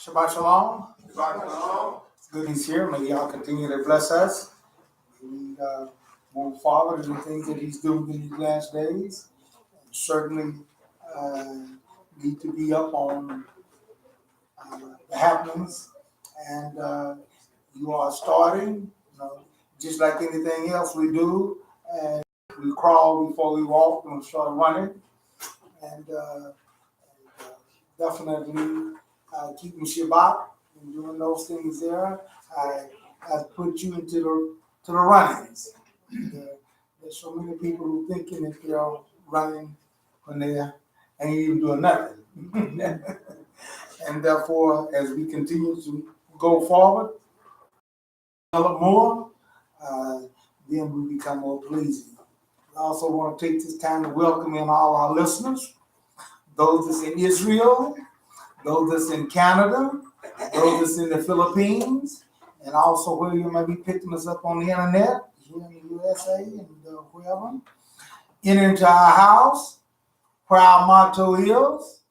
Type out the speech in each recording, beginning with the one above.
Shabbat Shalom. Shabbat Shalom. It's good he's here. May y'all continue to bless us. We move forward in the things that he's doing in these last days. And certainly need to be up on the happenings. And you are starting, just like anything else we do. And we crawl before we walk and start running. And definitely keeping Shabbat and doing those things there. I put you into the runnings. There's so many people who thinking that they're running when they ain't even doing nothing. And therefore, as we continue to go forward, develop more, then we become more pleasing. I also want to take this time to welcome in all our listeners, those that's in Israel, those that's in Canada, those that's in the Philippines, and also where you may be picking us up on the internet, here in the USA and wherever. Enter into our house, where our motto is,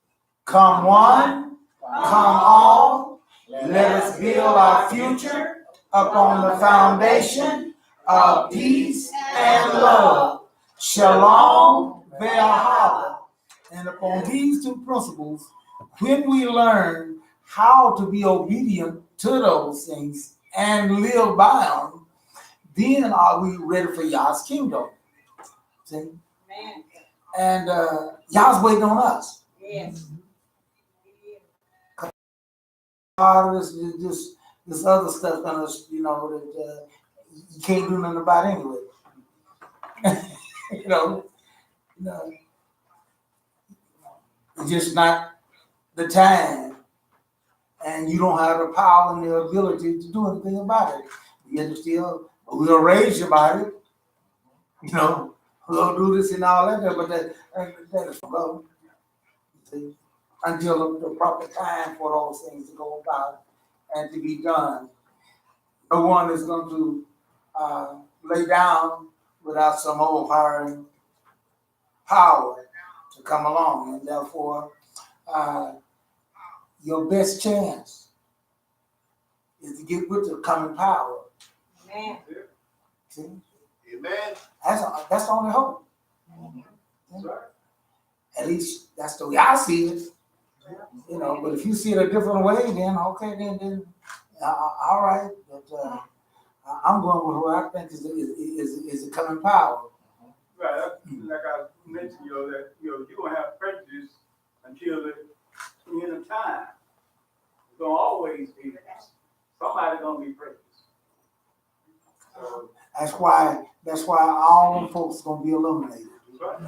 come one, come all, let us build our future upon the foundation of peace and love. Shalom, Vayera. And upon these two principles, when we learn how to be obedient to those things and live by them, then are we ready for Yah's kingdom. See? Amen. And Yah's waiting on us. Yes. All of this other stuff on us, that you can't do nothing about anyway. It's just not the time, and you don't have the power and the ability to do anything about it. Yet we'll rage about it, we'll do this and all that, but that is wrong. Until the proper time for those things to go about and to be done. No one is going to lay down without some overpowering power to come along, and therefore your best chance is to get with the coming power. Amen. See? Amen. That's the only hope. That's right. At least that's the way I see it. But if you see it a different way, then okay, then all right. But I'm going with what I think is the coming power. Right. Like I mentioned, that you don't have prejudice until the end of time. It's gonna always be somebody gonna be prejudiced. So, That's why all them folks gonna be eliminated. that's right.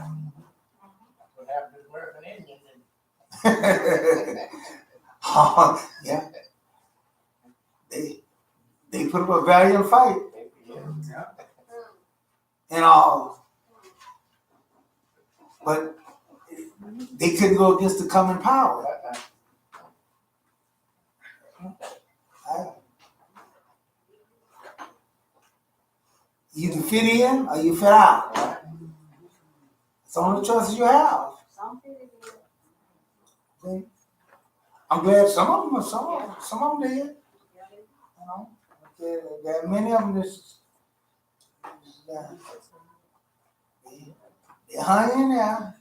What happened to the American Indians? Yeah. They put up a valiant fight Yeah. and all, but they couldn't go against the coming power. You can fit in or you fit out. It's the only choices you have. See? I'm glad some of them did. There are many of them they hung in there.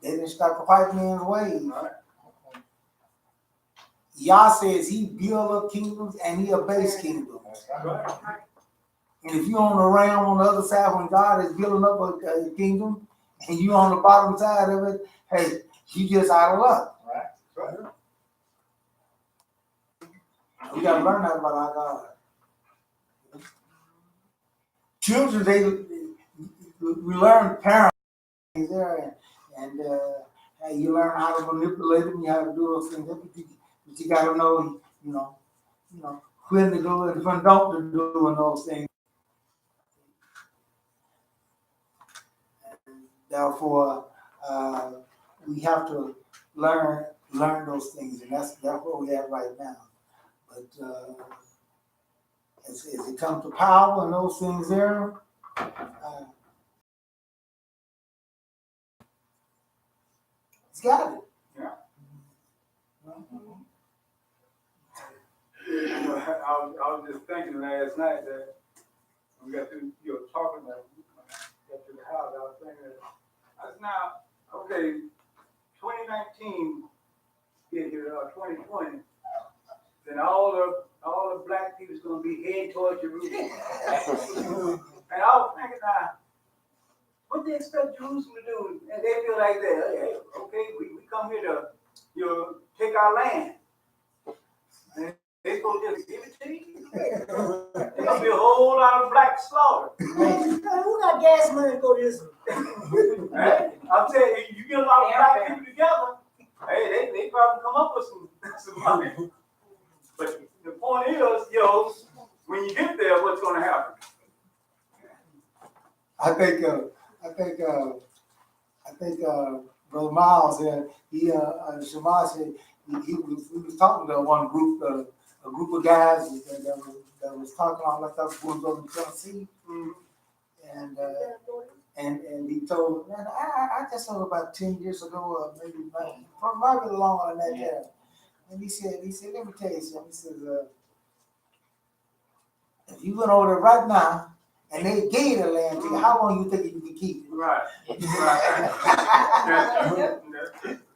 They didn't stop the white man's ways. Yah says he build up kingdoms and he abase kingdoms. Right. And if you're on the realm on the other side when God is building up a kingdom and you on the bottom side of it, hey, you just out of luck. Right. We gotta learn that about our God. Children, we learn parenting there, and you learn how to manipulate them. You have to do those things, but you gotta know, when to do it and when don't to do and those things. And therefore, we have to learn those things, and that's what we have right now. But as it comes to power and those things there, got it. Yeah. Mhm. I was just thinking last night that we got to, talking about, got to the house, I was thinking that, I was now, okay, 2019 get here, 2020, then all the black people's gonna be heading towards Jerusalem. And I was thinking, now, what they expect Jerusalem to do? And they feel like that, hey, okay, we come here to, take our land. And they gonna just give it to you. There's gonna be a whole lot of black slaughter. Who got gas money to go to Israel? Hey, I'm telling you, you get a lot of black people together, hey, they probably come up with some money. But the point is, when you get there, what's gonna happen? I think Brother Miles here, Shema said he was talking to one group, a group of guys that was talking all that stuff going on in Tennessee, and he told, man, I just saw about 10 years ago, or maybe probably longer than that. Yeah. And he said, let me tell you something. He says, if you went over there right now and they gave the land to you, how long you think you can keep it? Right.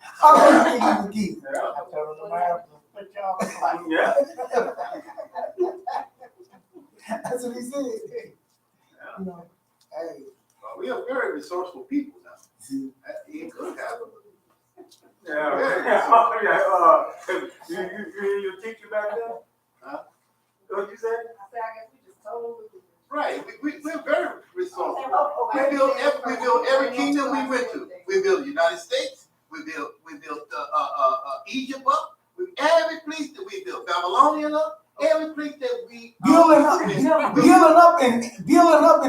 How long you think you can keep it? I told him no matter what y'all look like. Yeah. That's what he said. You know, hey. We are very resourceful people now. See, It could happen. You teacher back there? Huh? What you say? I said, I guess we just totally. Right. We're very resourceful. We built every kingdom we went to. We built the United States. We built Egypt up. Every place that we built, Babylonian up. Every place that we building up and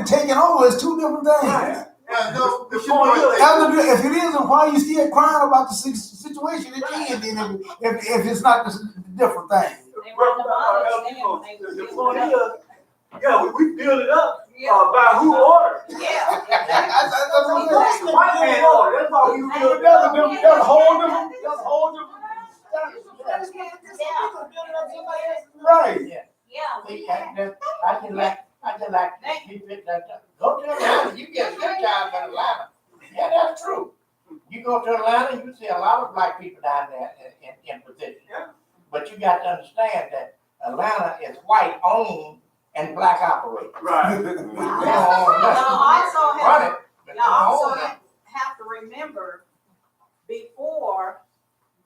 taking over is two different things. Right. no, If it isn't, why you still crying about the situation at the end? If it's not the different thing. The point is, we build it up by who order. Yeah. That's The white man order. That's why we build it up. That's a whole different. Right. Yeah. Yeah. See, I just like people that go to Atlanta, you get a good job in Atlanta. Yeah, that's true. You go to Atlanta, you see a lot of black people down there in position. Yeah. But you got to understand that Atlanta is white owned and black operated. Right. Y'all also have to remember, before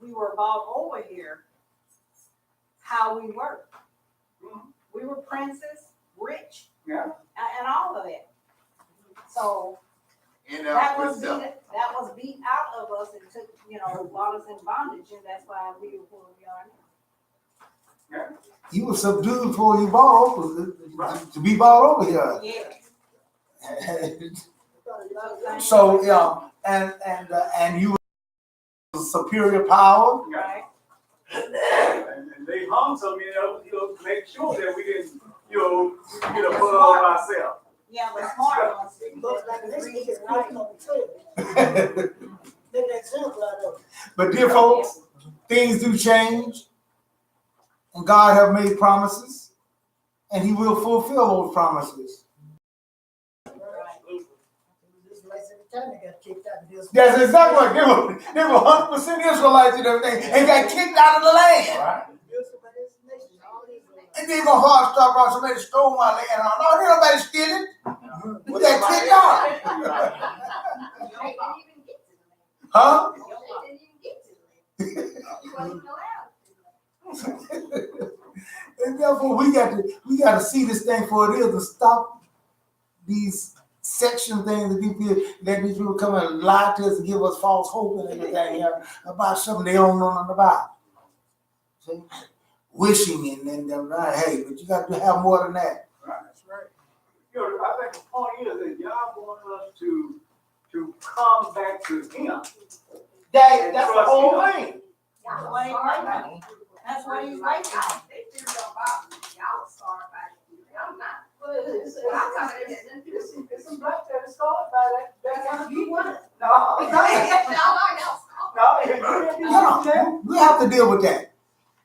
we were brought over here, how we were. We were princes, rich, Yeah. and all of that. So And that was beat out of us and took, brought us in bondage, and that's why we were where we are now. Yeah. You were subdued before you bought over to be bought over here. Yeah. So yeah, and you were superior power. Right. And they hung some, make sure that we didn't, put on ourselves. Yeah, the smart ones. Looks like this nigga's cooking on the table. Make an example out of it. But dear folks, things do change, and God have made promises, and He will fulfill those promises. This last time they got kicked out of this. That's exactly right. They were 100% Israelites and everything, and got kicked out of the land. Right? And then my heart stopped out. Somebody stole my land. No, ain't nobody steal it. We got kicked out. They didn't even get to the Huh? land. They didn't even get to the land. You wasn't allowed. And therefore, we got to see this thing for it is, and stop these section things that these people come and lie to us and give us false hope and everything here about something they don't know nothing about. See? Wishing and hey, but you got to have more than that. Right. That's right. I think the point is that y'all want us to come back to Him. That's the whole thing. That's what he's like. That's what he's like. They figured out about me. Y'all started by it. I'm not. It's some black that is started by that kind of people. No. No, We have to deal with that.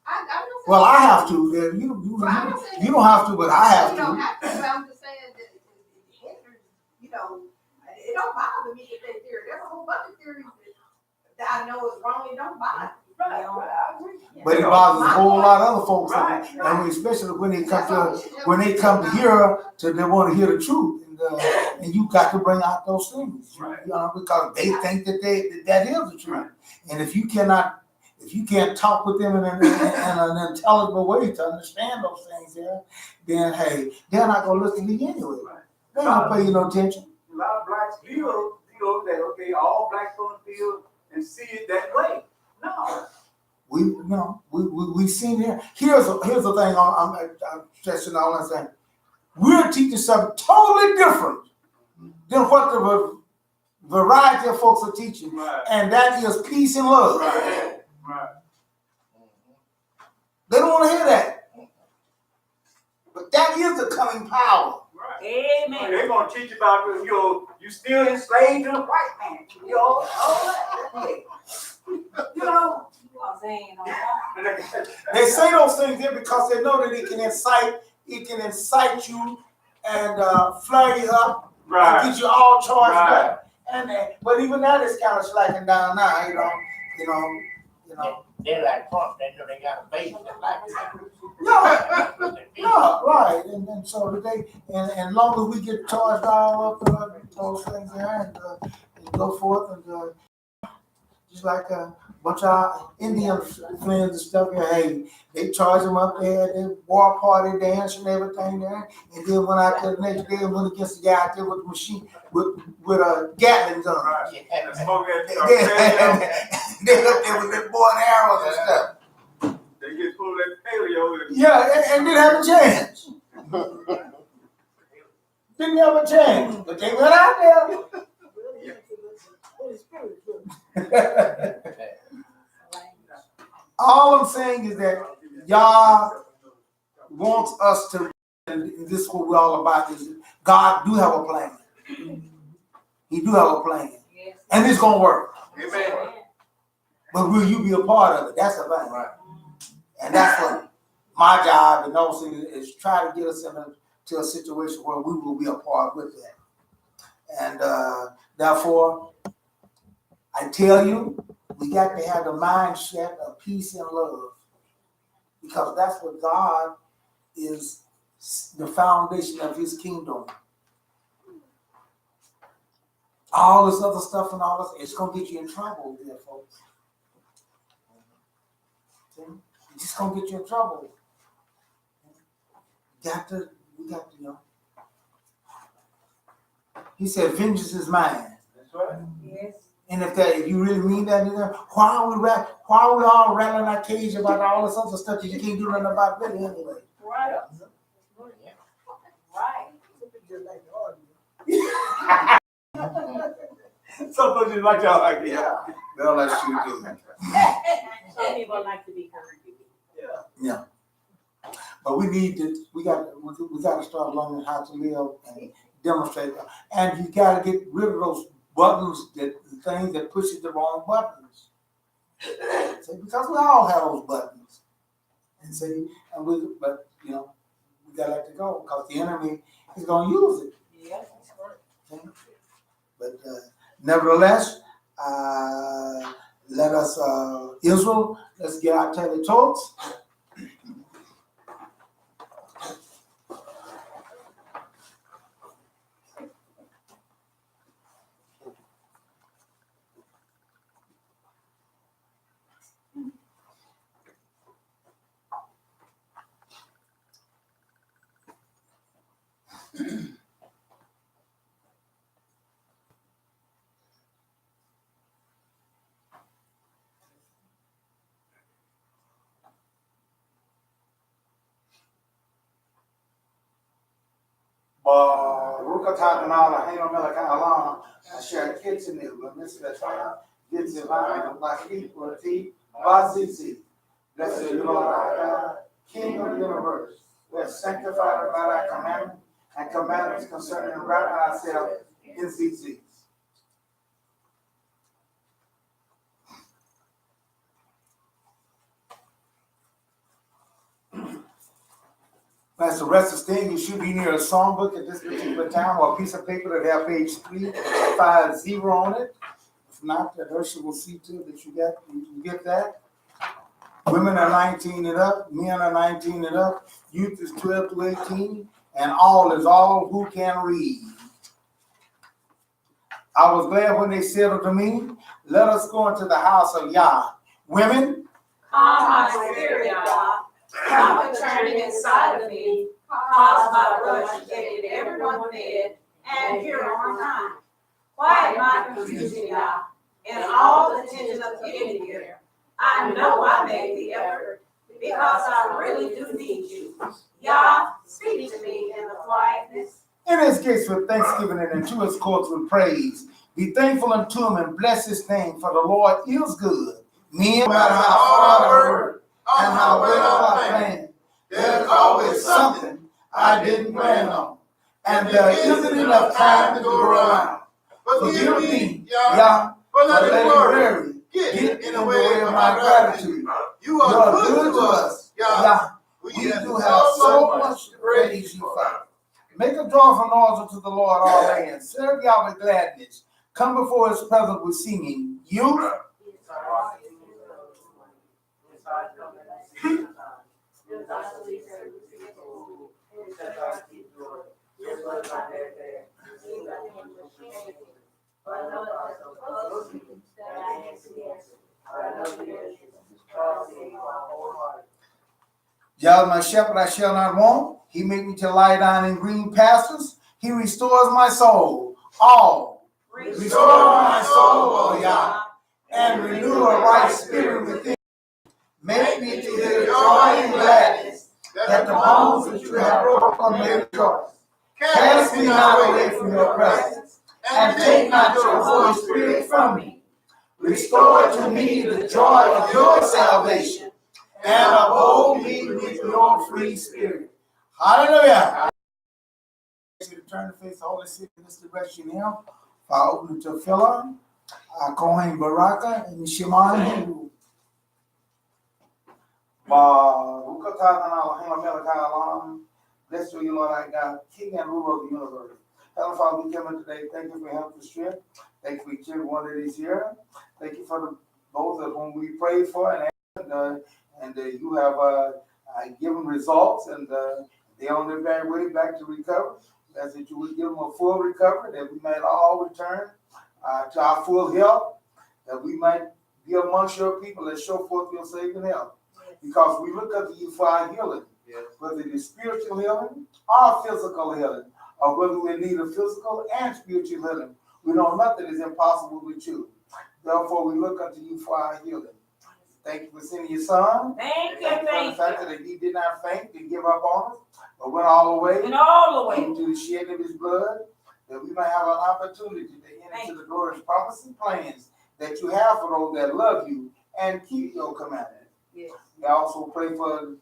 I don't Well, say- I have to. Well, I'm not saying You don't have to, but I have You don't to. have to, but I'm just saying that it hinders, it don't bother me if they theory. There's a whole bunch of theories that I know is wrong, it don't bother me. Right, I agree. But it bothers a whole lot of other folks, Right, and especially when they come That's why to we should never when they say come to nothing. hear they want to hear the truth, and you got to bring out those things, Right. because they think that is the truth. And if you can't talk with them in an intelligible way to understand those things, then hey, they're not gonna listen to you anyway. Right. They're not pay you no attention. A lot of blacks feel that, okay, all blacks gonna feel and see it that way. No. We seen here. Here's the thing. I'm stressing all I'm saying. We're teaching something totally different than what the variety of folks are teaching, Right. and that is peace and love. Right. Right. They don't want to hear that, but that is the coming power. Right. Amen. They're gonna teach about you still enslaved to the white man. All that. You are saying all that. They say those things there because they know that it can incite you and flare you up and Right. get you all charged Right. up. But even that is kind of slacking down now, you know. They're like Trump, they know they got a base that like that. Yeah, right. And so today, and long as we get charged all up those things there and go forth and just like a bunch of Indian friends and stuff, hey, they charge them up there, they war party dance and everything there. And then went out there the next day and went against the guy out there with a machine with a Gatling gun. Right. And smoke that They up there with their bow and arrows and stuff. They get full of that paleo. Yeah, and didn't have a chance. Didn't have a chance. But they went out there. Holy Spirit. All I'm saying is that y'all wants us to, and this is what we're all about, is God do have a plan. He do have a plan. Yes. And it's gonna work. Amen. But will you be a part of it? That's the thing. Right. And that's what my job and those things is try to get us into a situation where we will be a part with that. And therefore, I tell you, we got to have the mindset of peace and love. Because that's what God is, the foundation of his kingdom. All this other stuff and all this, it's gonna get you in trouble there, folks. See? It's just gonna get you in trouble. We got to, he said, vengeance is mine. That's right. Yes. And if you really mean that, why are we all rattling our cage about all this other stuff that you can't do nothing about really anyway? Right. Right. Just like the audience. Some folks just like y'all like, yeah, they'll let you do it. Some people like to be heard. Yeah. But we got to start learning how to live and demonstrate that. And you got to get rid of those buttons, the things that pushes the wrong buttons. See, because we all have those buttons. And see, but we got to let it go because the enemy is going to use it. Yes. See? But nevertheless, let us, Israel, let's get our tele talks. Rukatanala, Hainomelakalam, Asher Kitchener, Miskatana, Gitzivana, Laki, Lati, Vazizi. Blessed are you, Lord our God, King of the universe. We are sanctified by thy commandment and commandments concerning the right ourselves in ZZs. That's the rest of the thing. You should be near a songbook at this particular time or a piece of paper that have page 350 on it. If not, that Ursula will see to it that you get that. Women are 19 and up, men are 19 and up, youth is 12 to 18, and all is all who can read. I was glad when they said unto me, let us go into the house of Yah. Women, Calm my spirit, God. Come returning inside of me. Cause my rush to get everyone fed and here on time. Quiet my confusion, Yah, and all the tension of getting here. I know I made the effort because I really do need you. Yah, speak to me in the quietness. in his gates with thanksgiving and into his courts with praise. Be thankful unto him and bless his name, for the Lord is good. Men, no matter how far I work and how well I plan, there's always something I didn't plan on. And there isn't enough time to go around. Forgive me, Yah, for letting worry get in the way of my gratitude. You are good to us, Yah. We do have so much to praise you for. Make a joyful noise unto the Lord, all lands. Serve Yah with gladness. Come before his presence with singing. You. Yah is my shepherd, I shall not want. He make me to lie down in green pastures. He restores my soul. All. Restore my soul, O Yah, and renew a right spirit within. Make me to hear joy and gladness, that the bones which you have broken may rejoice. Cast me not away from your presence, and take not your Holy Spirit from me. Restore to me the joy of your salvation, and uphold me with your free spirit. Hallelujah. I ask you to turn to face the Holy Spirit in this direction now. I open it to Philip, Kohen Baraka, and Shimon. Bless you, Lord, our God, King and ruler of the universe. Heavenly Father, we come in today. Thank you for help and strength. Thank you for each and one that is here. Thank you for those of whom we prayed for and you have given results, and they're on their very way back to recovery. That's that you would give them a full recovery, that we might all return to our full health, that we might be amongst your people that show forth your saving help. Because we look unto you for our healing, whether it is spiritual healing or physical healing, or whether we need a physical and spiritual healing. We know nothing is impossible with you. Therefore, we look unto you for our healing. Thank you for sending your son. Thank you, For the thank fact you. that he did not faint and give up on us, but went all the way And all the way. into the shedding of his blood, that we might have an opportunity to enter into the glorious promise and plans that you have for those that love you and keep your commandments. Yes. We also pray for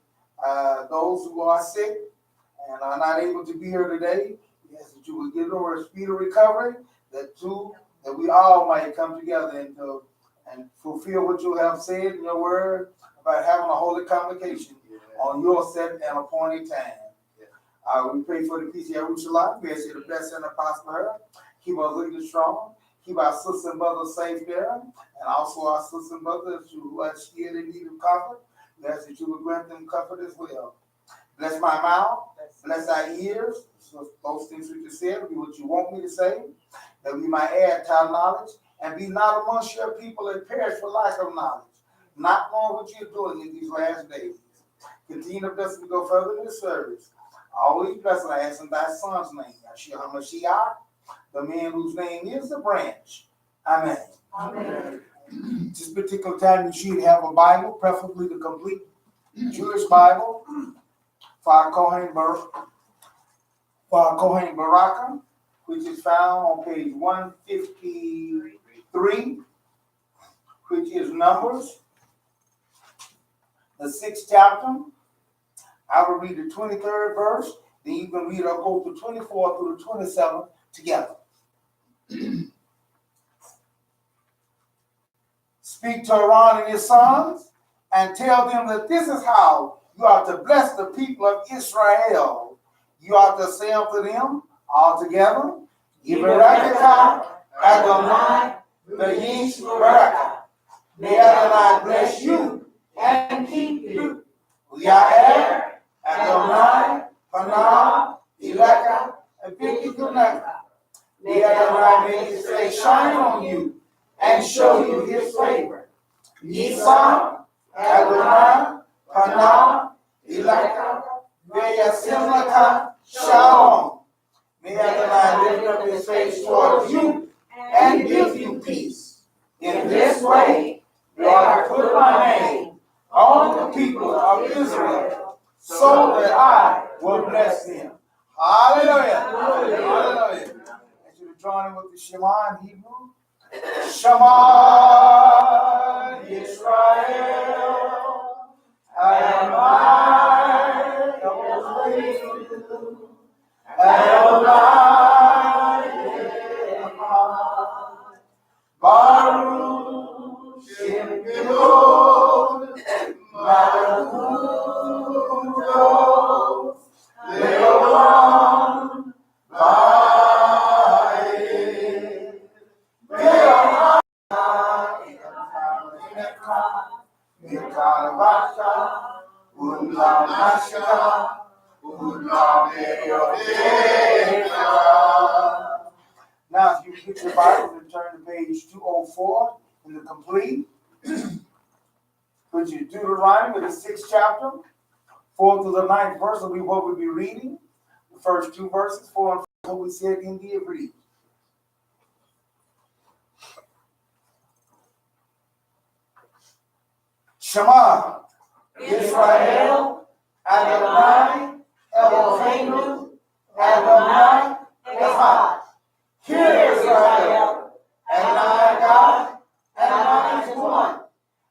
those who are sick and are not able to be here today. Yes, that you would give them a speedy recovery, that we all might come together and fulfill what you have said in your word about having a holy convocation on your set and appointed time. We pray for the peace of Jerusalem. We ask you to bless and prosper her. Keep our leaders strong. Keep our sisters and brothers safe there. And also our sisters and brothers who are still in need of comfort. We ask that you would grant them comfort as well. Bless my mouth. Bless our ears. So those things we just said, be what you want me to say, that we might add to our knowledge and be not amongst your people that perish for lack of knowledge, not knowing what you're doing in these last days. Continue to bless me to go further in this service. Always bless and I ask in thy son's name, Yahshua HaMashiach, the man whose name is the branch. Amen. Amen. This particular time you should have a Bible, preferably the complete Jewish Bible, for our Kohen Baraka, which is found on page 153, which is Numbers, the 6th chapter. I will read the 23rd verse, then you can read or go to 24 through the 27th together. Speak to Aaron and his sons and tell them that this is how You are to bless the people of Israel. You are to say unto them all together, Yivarekah Adonai V'yish Barakah. May Adonai bless you and keep you. Vayera Adonai Panav Ileka V'yikuneka. May Adonai make his face shine on you and show you his favor. Yisa Adonai Panav Ileka V'yasimleka Shalom. May Adonai lift up his face towards you and give you peace. In this way, they are put my name on the people of Israel, so that I will bless them. Hallelujah. Hallelujah. And you to join in with the Shema in Hebrew. Shema Yisrael, Adonai Elohim, Adonai Echad, Baruch Shem Kevod, Malakuto, Leolam, Vayera. Now, if you get your Bible and turn to page 204 in the complete, which is Deuteronomy, the 6th chapter, 4 through the 9th verse will be what we'll be reading. The first two verses, 4 and 5, what we said in the read. Shema Yisrael, Adonai Eloheinu, Adonai Echad. Hear Israel, Adonai God, Adonai is one.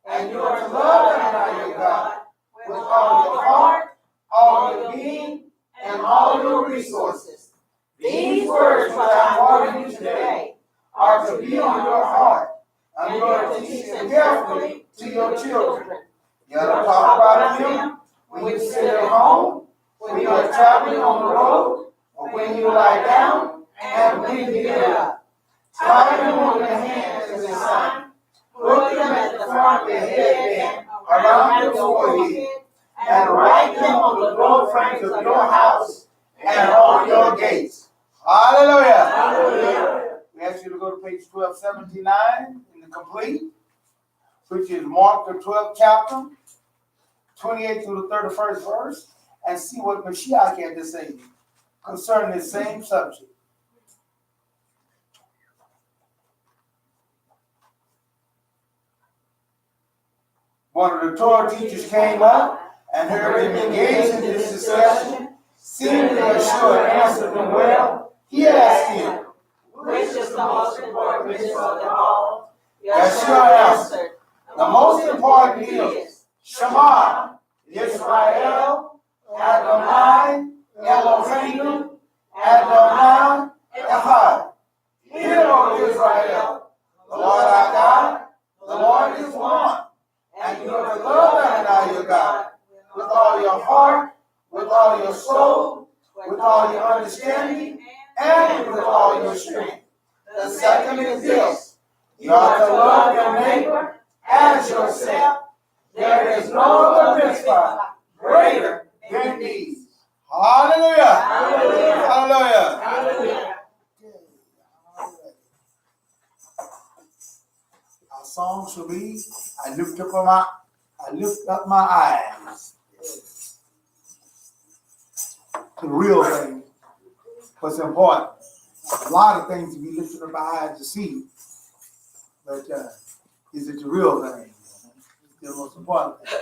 And you are to love Adonai your God with all your heart, all your being, and all your resources. These words which I am warning you today are to be on your heart, and you are to teach them carefully to your children. You are to talk about them when you sit at home, when you are traveling on the road, or when you lie down, and when you get up. Tie them on your hands as a sign. Put them at the front of your headband, around your forehead, and write them on the door frames of your house and on your gates. Hallelujah! Hallelujah! We ask you to go to page 1279 in the complete, which is Mark the 12th chapter, 28 through the 31st verse, and see what Mashiach had to say concerning the same subject. One of the Torah teachers came up and heard him engage in this discussion. Seeing that Yeshua answered them well, he asked him, Which is the most important mitzvah of them all? Yeshua answered, the most important is Shema Yisrael, Adonai Eloheinu, Adonai Echad. Hear, O Israel, the Lord our God, the Lord is one. And you are to love Adonai your God with all your heart, with all your soul, with all your understanding, and with all your strength. The second is this: you are to love your neighbor as yourself. There is no other mitzvah greater than these. Hallelujah! Hallelujah! Hallelujah! Hallelujah. Our song shall be, I lift up my eyes to the real thing. What's important? A lot of things to be lifted up our eyes to see, but is it the real thing? It's the most important thing.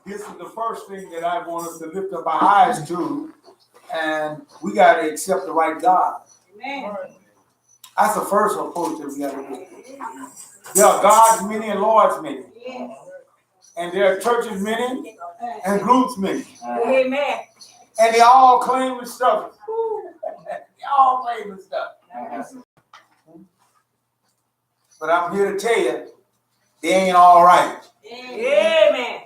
This is the first thing that I want us to lift up our eyes to, and we got to accept the right God. Amen. That's the first approach that we got to do. There are gods many and lords many, Yes. and there are churches many and groups many, Amen. and they all claim stuff. They all claim stuff. But I'm here to tell you, they ain't all right. Amen.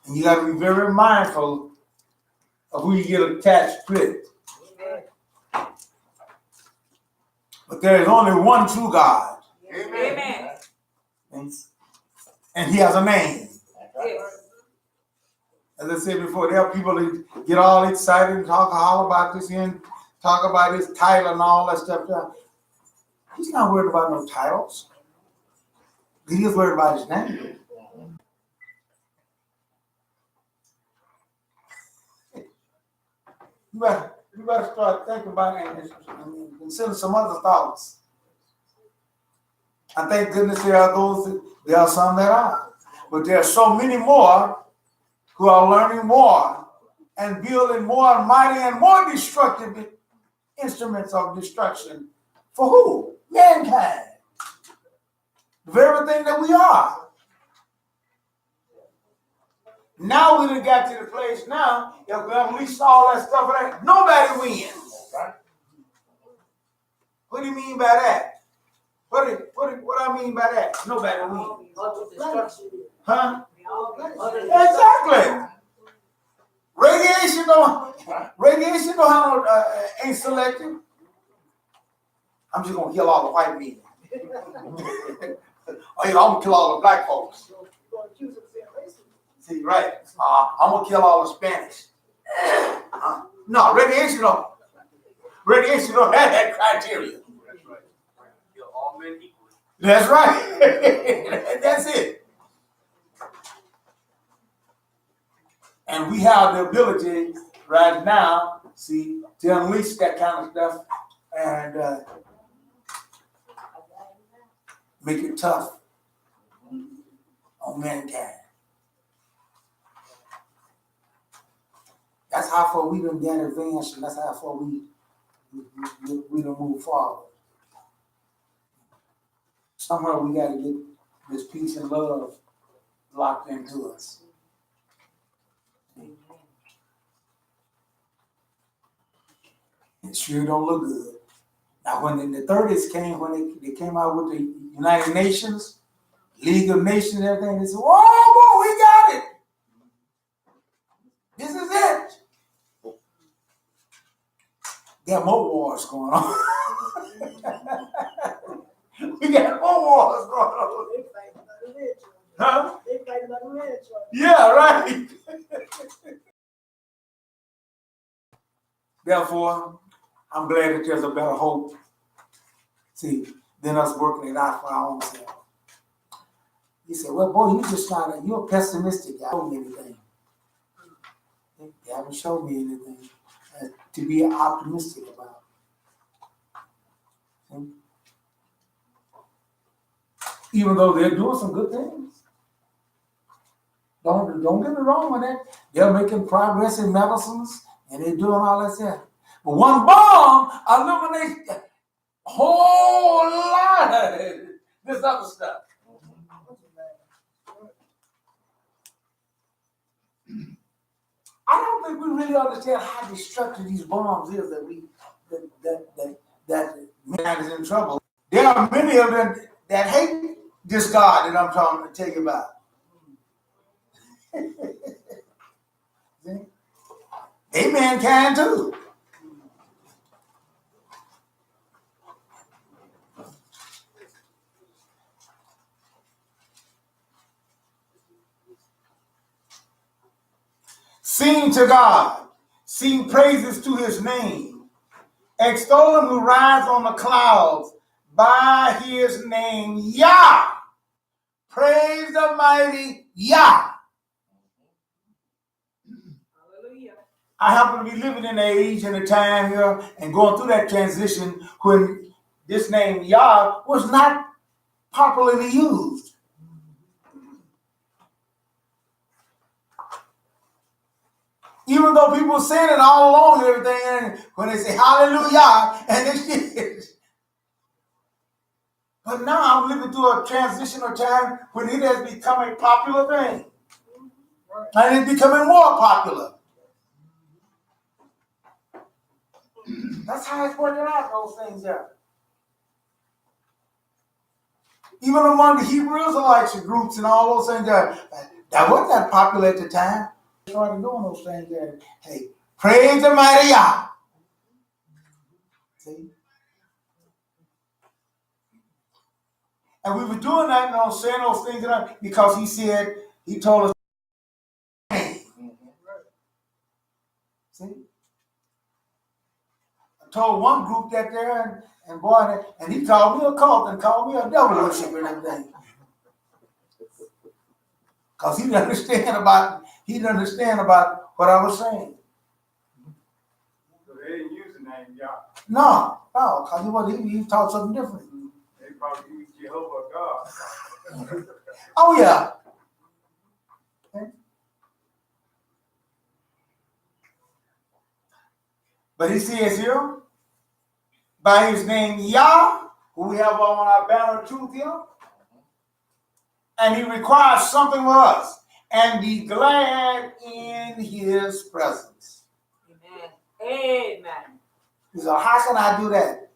And you got to be very mindful of who you get attached with. But there is only one true God, Amen. and He has a name. Yes. As I said before, there are people that get all excited and talk all about this and talk about his title and all that stuff. He's not worried about no titles. He is worried about his name. You better start thinking about it and consider some other thoughts. I thank goodness there are some that are. But there are so many more who are learning more and building more mighty and more destructive instruments of destruction. For who? Mankind. The very thing that we are. Now we done got to the place now, if we unleash all that stuff, nobody wins. What do you mean by that? What I mean by that? Nobody wins. Huh? Exactly. Radiation ain't selective. I'm just gonna kill all the white men. I'm gonna kill all the black folks. See, right? I'm gonna kill all the Spanish. No, radiation don't have that criteria. all men equal. That's right. That's it. And we have the ability right now, see, to unleash that kind of stuff and make it tough on mankind. That's how far we done get advanced, and that's how far we done move forward. Somehow we got to get this peace and love locked into us. It sure don't look good. Now, when the 30s came, when they came out with the United Nations, League of Nations, and everything, they said, "Oh, boy, we got it. This is it." There are more wars going on. We got more wars going on. They fight about the red joint. Huh? They fight about the red joint. Yeah, right. Therefore, I'm glad that there's a better hope, see, than us working it out for our own self. You say, "Well, boy, you're a pessimistic guy. You don't know anything." You haven't shown me anything to be optimistic about. See? Even though they're doing some good things. Don't get me wrong with that. They're making progress in medicines and they're doing all that stuff. But one bomb eliminates a whole lot of this other stuff. I don't think we really understand how destructive these bombs is that man is in trouble. There are many of them that hate this God that I'm trying to tell you about. See? They mankind too. Sing to God, sing praises to his name, extol him who rides on the clouds by his name, Yah. Praise the mighty Yah. Hallelujah. I happen to be living in an age and a time here and going through that transition when this name Yah was not popularly used. Even though people were saying it all along and everything, and when they say hallelujah, and they shit. But now I'm living through a transitional time when it has become a popular thing. And it's becoming more popular. That's how it's working out, those things there. Even among the Hebrew Israelites groups and all those things there, that wasn't that popular at the time. They started doing those things there. Hey, praise the mighty Yah. See? And we were doing that and saying those things because he told us. See? I told one group that there, and boy, and he called me a cult and called me a devil worshiper and everything. Because he didn't understand about what I was saying. So they didn't use the name Yah. No, because he taught something different. They probably used Jehovah God. Oh, yeah. Okay. But he says here, by his name Yah, who we have on our banner of truth here, and he requires something of us, and be glad in his presence. Amen. Amen. So how can I do that?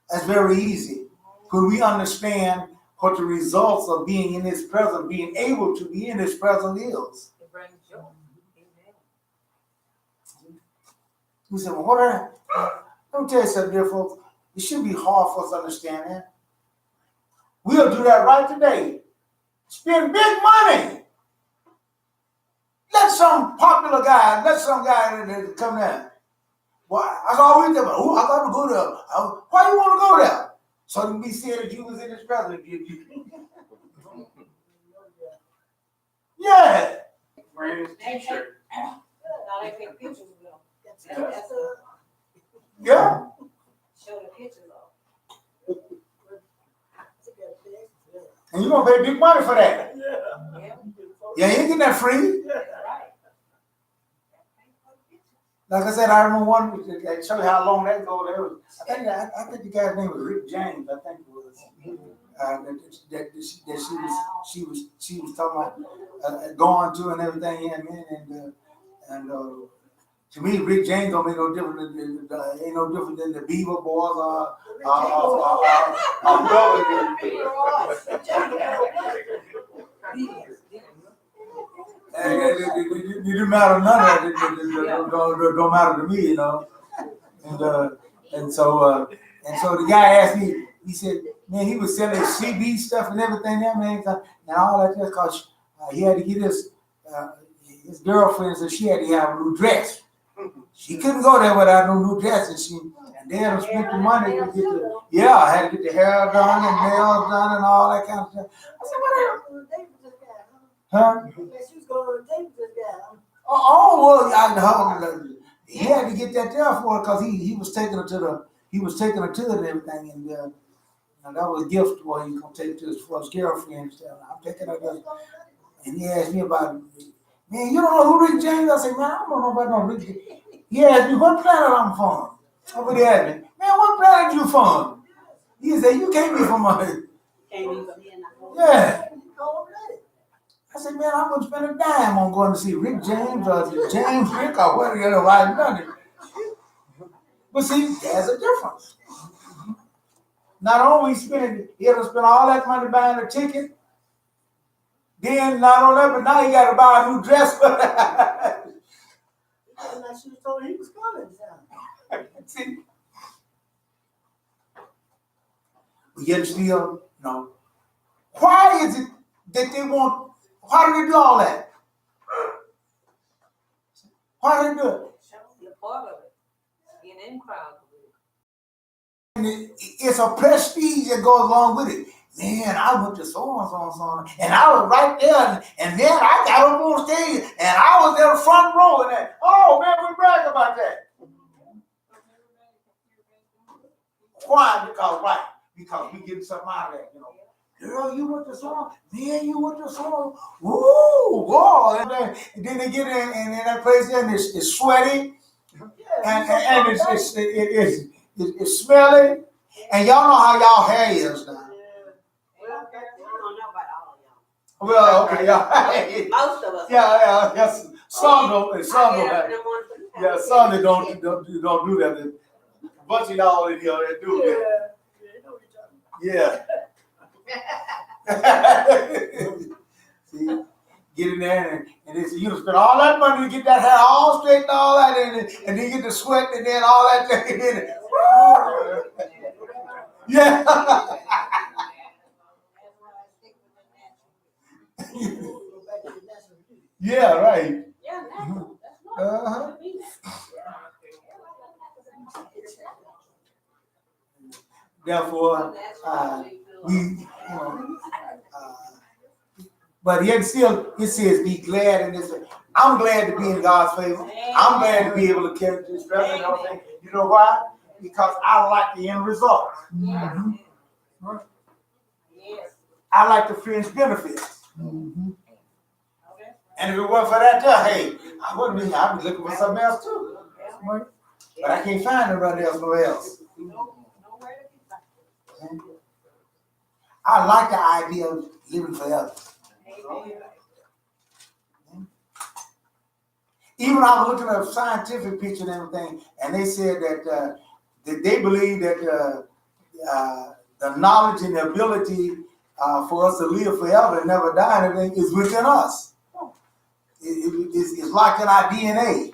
That's very easy. When we understand what the results of being in his presence, being able to be in his presence is. It brings joy. Amen. You say, well, let me tell you something, dear folks. It should be hard for us to understand that. We'll do that right today. Spend big money. Let some popular guy, come there. Well, I always tell me, I got to go there. Why you want to go there? So to be said that you was in his presence, yeah. Wearing his t-shirt. Now they take pictures with them. That's Yeah. Show the pictures of. And you're gonna pay big money for that. Yeah. Yeah, you ain't getting that free. Right. Like I said, I remember one that show you how long that ago there was. I think the guy's name was Rick James. I think it was. She was talking about going to and everything. Yeah, man, and to me, Rick James don't make no different than ain't no different than the Beaver Boys or it didn't matter none of it. It don't matter to me, you know. And so the guy asked me. He said, "Man, he was selling CB stuff and everything, that man, and all that just cause he had to get his girlfriend, so she had to have a new dress. She couldn't go there without no new dress, and they had to spend the money to get I had to get the hair done and nails done and all that kind of stuff. I said, what? Huh? She was going on a date with this guy. Oh well, he had to get that there for her because he was taking her to it and everything, and that was a gift for he was gonna take it to for his girlfriend and stuff. I'm taking her there, and he asked me about it. Man, you don't know who Rick James? I said, man, I don't know about no Rick James. He asked me what planet I'm from. That's what he asked me. Man, what planet you from? He said, you can't be from yeah. I said, man, I'm gonna spend a dime on going to see Rick James or James Rick or whatever I've done it. But see, there's a difference. Not only he had to spend all that money buying a ticket, then not only that, but now he got to buy a new dress. She was told he was coming. See? But yet still, why is it that why do they do all that? Why do they do it? You're part of it. Getting in crowd. And it's a prestige that goes along with it. Man, I went to so and I was right there, and then I got up on stage, and I was in the front row, and that. Oh man, we brag about that. Why? Because we getting something out of that, Girl, you went to so, man, you went to so, whoa, and then they get in that place there, and it's sweaty, and it's smelly, and y'all know how y'all hair is now. Well, okay, yeah. Most of us. Yeah, yes. Some don't. Yeah, some that don't do that. A bunch of y'all in here that do that. Yeah. See, get in there and they say you spend all that money to get that hair all straight and all that, and then get the sweat and then all that thing in it. Yeah. Yeah, right. Yeah, natural. That's Uh-huh. Therefore, but yet still, it says be glad in this. I'm glad to be in God's favor. I'm glad to be able to carry this dress and everything. You know why? Because I like the end result. Mm-hmm. Yes. I like the fringe benefits. Mm-hmm. And if it wasn't for that, hey, I'd be looking for something else too. But I can't find nobody else nowhere else. I like the idea of living forever. Even I was looking at a scientific picture and everything, and they said that they believe that the knowledge and the ability for us to live forever and never die and everything is within us. It's like in our DNA.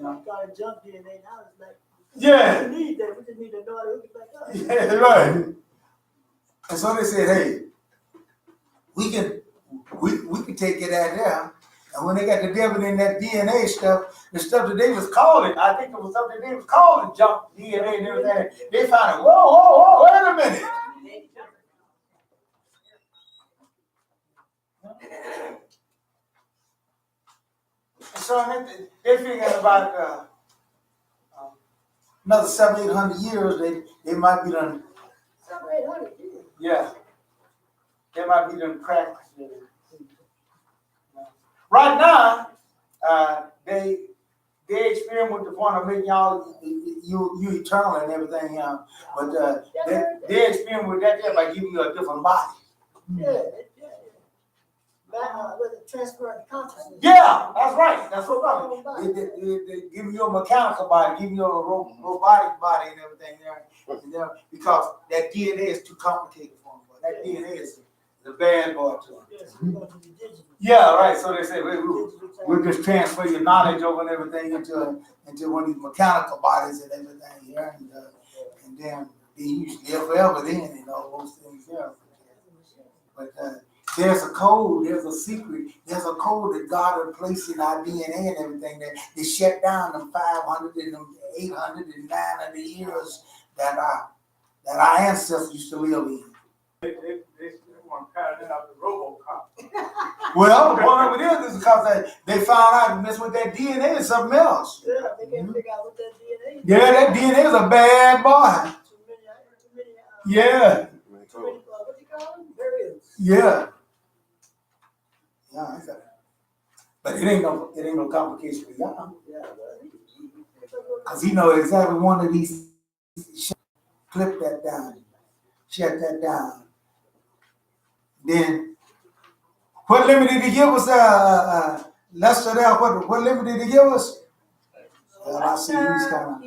Got junk DNA now. It's like Yeah. we need that. We just need to know how to hook it back up. Yeah, right. And so they said, hey, we can take it out there And when they got the devil in that DNA stuff, the stuff that they was calling, I think it was something they was calling junk DNA and everything. They found it. Whoa, wait a minute. So they figured about another 700-800 years, they might be done. 700-800 years. Yeah, they might be done cracked. Right now, they experiment with the point of making y'all you eternal and everything, but they experiment with that there by giving you a different body. Yeah. With the transfer of consciousness. Yeah, that's right. That's what I'm talking about. They give you a mechanical body, give you a robotic body and everything there, because that DNA is too complicated for them. That DNA is the bad boy to them. Yes, we go to the digital. Yeah, right. So they say we'll just transfer your knowledge over and everything into one of these mechanical bodies and everything here, and then you live forever then and all those things there. But there's a code, there's a secret, there's a code that God has placed in our DNA and everything that shut down them 500 and them 800 and 900 years that our ancestors used to live in. They want to pattern it out the RoboCop. Well, one of it is because they found out mess with that DNA is something else. Yeah, they can't figure out what that DNA is. Yeah, that DNA is a bad boy. Too many, Yeah, what do you call them? Variants. yeah. Yeah, but it ain't no complication for y'all. Yeah, Cause he know exactly one of these. Clip that down, shut that down. Then, what limit did he give us? Lester there, what limit did he give us? Well, I see he's kind of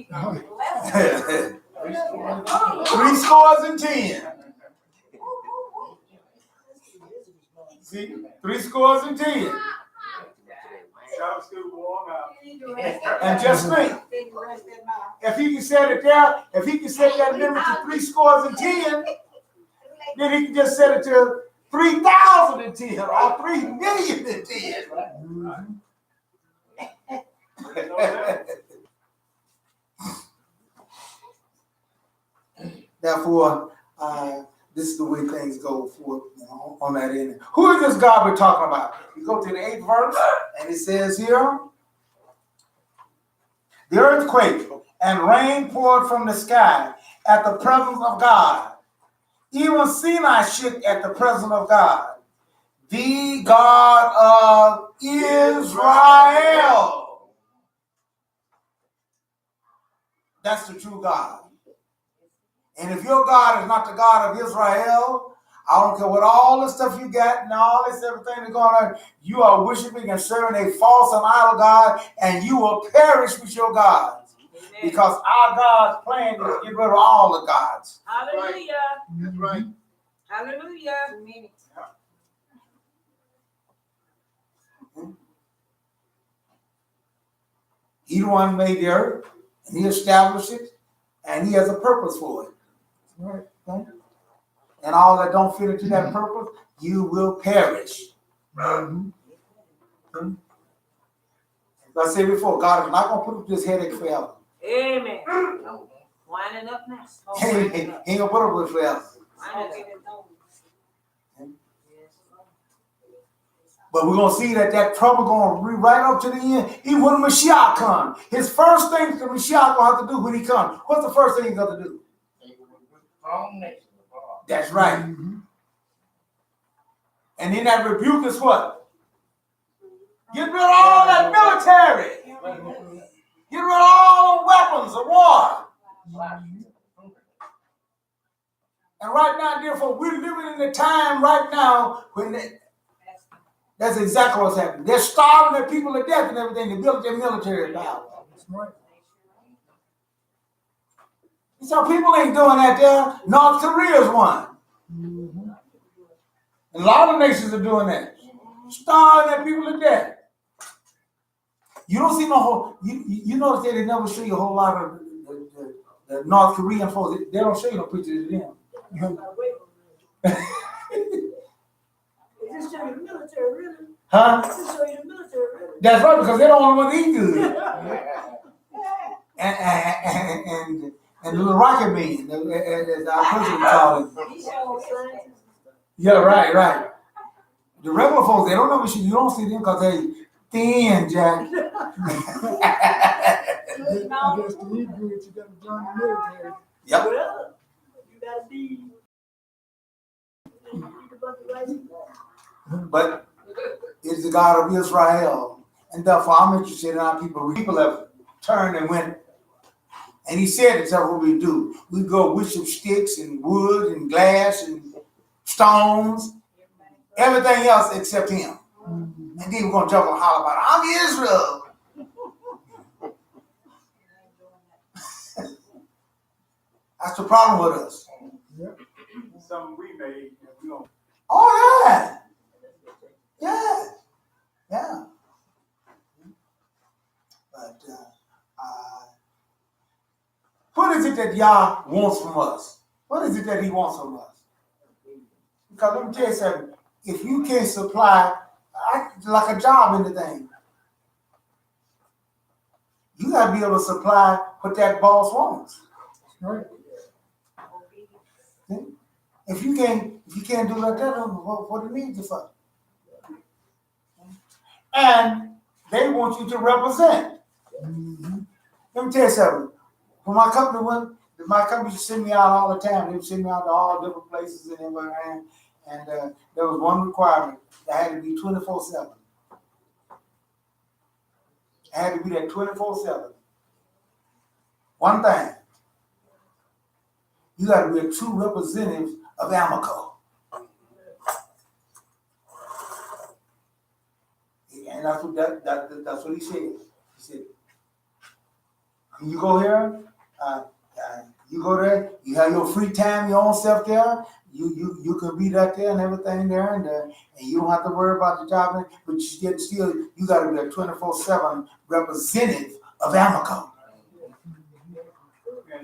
10. See, 10. Shout school warm out. And just think, if he can set it there, if he can set that limit to 10, then he can just set it to 3,010 or 3,000,010. Therefore, this is the way things go forth, on that end. Who is this God we're talking about? You go to the 8th verse, and it says here, the earthquake and rain poured from the sky at the presence of God. Even Sinai shook at the presence of God. The God of Israel. That's the true God. And if your God is not the God of Israel, I don't care what all the stuff you got and all this everything that's going on, you are worshiping and serving a false and idol God, and you will perish with your gods. Amen. Because our God's plan is to get rid of all the gods. Hallelujah. That's right. Hallelujah. He the one made the earth, and he established it, and he has a purpose for it. Right. And all that don't fit into that purpose, you will perish. Mm-hmm. As I said before, God is not going to put up this headache forever. Amen. Winding up now. He ain't going to put up with it forever. But we're going to see that trouble going to be right up to the end. Even when Mashiach comes, his first thing that Mashiach going to have to do when he comes, what's the first thing he's going to do? That's right. Mm-hmm. And then that rebuke is what? Get rid of all that military. Get rid of all the weapons of war. And right now, therefore, we're living in a time right now when that's exactly what's happening. They're starving their people to death and everything to build their military power. So people ain't doing that there. North Korea's one. Mm-hmm. And a lot of nations are doing that. Starving their people to death. You don't see no whole, you notice that they never show you a whole lot of the North Korean folks. They don't show you no pictures of them. Is this show the military really? Huh? To show you the military, really. That's right, because they're the only one that eat good. And the little rocket man, as our president called it. He showed scientists. Yeah, right. The regular folks, they don't know what you don't see them because they thin, Jack. I guess to eat good, you gotta join the military. Yep. Well, you gotta be. You eat a bunch of rice and that. But it's the God of Israel. And therefore, I'm interested in our people. People have turned and went. And he said, it's what we do. We go worship sticks and wood and glass and stones, everything else except him. And then we're going to jump and holler about, I'm Israel. That's the problem with us. Something we made, and we don't. Oh, yeah. Yeah. But what is it that Yah wants from us? What is it that he wants from us? Because let me tell you something. If you can't supply, like a job in the thing, you got to be able to supply what that boss wants. Right. If you can't do like that, what do you need you for? And they want you to represent. Mm-hmm. Let me tell you something. When my company used to send me out all the time. They would send me out to all different places and everywhere. And there was one requirement. I had to be 24/7. I had to be there 24/7. One thing. You got to be a true representative of Amico. And that's what he said. He said, you go here, you go there, you have your free time, your own self there, you can be that there and everything there, and you don't have to worry about the job, but you got to be a 24/7 representative of Amico.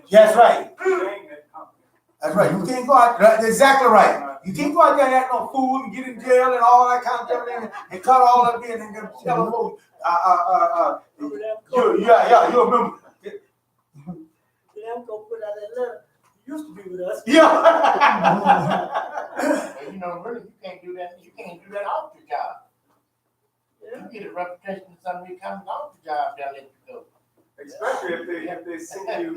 That's right. That's right. You can't go out. That's exactly right. You can't go out there and act no fool and get in jail and all that kind of stuff and cut all that in and then tell them, you remember. I'm gonna put out that letter. You used to be with us. Yeah. Well, really, you can't do that. You can't do that off the job. Yeah. You get a reputation of somebody comes off the job, they'll let you go. Especially if they send you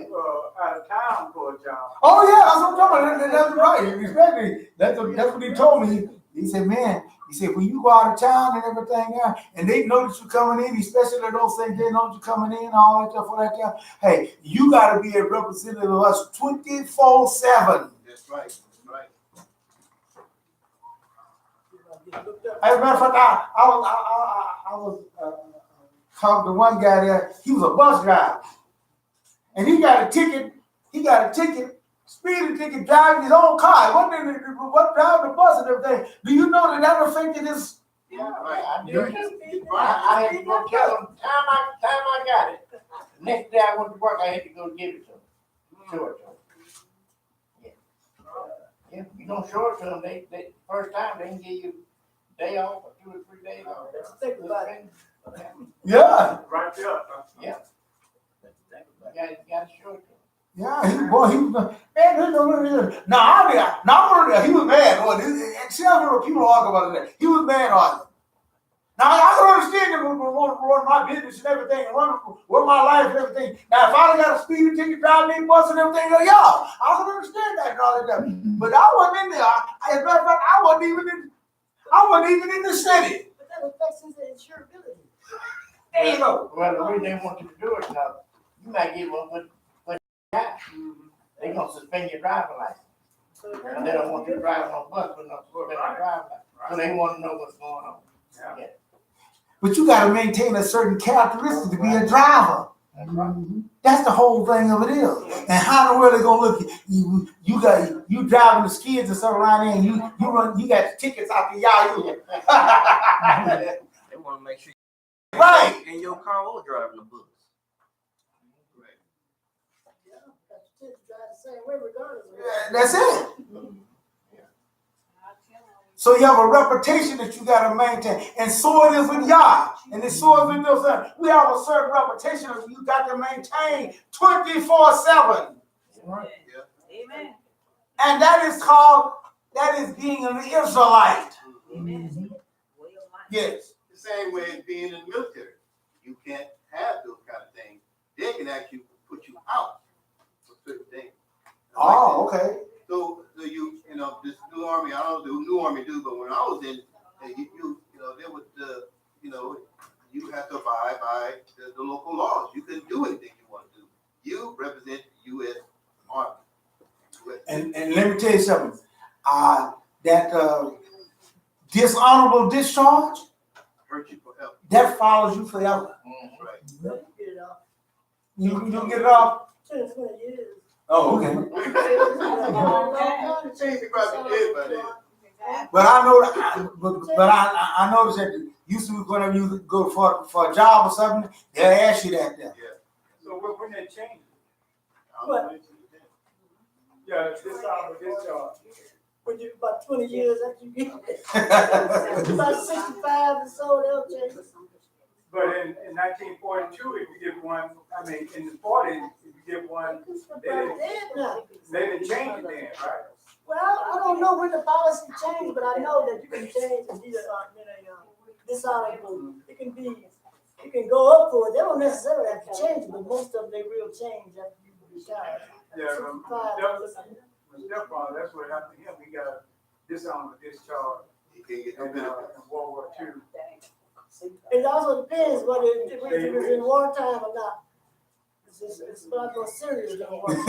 out of town for a job. Oh yeah, that's what I'm talking about. That's right. Especially that's what he told me. He said, man, when you go out of town and everything, and they know that you're coming in, especially those things, they know that you're coming in, all that stuff for that time. Hey, you got to be a representative of us 24/7. That's right. As a matter of fact, I was talking to one guy there. He was a bus driver, and he got a ticket. Speeding ticket, driving his own car. What driving the bus and everything? Do you know that affected his? Yeah, I do. I had to go tell them time I got it. Next day I went to work, I had to go give it to them. Show it to them. Yeah, you don't show it to them, they first time they can give you a day off or 2 or 3 days off. Think about it. Yeah. Right there. Yeah. You gotta show it to them. Yeah, he was man. Now he was mad. And see, I remember people argue about that. He was mad on it. Now I can understand him want to run my business and everything, and run my life and everything. Now if I got a speeding ticket, driving me bus and everything, I can understand that and all that stuff. But I wasn't in there. As a matter of fact, I wasn't even in the city. But that affects his insurability. There you go. Well, the reason they want you to do it now, you might get one with they're gonna suspend your driving license. And they don't want you driving on bus with no suspended driving license. So they want to know what's going on. Yeah. But you got to maintain a certain characteristic to be a driver. That's right. That's the whole thing of it is. And how in the world they gonna look at you? You driving the skids and stuff around there, and you got the tickets out the Yahoo. They want to make sure Right. in your car or driving the bus. Yeah, got your kids drive the same way regardless. That's it. So you have a reputation that you got to maintain. And so it is with Yah. And so it is with your son. We have a certain reputation that you got to maintain 24/7. Amen. And that is called, that is being an Israelite. Amen. Yes. The same way as being in the military. You can't have those kind of things. They can actually put you out for certain things. Oh, okay. So you know, this new army, I don't know what the new army do, but when I was in, you know, there was you know, you have to abide by the local laws. You couldn't do anything you want to do. You represent the U.S. Army. And let me tell you something. That dishonorable discharge, Hurt you forever. that follows you forever. Right. Get it off. You don't get it off? 20 years. Oh, okay. Change the graphic head by then. But I know, but I noticed that used to be whenever you go for a job or something, they'll ask you that there. Yeah. So when they change it, What? yeah, this hour, this job. When you, about 20 years after you get it. About 65 or so, they'll change it. But in 1942, if you get one, I mean, in the 40s, if you get one, They're dead now. they didn't change it then, right? Well, I don't know when the policy changed, but I know that you can change and be dishonorable. It can be, you can go up for it. They don't necessarily have to change it, but most of them, they will change after you retire. Yeah, 65. my stepfather, that's what happened to him. He got a dishonorable discharge You can't get no in benefits. World War II. It also depends whether it was in wartime or not. It's a lot more serious than wartime.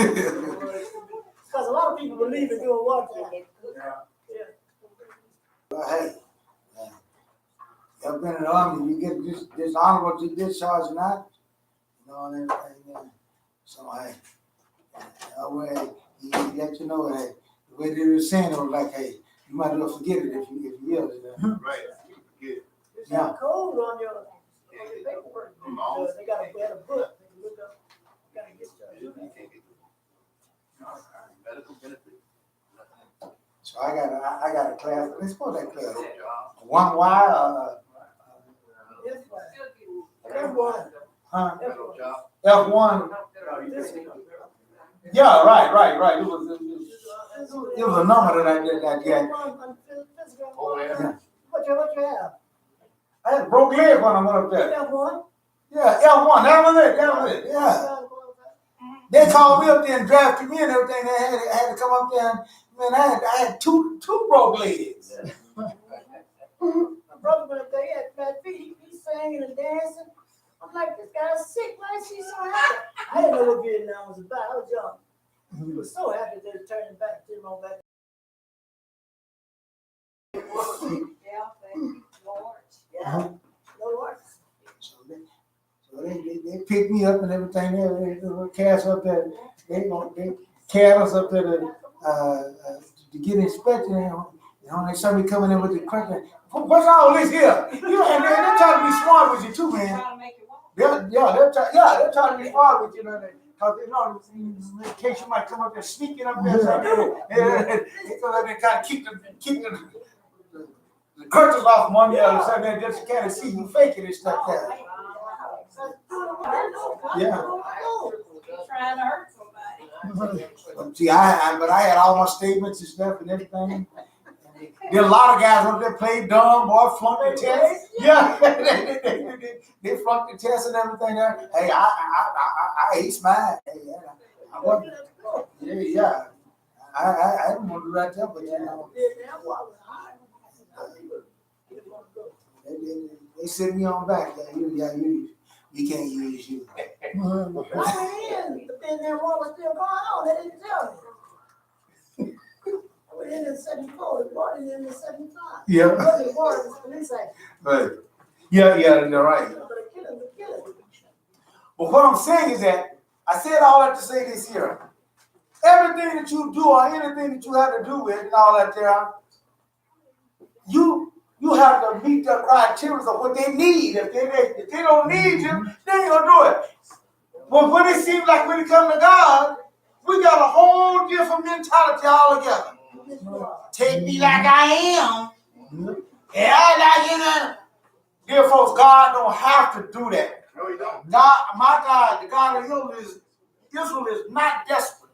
Because a lot of people believe in doing wartime. Yeah. Hey, you've been in the army, you get this honorable discharge or not, you know, and everything. So hey, that way he let you know that the way they were saying it was like, hey, you might as well forget it if you yell it. Right. You forget. It's not cold on your paperwork. No. They got a book. They can look up. Gotta get You started. can't get medical benefits. So I got a class. Let's put that class. Job. 1Y, Yes, everyone. huh? Medical job. F1. Yeah, right. It was a number that I got. Oh, yeah. What you have? I had a broke leg when I went up there. F1? Yeah, F1. That was it. Yeah. They called me up there and drafted me and everything. I had to come up there and, man, I had two broke legs. My brother went up there, he had bad feet, he's singing and dancing. I'm like, this guy's sick, why is he so happy? I didn't know what Vietnam was about, I was young. He was so happy that he turned back, didn't go back. Yeah, no worse. So they picked me up and everything. They cast up there. They carried us up there to get inspected. You know, they saw me coming in with the cracker. What's all this here? You know, and they're trying to be smart with you too, man. Trying to make it work. They're trying to be smart with you, because they know in case you might come up there sneaking up there. They kind of keep the curtains off from under you, so they just kind of see you faking and stuff there. Yeah. Trying to hurt somebody. But see, I had all my statements and stuff and everything. There are a lot of guys up there played dumb, boy, flunked the test. Yeah, they flunked the test and everything. Hey, I aced mine. Hey, I wasn't. Yeah. I didn't want to do that, but you know. They sent me on back. You can't use you. I went in, but then their war was still going on, they didn't tell me. I went in 74, the war in the 75. Yeah. The war was police action. Right. Yeah, you're right. But a killing. But what I'm saying is that I said all that to say this here. Everything that you do or anything that you have to do with and all that there, you have to meet the criteria of what they need. If they don't need you, they ain't gonna do it. But when it seems like when it comes to God, we got a whole different mentality altogether. Take me like I am. Yeah, now you know. Dear folks, God don't have to do that. No, he don't. God, my God, the God of Israel is not desperate.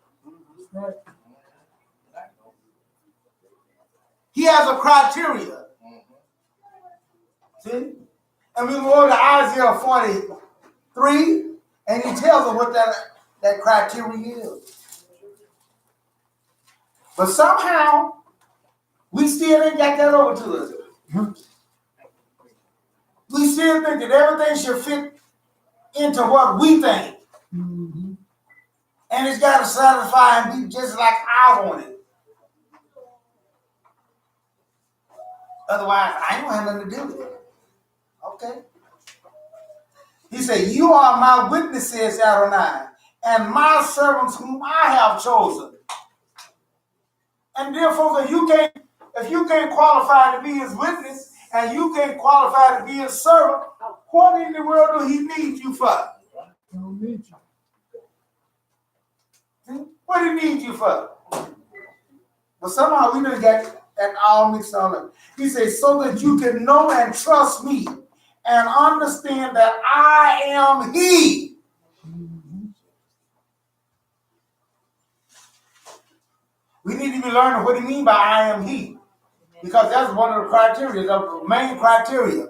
He has a criteria. See? And we go to Isaiah 43, and he tells us what that criteria is. But somehow, we still ain't got that over to us. We still think that everything should fit into what we think. And it's got to satisfy and be just like I want it. Otherwise, I ain't gonna have nothing to do with it. Okay? He said, you are my witnesses, Adonai, and my servants whom I have chosen. And therefore, if you can't qualify to be his witness, and you can't qualify to be his servant, what in the world do he need you for? What do he need you for? But somehow we done got that all mixed up. He says, so that you can know and trust me and understand that I am he. We need to be learning what he means by I am he. Because that's one of the criteria, the main criteria.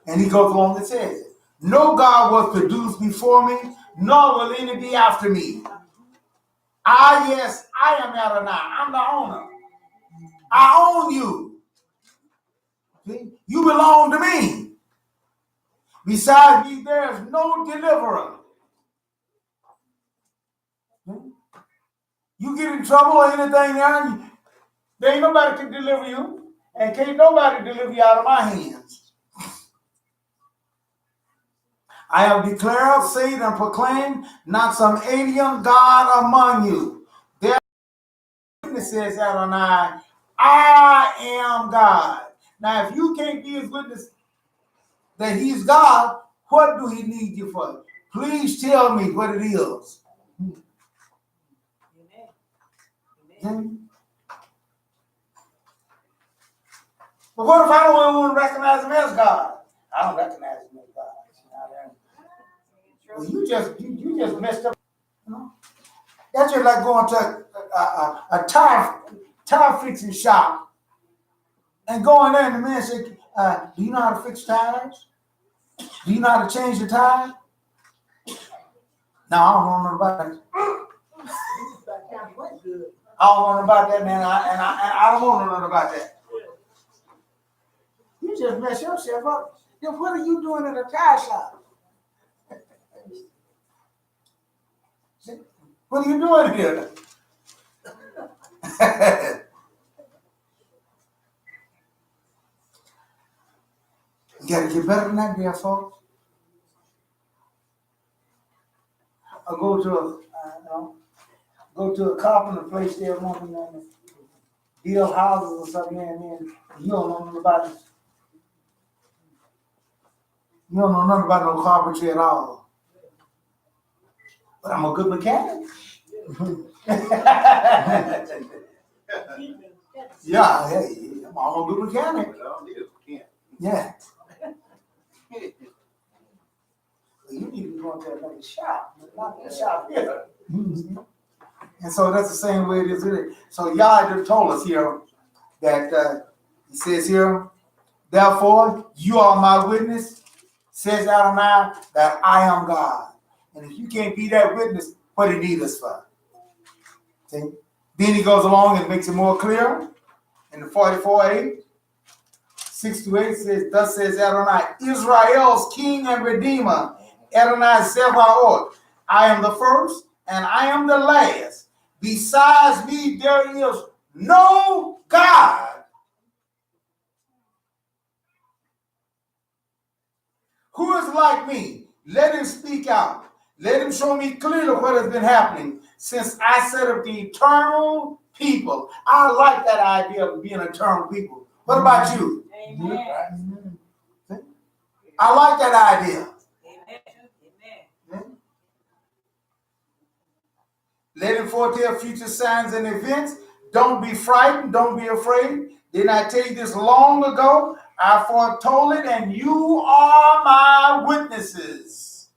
And he goes along and says, no God was produced before me, nor will any be after me. Yes, I am Adonai. I'm the owner. I own you. See? You belong to me. Besides me, there is no deliverer. You get in trouble or anything now, there ain't nobody can deliver you, and can't nobody deliver you out of my hands. I have declared, said, and proclaimed, not some alien God among you. There witnesses, Adonai, I am God. Now, if you can't be his witness that he's God, what do he need you for? Please tell me what it is. Amen. But what if I don't want to recognize him as God? I don't recognize him as God. Well, you just messed up. You know? That's just like going to a tire fixing shop and going there and the man say, do you know how to fix tires? Do you know how to change the tire? No, I don't know nothing about that. I don't know nothing about that, man, and I don't want to know nothing about that. You just mess yourself up. Then what are you doing in a tire shop? What are you doing here? You got to get better than that, dear folks. I go to a carpenter place there, wanting to build houses or something, and then you don't know nothing about it. You don't know nothing about no carpentry at all. But I'm a good mechanic. Yeah, hey, I'm a good mechanic. Yeah. You need to be going to another shop, not the shop here. And so that's the same way it is here. So Yah just told us here that he says here, therefore you are my witness, says Adonai, that I am God. And if you can't be that witness, what do you need us for? See? Then he goes along and makes it more clear. In the 44:8, 6-8 says, thus says Adonai, Israel's king and redeemer, Adonai Zebaoth. I am the first and I am the last. Besides me, there is no God. Who is like me? Let him speak out. Let him show me clearly what has been happening since I set up the eternal people. I like that idea of being eternal people. What about you? Amen. I like that idea. Let him foretell future signs and events Don't be frightened. Don't be afraid. Didn't I tell you this long ago? I foretold it, and you are my witnesses.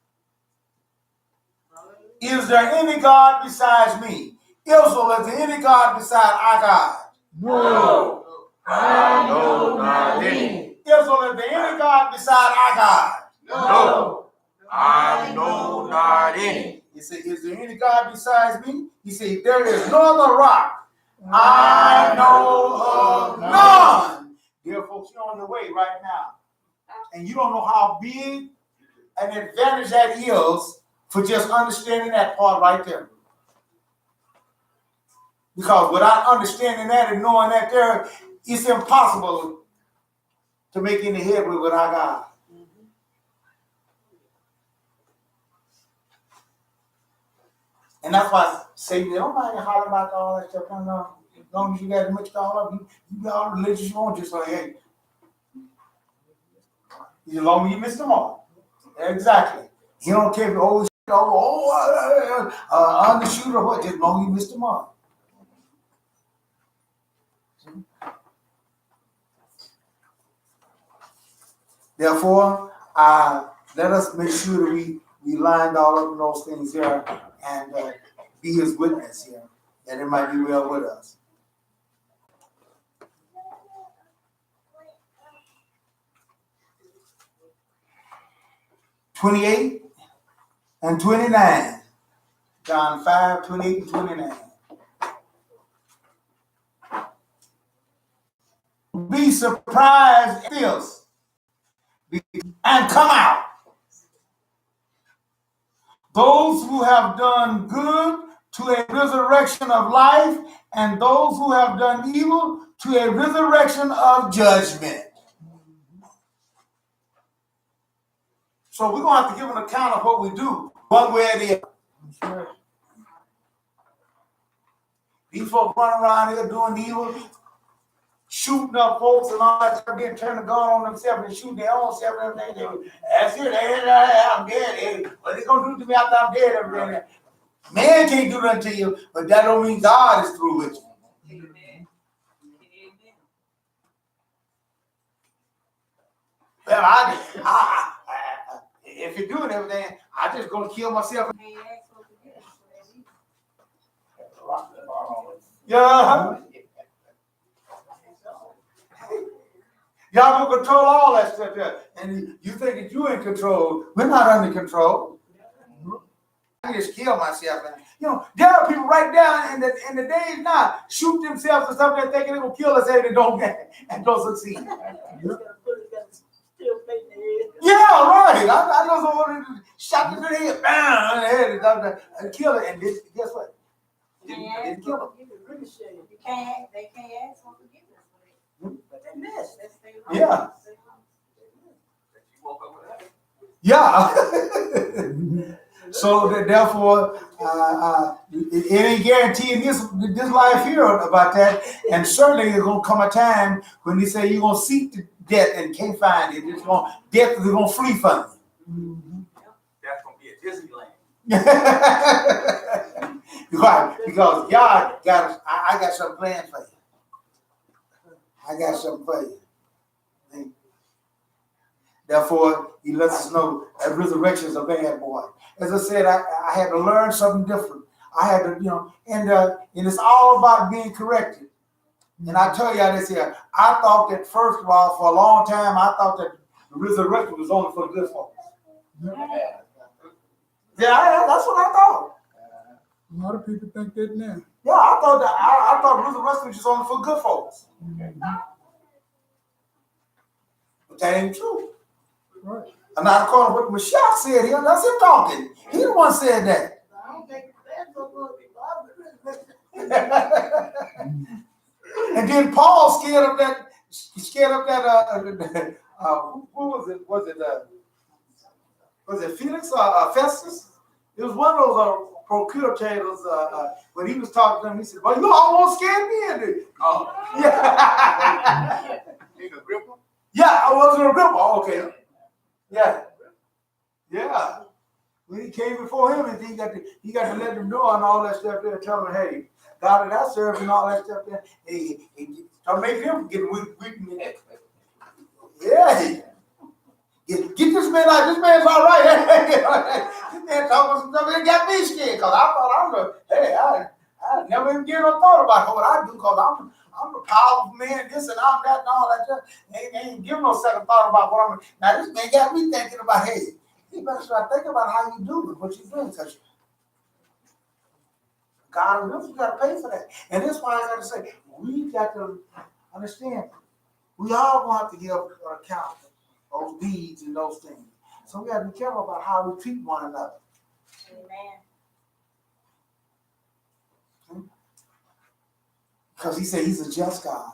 Is there any God besides me? Israel, is there any God beside our God? No. I know not any. Israel, is there any God beside our God? No. I know not any. He said, is there any God besides me? He said, there is no other rock. I know of none. Dear folks, you're on your way right now. And you don't know how big an advantage that is for just understanding that part right there. Because without understanding that and knowing that there, it's impossible to make any headway with our God. And that's why Satan, don't mind hollering about all that stuff. No, as long as you got much all up, you got all the religious you want, just like, hey. As long as you miss them all. Exactly. He don't care if you always undershoot or what, just as long as you miss them all. Therefore, let us make sure that we lined all up in those things here and be his witness here, that it might be well with us. (28) and 29. John 5, 28 and 29. Be surprised at this and come out. Those who have done good to a resurrection of life, and those who have done evil to a resurrection of judgment. So we're going to have to give an account of what we do, one way or the other. These folks running around here doing evil, shooting up folks and all that stuff, getting turned a gun on themselves and shooting their own self and everything. That's it. I'm dead. What are they going to do to me after I'm dead? Everything. Man can't do nothing to you, but that don't mean God is through with you. Amen. Well, if you're doing everything, I just gonna kill myself. Yeah. Y'all gonna control all that stuff there. And you think that you're in control. We're not under control. I just kill myself. And, there are people right now in the days now shoot themselves and stuff that thinking they're gonna kill us and they don't succeed. Yeah, right. I know someone shot them in the head, bam, in the head, and kill it. And guess what? Didn't kill them. They can't ask for forgiveness. But they missed. Yeah. Yeah. So therefore, it ain't guaranteeing this life here about that. And certainly there's gonna come a time when they say you're gonna seek the death and can't find it. Death is gonna flee from you. That's gonna be a Disneyland. Right, because God got us. I got something planned for you. I got something for you. Therefore, he lets us know that resurrection is a bad boy. As I said, I had to learn something different. I had to, and it's all about being corrected. And I tell y'all this here, I thought that first of all, for a long time, I thought that the resurrection was only for the good folks. Yeah, that's what I thought. A lot of people think that now. Yeah, I thought resurrection was just only for good folks. But that ain't true. Right. I'm not according to what Michelle said here. That's him talking. He the one said that. I don't think that's supposed to be bothered. And then Paul scared of that. Who was it? Was it Felix or Festus? It was one of those procurators. When he was talking to them, he said, "Well, you almost scared me into it." Oh, yeah. Yeah, I wasn't a Agrippa. Okay. Yeah. When he came before him, and he got to let them know and all that stuff there, tell him, hey, God that I serve and all that stuff there. Hey, don't make him get weak. Yeah. Get this man out. This man's all right. This man talking some stuff that got me scared because I thought I never even given a thought about what I do because I'm a powerful man, this and I'm that and all that stuff. Ain't giving no second thought about what I'm. Now this man got me thinking about, hey, you better start thinking about how you do it, what you're doing, because God knows you got to pay for that. And that's why I got to say, we got to understand, we all want to give an account of those deeds and those things. So we got to be careful about how we treat one another. Amen. Because he said he's a just God.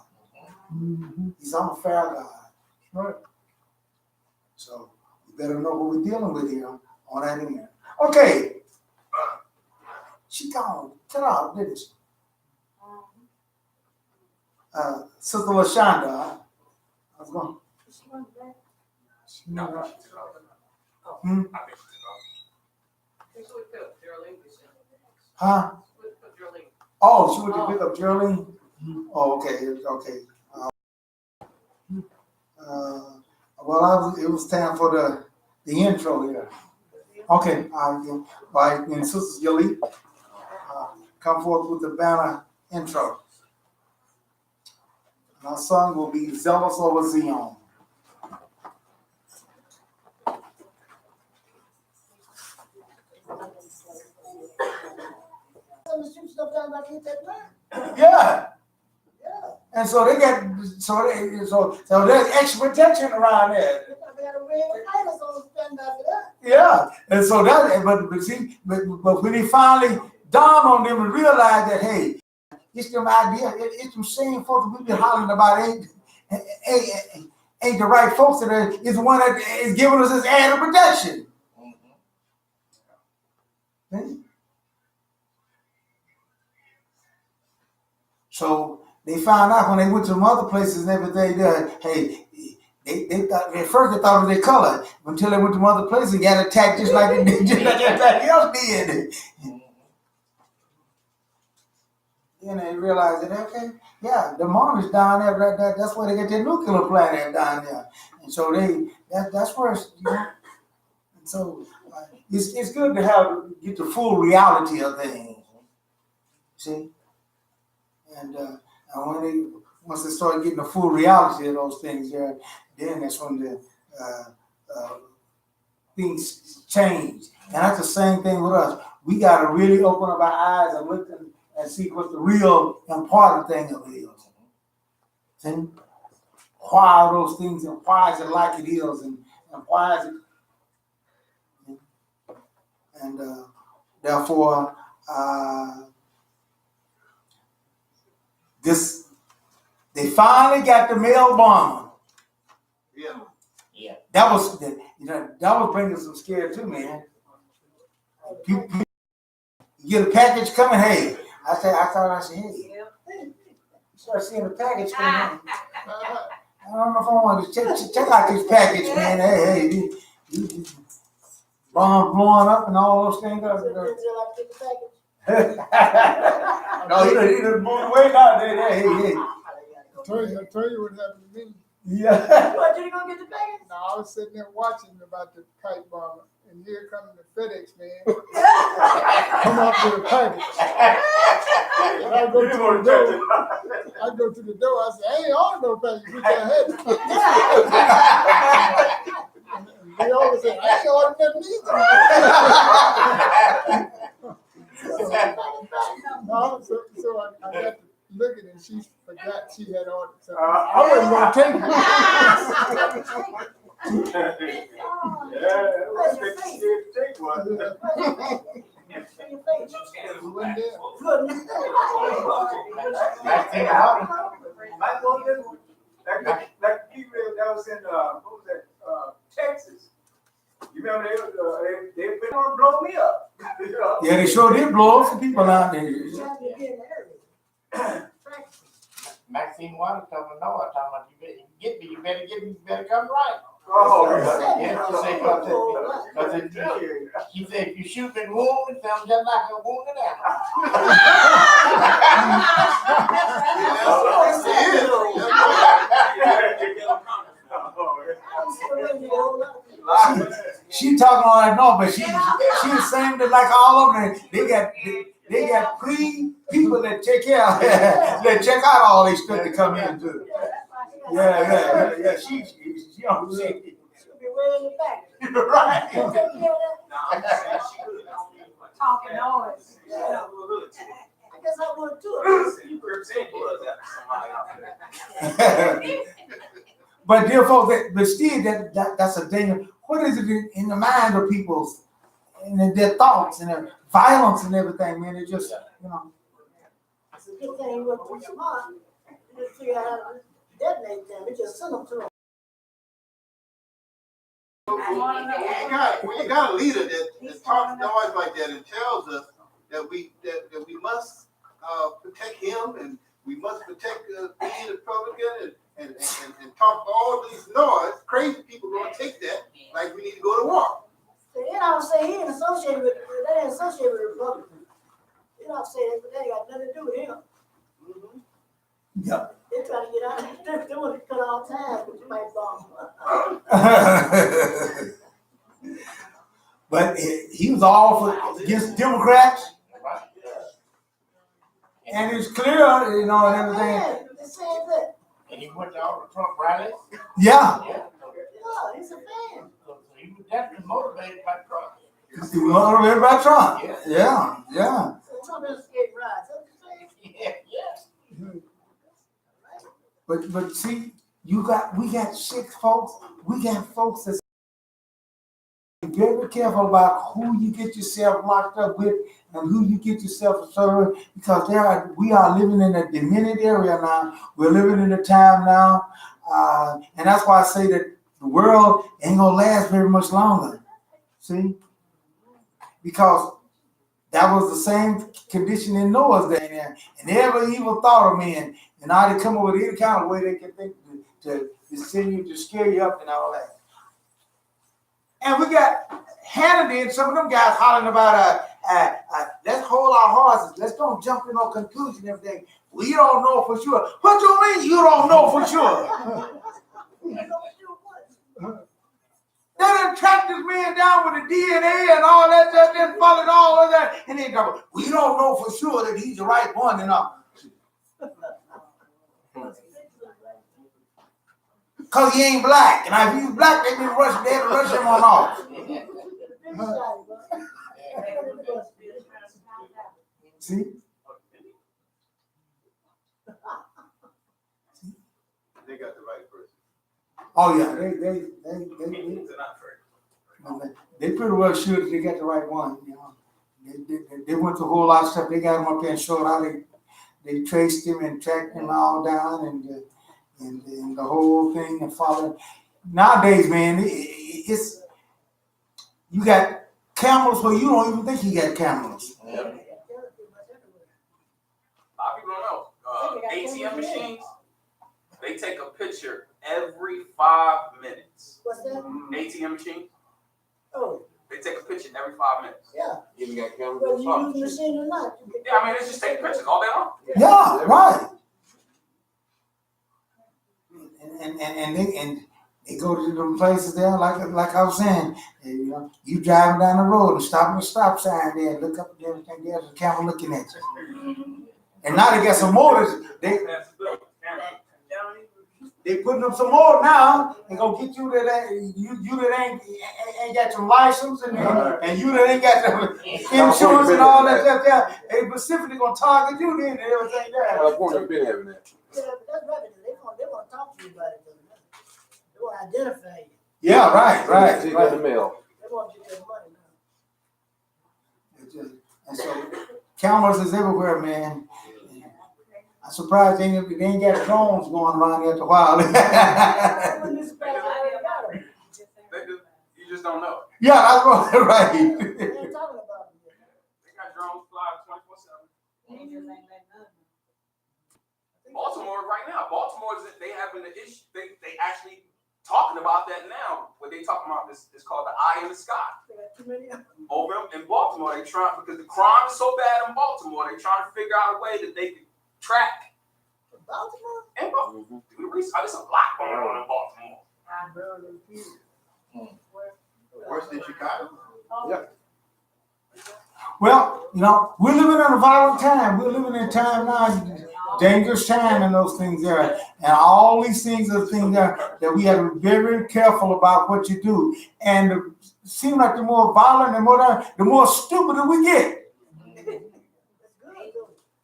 He's an unfair God. Right. So you better know what we're dealing with here on that end. Okay. She gone. Cut out, didn't she? Sister LaShonda, I was going. No. Hmm? I think Huh? Oh, she went to pick up Geraldine? Oh, okay, okay. Well, it was time for the intro here. Okay, right, and Sister Yoli, come forth with the banner intro. And our song will be Zealous Over Zion. Some of the street stuff down like hit that line. Yeah. Yeah. And so they got so there's extra protection around there. They got a red Titus on stand after that. Yeah. And so but when they finally dawned on them and realized that, hey, it's them idea, it's them same folks we've been hollering about ain't the right folks that is the one that is giving us this added protection. See? So they found out when they went to some other places and everything that, hey, they thought at first they thought it was their color until they went to some other places and got attacked just like everybody else did. Then they realized that, okay, yeah, the Mormons down there, that's where they get their nuclear plant down there. And so that's where it's, you know. And so it's good to get the full reality of things. See? And once they start getting the full reality of those things, then that's when the things change. And that's the same thing with us. We got to really open up our eyes and look and see what the real important thing of it is. See? Why are those things and why is it like it is and why is it? And therefore, they finally got the mail bomber. Yeah. That was bringing some scare too, man. People, you get a package coming, hey. I said, hey. Start seeing the package coming. I don't know if I want to check out this package, man. Hey, bomb blowing up and all those things. No, he done blown away now. Hey. I tell you what happened to me. Yeah. What, you gonna get the package? No, I was sitting there watching about the kite bomber, and here comes the FedEx man. Come up with a package. And I go to the door. I say, I ain't on no package. We got head. They always say, I ain't on nothing either. So I got to looking and she forgot she had ordered something. I wasn't gonna take it. Take one. Wasn't there. Like people that was in what was that Texas. You remember they been on blow me up. You know? Yeah, they sure did blow up some people out there. Maxine Waters told me, no, I told him, you better come right. Oh, Yeah, say, cause it's true. She said, if you shoot and wound, it sounds just like a wounded animal. She talking all that no, but she was saying that like all of them, they got people that take care of that check out all these stuff that come in too. Yeah. She She'll be way in the back. right. You take care of that? I'm just saying she could. Talking noise. I guess I would too. You represent blood after somebody. But dear folks, but still, that's a danger. What is it in the mind of people, and their thoughts and their violence and everything, man? It just, It's a good thing you were too smart. You just figure out how to detonate them. It just send them to them. When you got a leader that talks noise like that and tells us that we must protect him and we must protect being Republican and talk all these noise, crazy people gonna take that like we need to go to war. So you know what I'm saying? He ain't associated with, that ain't associated with Republicans. You know what I'm saying? But that ain't got nothing to do with him. yeah. They try to get out of it. They want to cut all ties with the pipe bomb. But he was all for against Democrats, and it's clear, and everything. Yeah, the same thing. And he went to all the Trump rallies. Yeah. Yeah, he's a fan. So he was definitely motivated by Trump. He was motivated by Trump. Yeah. So Trump is a skate ride. So what you saying? Yeah. But see, we got sick folks. We got folks that's very careful about who you get yourself locked up with and who you get yourself served, because we are living in a diminished area now. We're living in a time now, and that's why I say that the world ain't gonna last very much longer. See, because that was the same condition in Noah's day, and every evil thought of men, and now they come up with any kind of way they can think to send you, to scare you up and all that. And we got Hannity and some of them guys hollering about let's hold our horses, let's don't jump to no conclusion and everything. We don't know for sure. What do you mean you don't know for sure? They done tracked this man down with the DNA and all that stuff, then followed all of that, and they go, we don't know for sure that he's the right one and all. Cause he ain't black, and if he's black, they had to rush him on off. See? They got the right person. Oh yeah, they pretty well sure that they got the right one. They went through a whole lot of stuff. They got him up there and showed how they traced him and tracked him all down and the whole thing and followed. Nowadays, man, it's you got cameras where you don't even think you got cameras. A lot of people don't know. ATM machines, they take a picture every 5 minutes. What's that? ATM machine, Oh, they take a picture every 5 minutes. yeah. Even got cameras. Whether you use the machine or not. Yeah, I mean, it's just taking pictures all day long. Yeah, right. And they go to them places there, like I was saying, and, you driving down the road and stopping the stop sign there, and look up and everything, there's a camera looking at you. And now they got some more. They putting up some more now and gonna get you that ain't got your license and you that ain't got the insurance and all that stuff there. They specifically gonna target you then and everything there. California been having that. Yeah, but that's revenue. They want to talk to you about it. They want to identify you. Yeah, right. See that in the mail. They want to get their money now. And so cameras is everywhere, man. I'm surprised they ain't got drones going around here at the while. I wouldn't be surprised if they got them. They do. You just don't know. Yeah, that's right. They ain't talking about them yet. They got drones flying 24/7. Baltimore right now. Baltimore is they having the issue. They actually talking about that now. What they talking about is called the eye in the sky. Too many of them. Over in Baltimore, they trying, because the crime is so bad in Baltimore, they trying to figure out a way that they can track. Baltimore? And do the research. There's a lot going on in Baltimore. Worse than Chicago. Yeah. Well, we're living in a violent time. We're living in a time now, dangerous time and those things there. And all these things are things that we have to be very, very careful about what you do. And it seems like the more violent and the more stupid we get.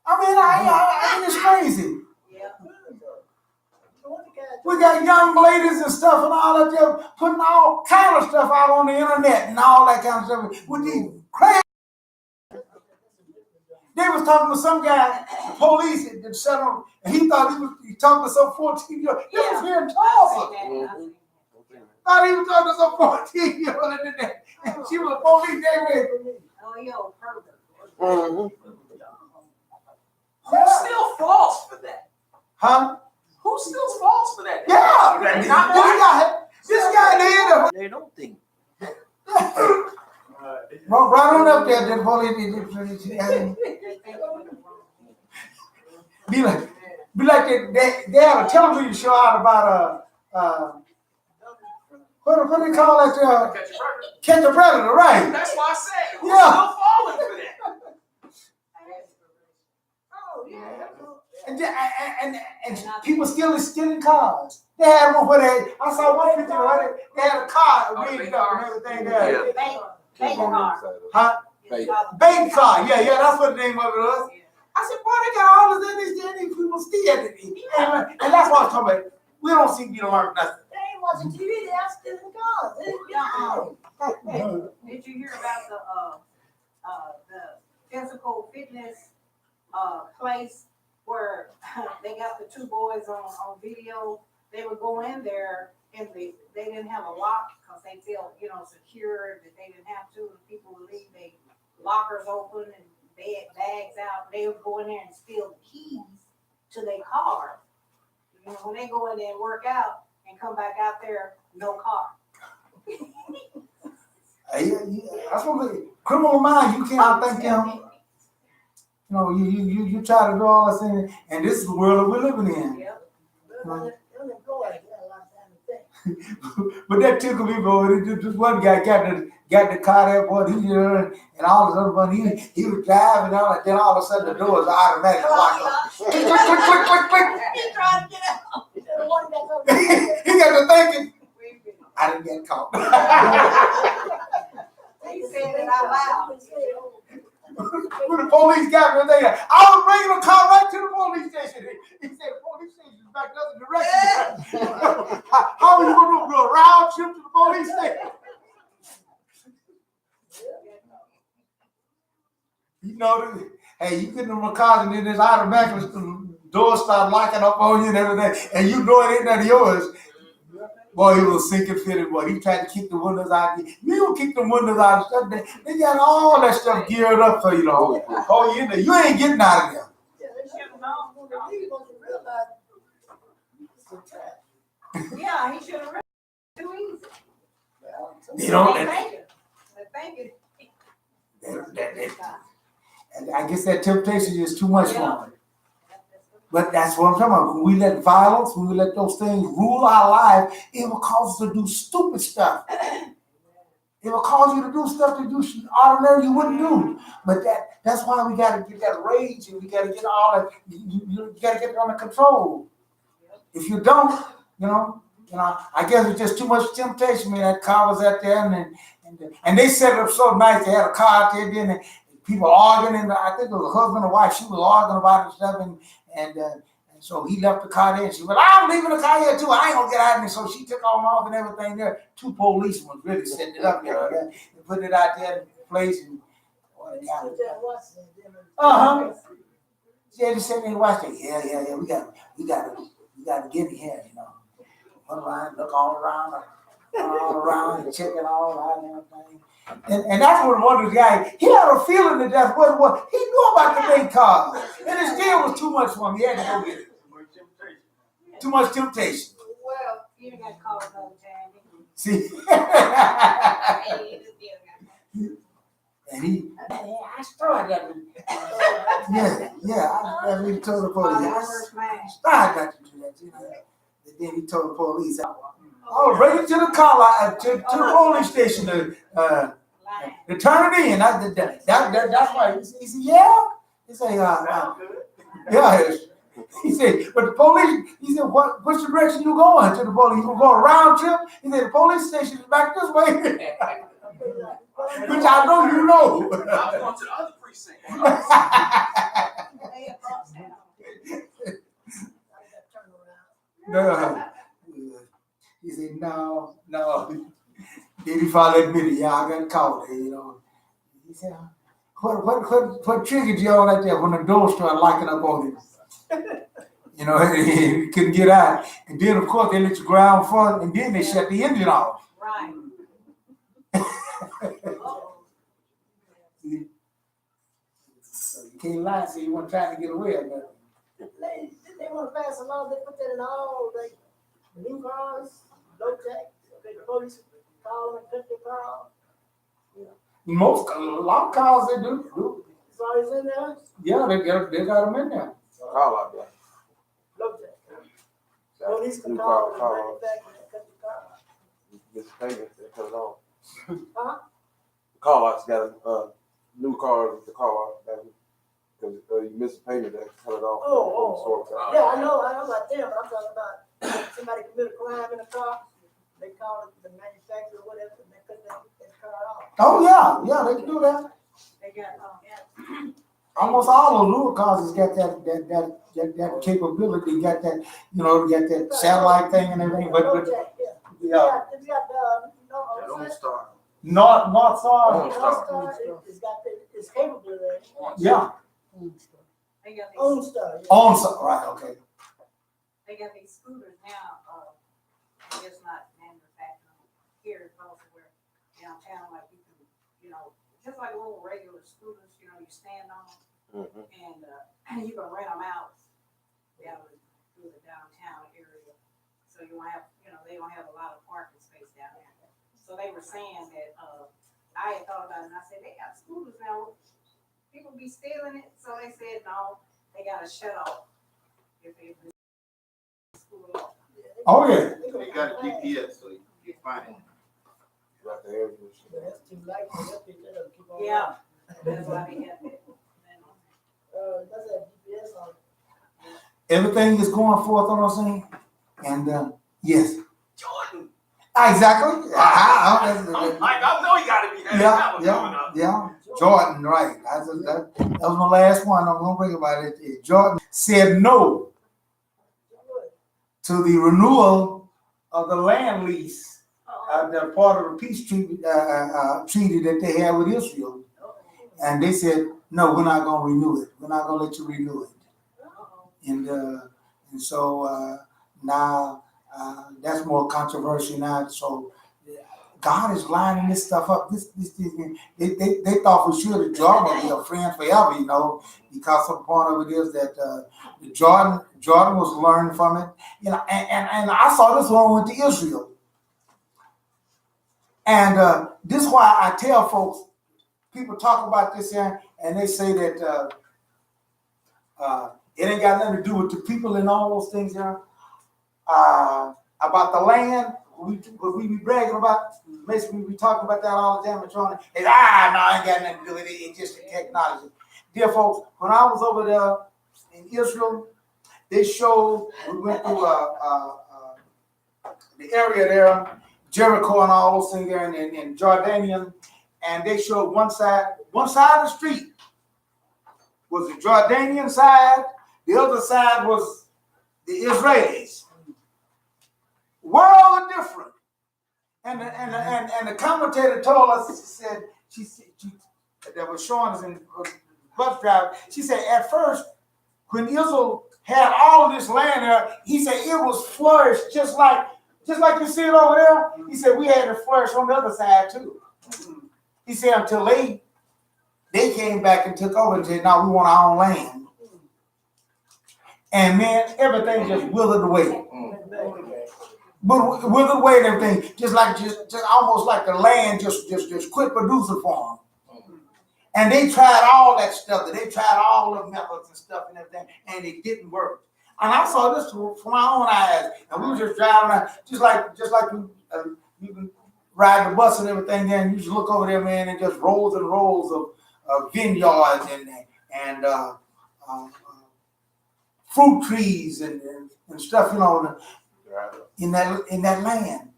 I mean, I think it's crazy. We got young ladies and stuff and all that there putting all kind of stuff out on the internet and all that kind of stuff with these crazy. They was talking to some guy, the police, that shut him, and he thought he talking to some 14-year-old. He was here in Tulsa. Thought he was talking to some 14-year-old and she was a police day. Oh, yo, pervert. Who still falls for that? Huh? Who still falls for that? Yeah. This guy there. They don't think. Right on up there, that police. Be like they had a television show out about what do they call that? Catch a Predator, right? That's why I said, who's Yeah. still falling for that? Oh, yeah. And people stealing cars. They had one where I saw one picture where they had a car rigged up and everything there. Bait car. Huh? Bait. Bait car. Yeah, that's what the name of it was. I said, boy, they got all this in these people stealing it. And that's what I'm talking about. We don't seem to be learning nothing. They ain't watching TV, they out stealing cars. Did you hear about the physical fitness place where they got the two boys on video? They would go in there and they didn't have a lock because they felt secure that they didn't have to, and people would leave their lockers open and bags out. They would go in there and steal the keys to their car. When they go in there and work out and come back out there, no car. That's what criminal mind. You can't think them. You try to do all this thing, and this is the world that we're living in. Yep. Unemployed, got a lot of time to think. But that tickled me, bro. This one guy got the car there, boy. And all this other one, he was driving out, and then all of a sudden the doors are automatically locked up. Click, click, click. He tried to get out. He got to thinking, I didn't get caught. He said it out loud. When the police got me there, I was bringing the car right to the police station. He said the police station is back the other direction. How are you going to do a round trip to the police station? Hey, you get in the car and then there's automatically the doors start locking up on you and everything, and you know it ain't none of yours. Boy, he was sinking fitted, boy. He tried to keep the windows out. You don't keep the windows out and stuff. They got all that stuff geared up for you to hold you in there. You ain't getting out of there. Yeah, he should have read it too easy. You know, They're thinking. and I guess that temptation is too much for them. But that's what I'm talking about. When we let violence, when we let those things rule our life, it will cause us to do stupid stuff. It will cause you to do stuff that you ordinarily wouldn't do. But that's why we got to get that rage and we got to get all that. You got to get it under control. If you don't, I guess it's just too much temptation. Man, that car was out there and they set it up so nice. They had a car out there, then people arguing, and I think it was a husband and wife. She was arguing about it and stuff, and so he left the car there, and she went, I'm leaving the car here too. I ain't gonna get out of there. So she took off and everything there. Two policemen really setting it up there and putting it out there in the place. And yeah, they said they watched it. Yeah. We gotta get in here, Run around, look all around, and check it all out and everything. And that's what one of the guys, he had a feeling that that's what it was. He knew about the big cars. And it still was too much for him. He had to go get it. Too much temptation. Well, You done got called another time. See? Hey, this deal got- And he, I started that. that's what he told the police. First man. I got to do that, you know. And then he told the police, oh, bring it to the car, to the police station, Lying. to turn it in. That's why. He said, yeah. He said, yeah. He said, but the police, he said, which direction you going? To the police, you gonna go a round trip? He said, the police station is back this way. Which I know you know. I'm going to the other precinct. Lay across town. No. He said, no. Then he finally admitted, yeah, I got caught there, you know. He said, what triggered you all like that when the door started locking up on him? You know, he couldn't get out. And then, of course, they let you ground front, and then they shut the engine off. Right. So you can't lie and say you weren't trying to get away or nothing. They want to pass a law, they put that in all, like, new cars, low tax, okay, the police call them and cut their car off. A lot of cars they do. It's always in there, Yeah, they got them in there. Call out there. low tax. Police can New call car, them and bring it back and cut the car off. Miss payment, they cut it off. Huh? Call out's got a new car with the car out because you miss a payment, they cut it off. Yeah, I know about them, but I'm talking about somebody commit a crime in a car, they call it the manufacturer or whatever, and they cut that car off. Oh, yeah, they can do that. They got, Almost all the newer cars has got that capability, got that, you know, got that satellite thing and everything, but Low tax, yeah. yeah. It's got the, That don't start. North side. it's capable of that. Yeah. they got these, Own stuff. Yeah. On side, right, okay. they got these scooters now, I guess not manufacturing here, it's also where downtown, like you can, you know, just like little regular scooters, you know, you stand on them, and you can rent them out down through the downtown area. So you won't have, you know, they don't have a lot of parking space down there. So they were saying that, I had thought about it, and I said, they got scooters now, people be stealing it, so they said, no, they got a shut off. If they school off. Oh, yeah. You got a GPS, so you can find it. Got the air Yeah, that's too light for that picture, that'll keep on. Yeah, that's why they have that. That's a GPS on it. Everything is going forth on us, saying, and yes, Jordan. exactly. I know you gotta be happy that was going up. Yeah. Jordan, right. That was my last one. I'm gonna bring about it. Jordan said no to the renewal of the land lease, the part of the peace treaty that they had with Israel, and they said no, we're not gonna renew it. We're not gonna let you renew it. And so now that's more controversial now. So God is lining this stuff up. They thought for sure that Jordan would be a friend forever, you know, because the point of it is that Jordan was learning from it, you know, and I saw this when I went to Israel, and this is why I tell folks, people talk about this here, and they say that it ain't got nothing to do with the people and all those things here. About the land, we be bragging about, basically we talking about that all the time and trying to, no, I ain't got nothing to do with it, it's just the technology. Dear folks, when I was over there in Israel, they showed, we went through the area there, Jericho and all those things there, and Jordanian, and they showed one side of the street was the Jordanian side, the other side was the Israelis. World of different. And the commentator told us, she that was showing us in bus drive, she said at first, when Israel had all of this land there, he said it was flourished just like you see it over there. He said we had to flourish on the other side too. He said until they came back and took over and said, no, we want our own land. And man, everything just withered away. but with the way and everything, just almost like the land just quit producing for them. And they tried all that stuff. They tried all the methods and stuff and everything, and it didn't work. And I saw this from my own eyes, and we were just driving around, just like you can ride the bus and everything. There, and you just look over there, man, and just rows and rows of vineyards and fruit trees and stuff, in that land,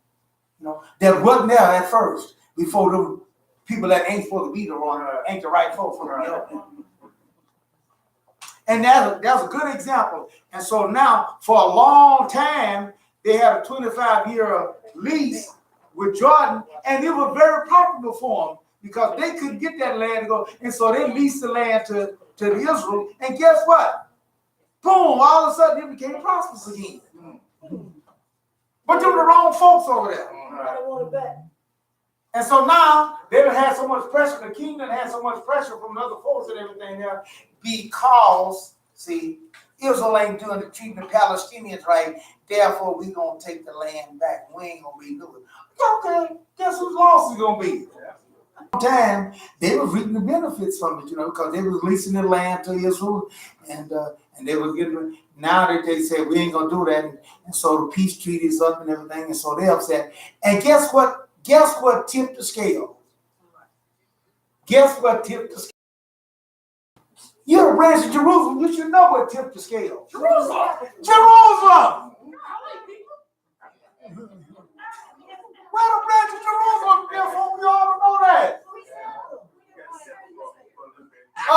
that wasn't there at first before the people that ain't supposed to be there ain't the right folks for the And that's a good example. And so now, for a long time, they had a 25-year lease with Jordan, and it was very profitable for them because they couldn't get that land to go. And so they leased the land to the Israel. And guess what? Boom, all of a sudden it became prosperous again. But they were the wrong folks over there. I want it back. And so now they done had so much pressure, the king done had so much pressure from the other folks and everything there, because, see, Israel ain't doing the treating the Palestinians right, therefore we gonna take the land back. We ain't gonna redo it. Okay, guess whose loss is gonna be? Time they were reaping the benefits from it, because they were leasing the land to Israel, and they were getting. Now that they said we ain't gonna do that, and so the peace treaty is up and everything, and so they're upset. And guess what? Guess what tipped the scale? Guess what tipped the scale? You're a branch of Jerusalem. You should know what tipped the scale. Jerusalem. We're a branch of Jerusalem. Therefore, we ought to know that. I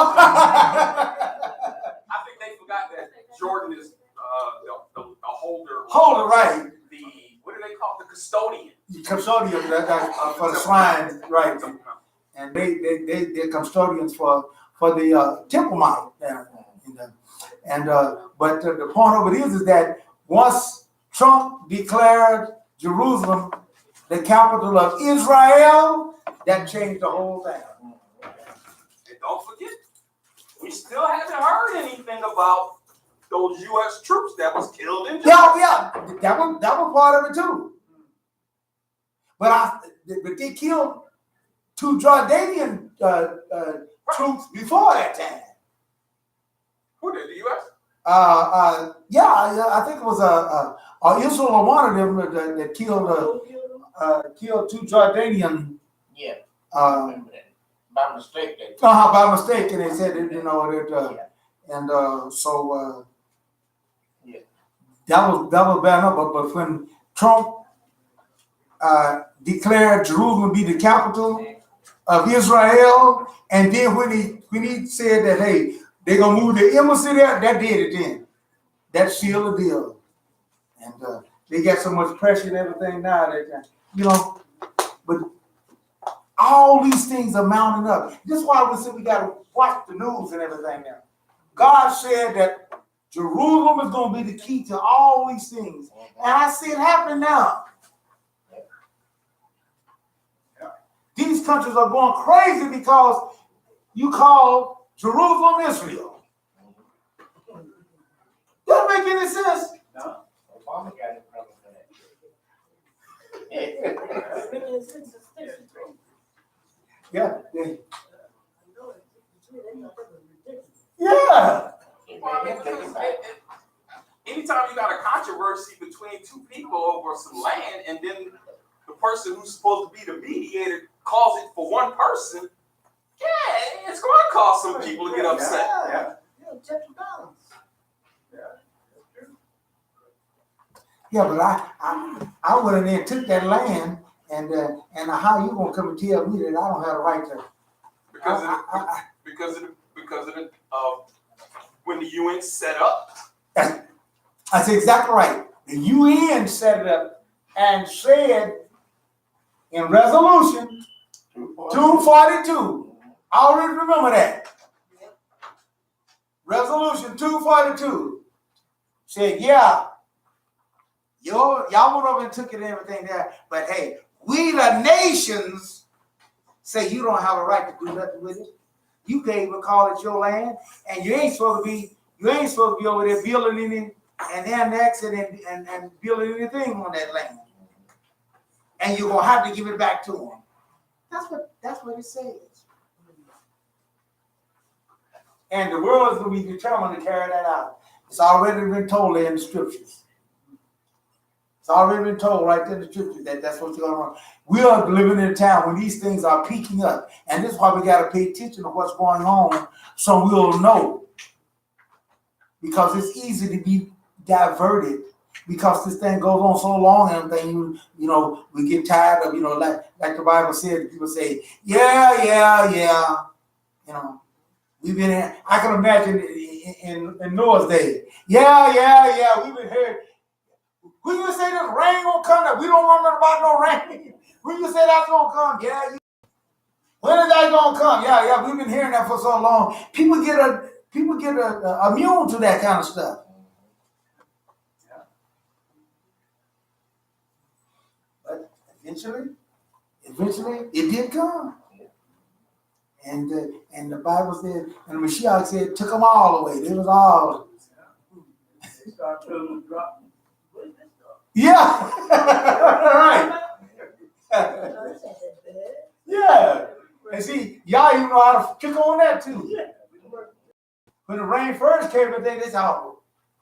think they forgot that Jordan is the holder. Holder, right? What do they call it? The custodian. The custodian for the shrine, right? And they're custodians for the Temple Mount there. But the point of it is that once Trump declared Jerusalem the capital of Israel, that changed the whole thing. And don't forget, we still haven't heard anything about those U.S. troops that was killed in Jerusalem. Yeah, that was part of it too. But they killed 2 Jordanian troops before that time. Who did, the U.S.? I think it was Israel or one of them that killed 2 Jordanian. Yeah. Remember that. By mistake. By mistake, and they said that was bad enough. But when Trump declared Jerusalem be the capital of Israel, and then when he said that, hey, they're gonna move the embassy there, that did it then. That sealed the deal. And they got so much pressure and everything now that but all these things are mounting up. This is why we said we gotta watch the news and everything now. God said that Jerusalem is gonna be the key to all these things. And I see it happening now. These countries are going crazy because you call Jerusalem Israel. Doesn't make any sense. No. Obama got in trouble for that. Yeah. Yeah. Anytime you got a controversy between 2 people over some land, and then the person who's supposed to be the mediator calls it for one person, yeah, it's going to cause some people to get upset. Yeah. Yeah, but I went in there and took that land, and how you gonna come and tell me that I don't have the right to? Because of when the UN set up. That's exactly right. The UN set it up and said in resolution 242. I already remember that. Resolution 242 said, yeah, y'all went over and took it and everything there, but hey, we the nations say you don't have a right to do nothing with it. You can't even call it your land, and you ain't supposed to be over there building and annex it and build anything on that land. And you're gonna have to give it back to them. That's what it says. And the world is gonna be determined to carry that out. It's already been told in the scriptures. It's already been told right there in the scriptures that that's what's going on. We are living in a time when these things are peaking up. And this is why we got to pay attention to what's going on so we'll know. Because it's easy to be diverted because this thing goes on so long and everything, you know, we get tired of, like the Bible said, people say, yeah. You know, we've been in, I can imagine in Noah's day. Yeah, we've been here. When you say this rain gonna come, that we don't know nothing about no rain. When you say that's gonna come, when is that gonna come? Yeah, we've been hearing that for so long. People get immune to that kind of stuff. But eventually, it did come. And the Bible said, and the Mashiach said, it took them all away. It was all. Yeah, right. Yeah. And see, y'all even know how to kick on that too. When the rain first came, they said, "Oh,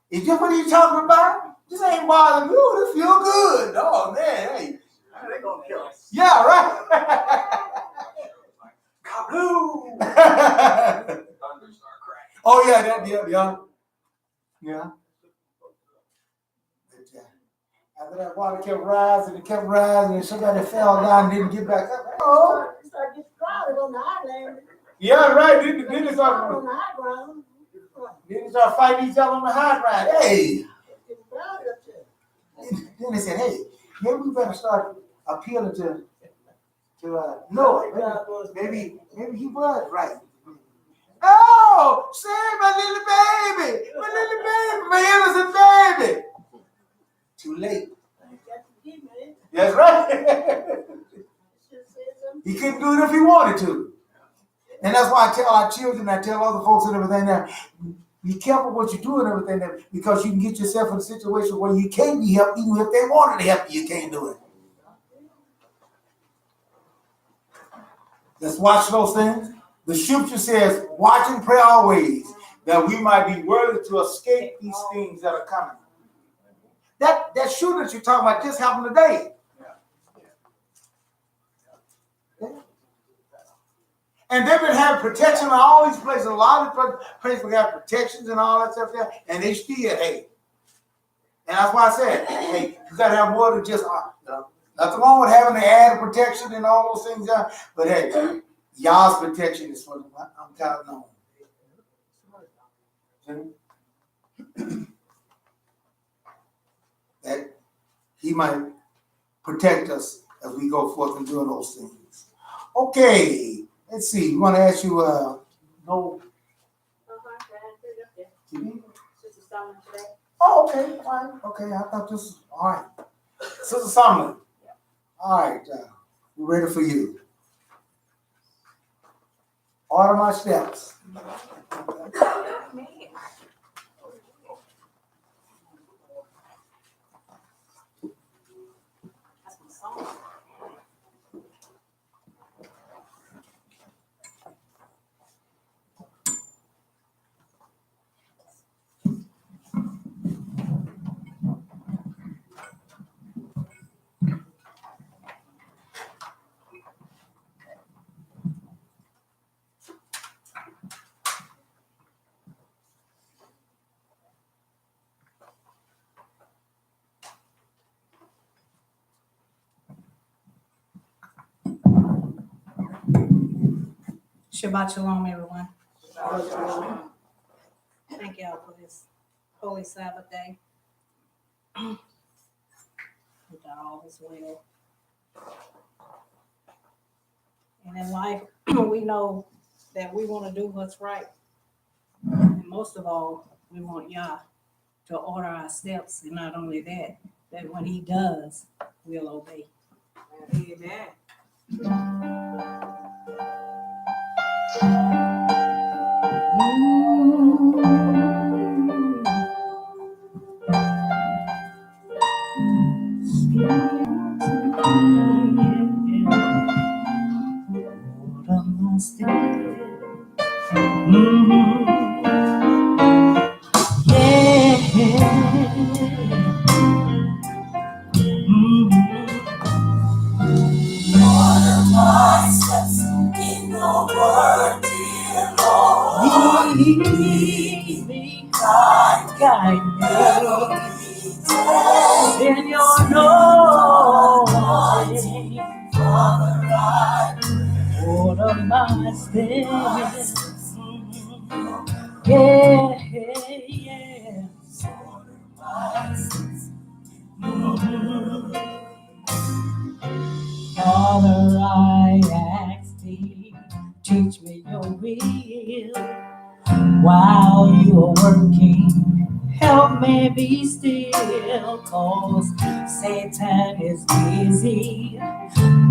is this what you talking about? This ain't bothering you. This feel good." Oh man, hey. They gonna kill us. Yeah, right. Kabloo! Thunder start cracking. Oh yeah. After that water kept rising, and somebody fell down and didn't get back up. Oh. It started getting crowded on the highland. Yeah, right. Then they started On the high ground. fighting each other on the high ground. Hey. It's getting crowded up there. Then they said, hey, maybe we better start appealing to Noah. Maybe he was right. Oh, save my little baby, my innocent baby. Too late. That's right. He couldn't do it if he wanted to. And that's why I tell our children, I tell other folks and everything that be careful what you do and everything because you can get yourself in a situation where you can't be helped, even if they wanted to help you, you can't do it. Let's watch those things. The scripture says, watch and pray always, that we might be worthy to escape these things that are coming. That shooting that you're talking about just happened today. And they've been having protection in all these places. A lot of places have protections and all that stuff there, and they still hate. And that's why I said, hey, you got to have more than just, nothing wrong with having the added protection and all those things there, but hey, y'all's protection is what I'm counting on. That he might protect us as we go forth and doing those things. Okay, let's see. We want to ask you, no. TV? Oh, okay, fine. Okay, I thought this was all right. Sister Summer. All right, we're ready for you. Order my steps. Shabbat shalom, everyone. Thank y'all for this holy Sabbath day. We got all this well. And in life, we know that we want to do what's right. And most of all, we want Yah to order our steps. And not only that, that when he does, we'll obey. Amen. Lead me, guide me in your anointing. Order my steps. Yeah, yeah. Father, I ask thee, teach me your will while you are working. Help me be still, 'cause Satan is busy.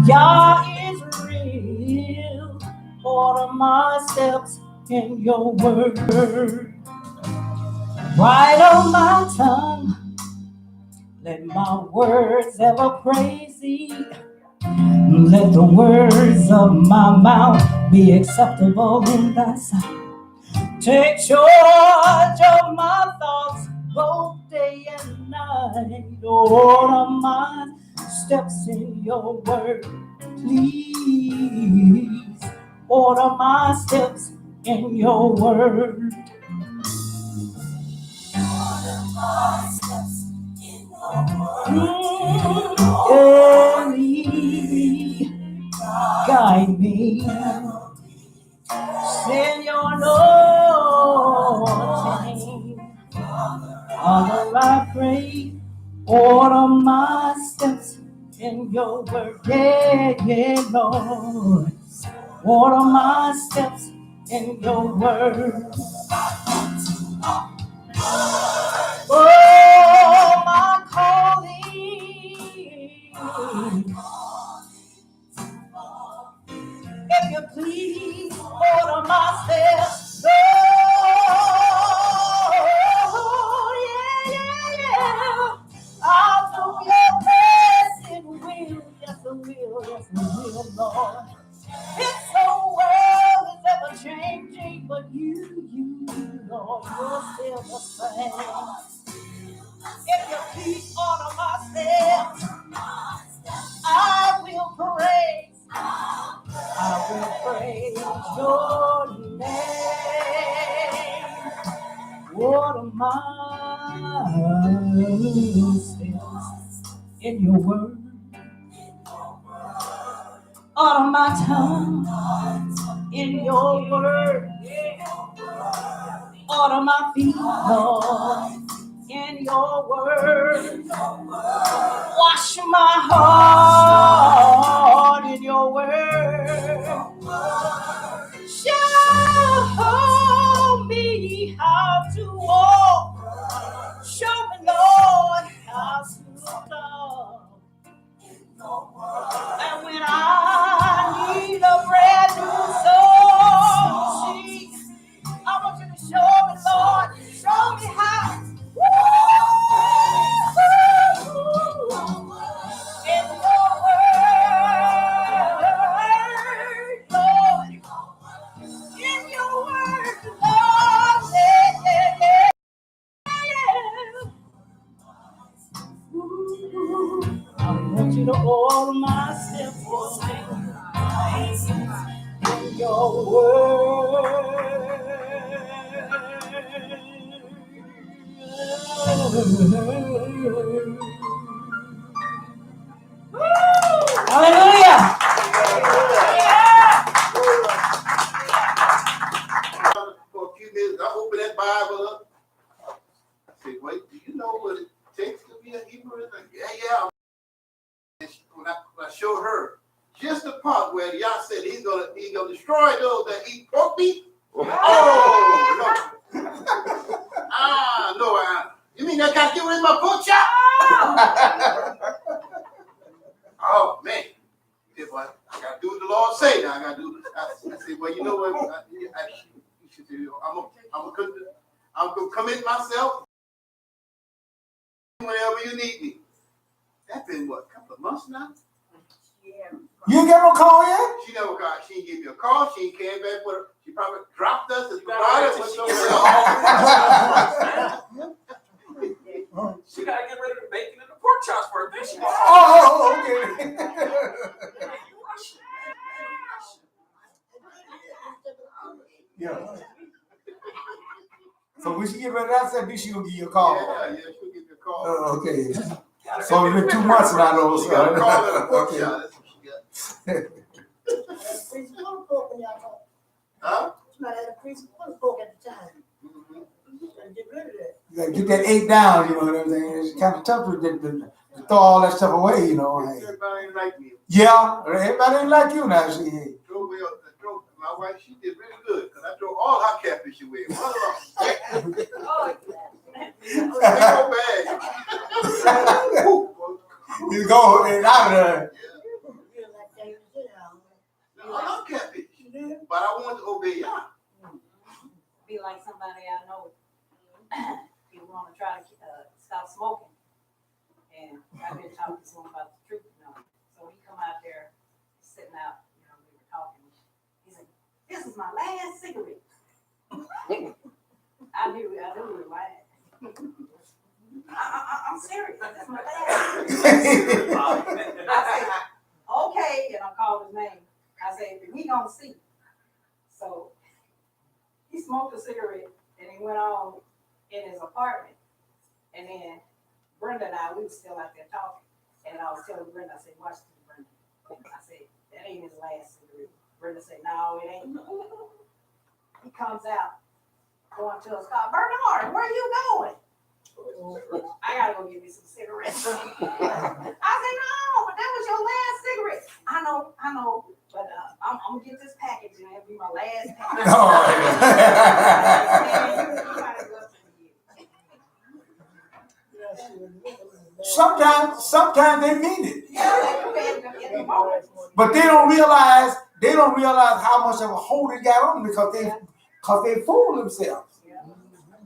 Yah is real. Order my steps in your word. Write on my tongue, let my words ever praise thee. Let the words of my mouth be acceptable in thy sight. Take charge of my thoughts both day and night. Order my steps in your word, please. Order my steps in your word. Yeah, lead me, guide me, send your anointing. Father, I pray, order my steps in your word. Yeah, yeah, Lord. Order my steps in your word. Oh, my calling. If you please, order my steps. Oh, yeah, yeah, yeah. I'll do your best. It will, yes, it will, yes, it will, Lord. This whole world is ever changing, but you, Lord, you're still the same. If you please order my steps, I will praise. I will praise your name. Order my steps in your word. Order my tongue in your word. Order my feet, Lord, in your word. Wash my heart in your word. Show me how to walk. Show me, Lord, how to love. And when I need a brand new soul, see, I want you to show me, Lord, show me how. In your word, Lord. In your word, Lord. Yeah, yeah, yeah. Ooh, I want you to order my steps, Lord. In your word. Hallelujah. For a few minutes, I open that Bible up. I said, wait, do you know what it takes to be a Hebrew? Like, yeah. And when I showed her just the part where Yah said he's gonna destroy those that eat pork meat. Oh no. No, you mean that got to do with my pork chop? Oh man. I gotta do what the Lord say now. I said, well, you know what? I'm gonna commit myself whenever you need me. That's been what, a couple of months now? Yeah. You ain't got no call yet? She never got, she didn't give me a call, she ain't came back with her, she probably dropped us and You gotta provided wait us till with she no. She gotta get rid of the bacon and the pork chops for her. Then she gonna Okay. Yeah. So when she get ready to that, then she gonna give you a call. Yeah, she'll give me a call. Okay. So it's been 2 months now, though. She got a call and a pork Okay. shot, that's what she got. Freeze pulled pork when y'all talk. Huh? Somebody had a freeze pulled pork at the time. Mhm. Gotta get rid of that. You gotta get that 8 down, you know what I'm saying? It's kind of tough to throw all that stuff away, you know. Hey. Everybody ain't like me. Yeah, everybody ain't like you now. See. My wife, she did really good, because I threw all her catfish away. One of them. Oh, Big old bag. You go and out of there. You like that, you know. I love catfish, but I want to obey y'all. Be like somebody I know, he wanna try to, stop smoking. And I've been talking to him about the truth, you know, so he come out there, sitting out, you know, we were talking. He said, "This is my last cigarette." I knew he was lying. I'm serious, this is my last cigarette. I said, okay, and I called his name. I said, we gonna see. So he smoked a cigarette and he went on in his apartment. And then Brenda and I, we were still out there talking. And I was telling Brenda, I said, watch this, Brenda. I said, that ain't his last cigarette. Brenda said, no, it ain't. He comes out, going to a stop. Bernard, where you going? I gotta go get me some cigarettes. I said, no, but that was your last cigarette. I know, but I'm gonna get this package and it'll be my last package. Sometimes they mean it, In the moment. but they don't realize how much of a hold it got on because they fool themselves.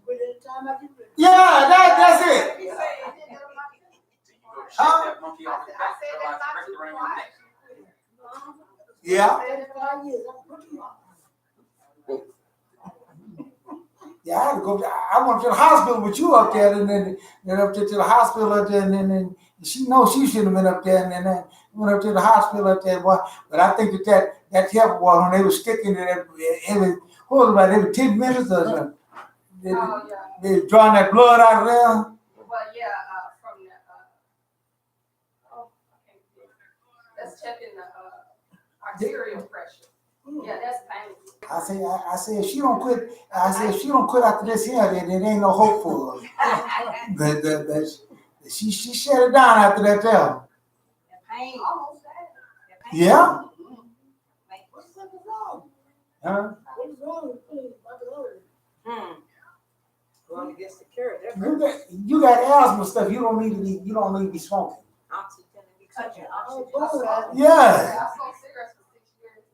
Put it in time I get rid of it. Yeah, that's it. Huh? that monkey off his back, realize the rest around your neck. Yeah. 35 years, I'm putting you on. Yeah, I had to go. I went to the hospital with you up there, and then up to the hospital up there, and then she knows she shouldn't have been up there, and then went up to the hospital up there. But I think that helped was when they were sticking to that every 10 minutes or something. They were drawing that blood out of there. Well, yeah, from the, that's checking the, arterial pressure. Yeah, that's painful. I said if she don't quit. I said if she don't quit after this here, then there ain't no hope for her. She shut it down after that there. Pain. Almost that. Yeah. What's wrong? Huh? What's wrong with putting about the other? Going against the curve. You got asthma stuff. You don't need to be smoking. Oxygen and be touching Oh, oxygen. Yeah. I smoked cigarettes for 6 years,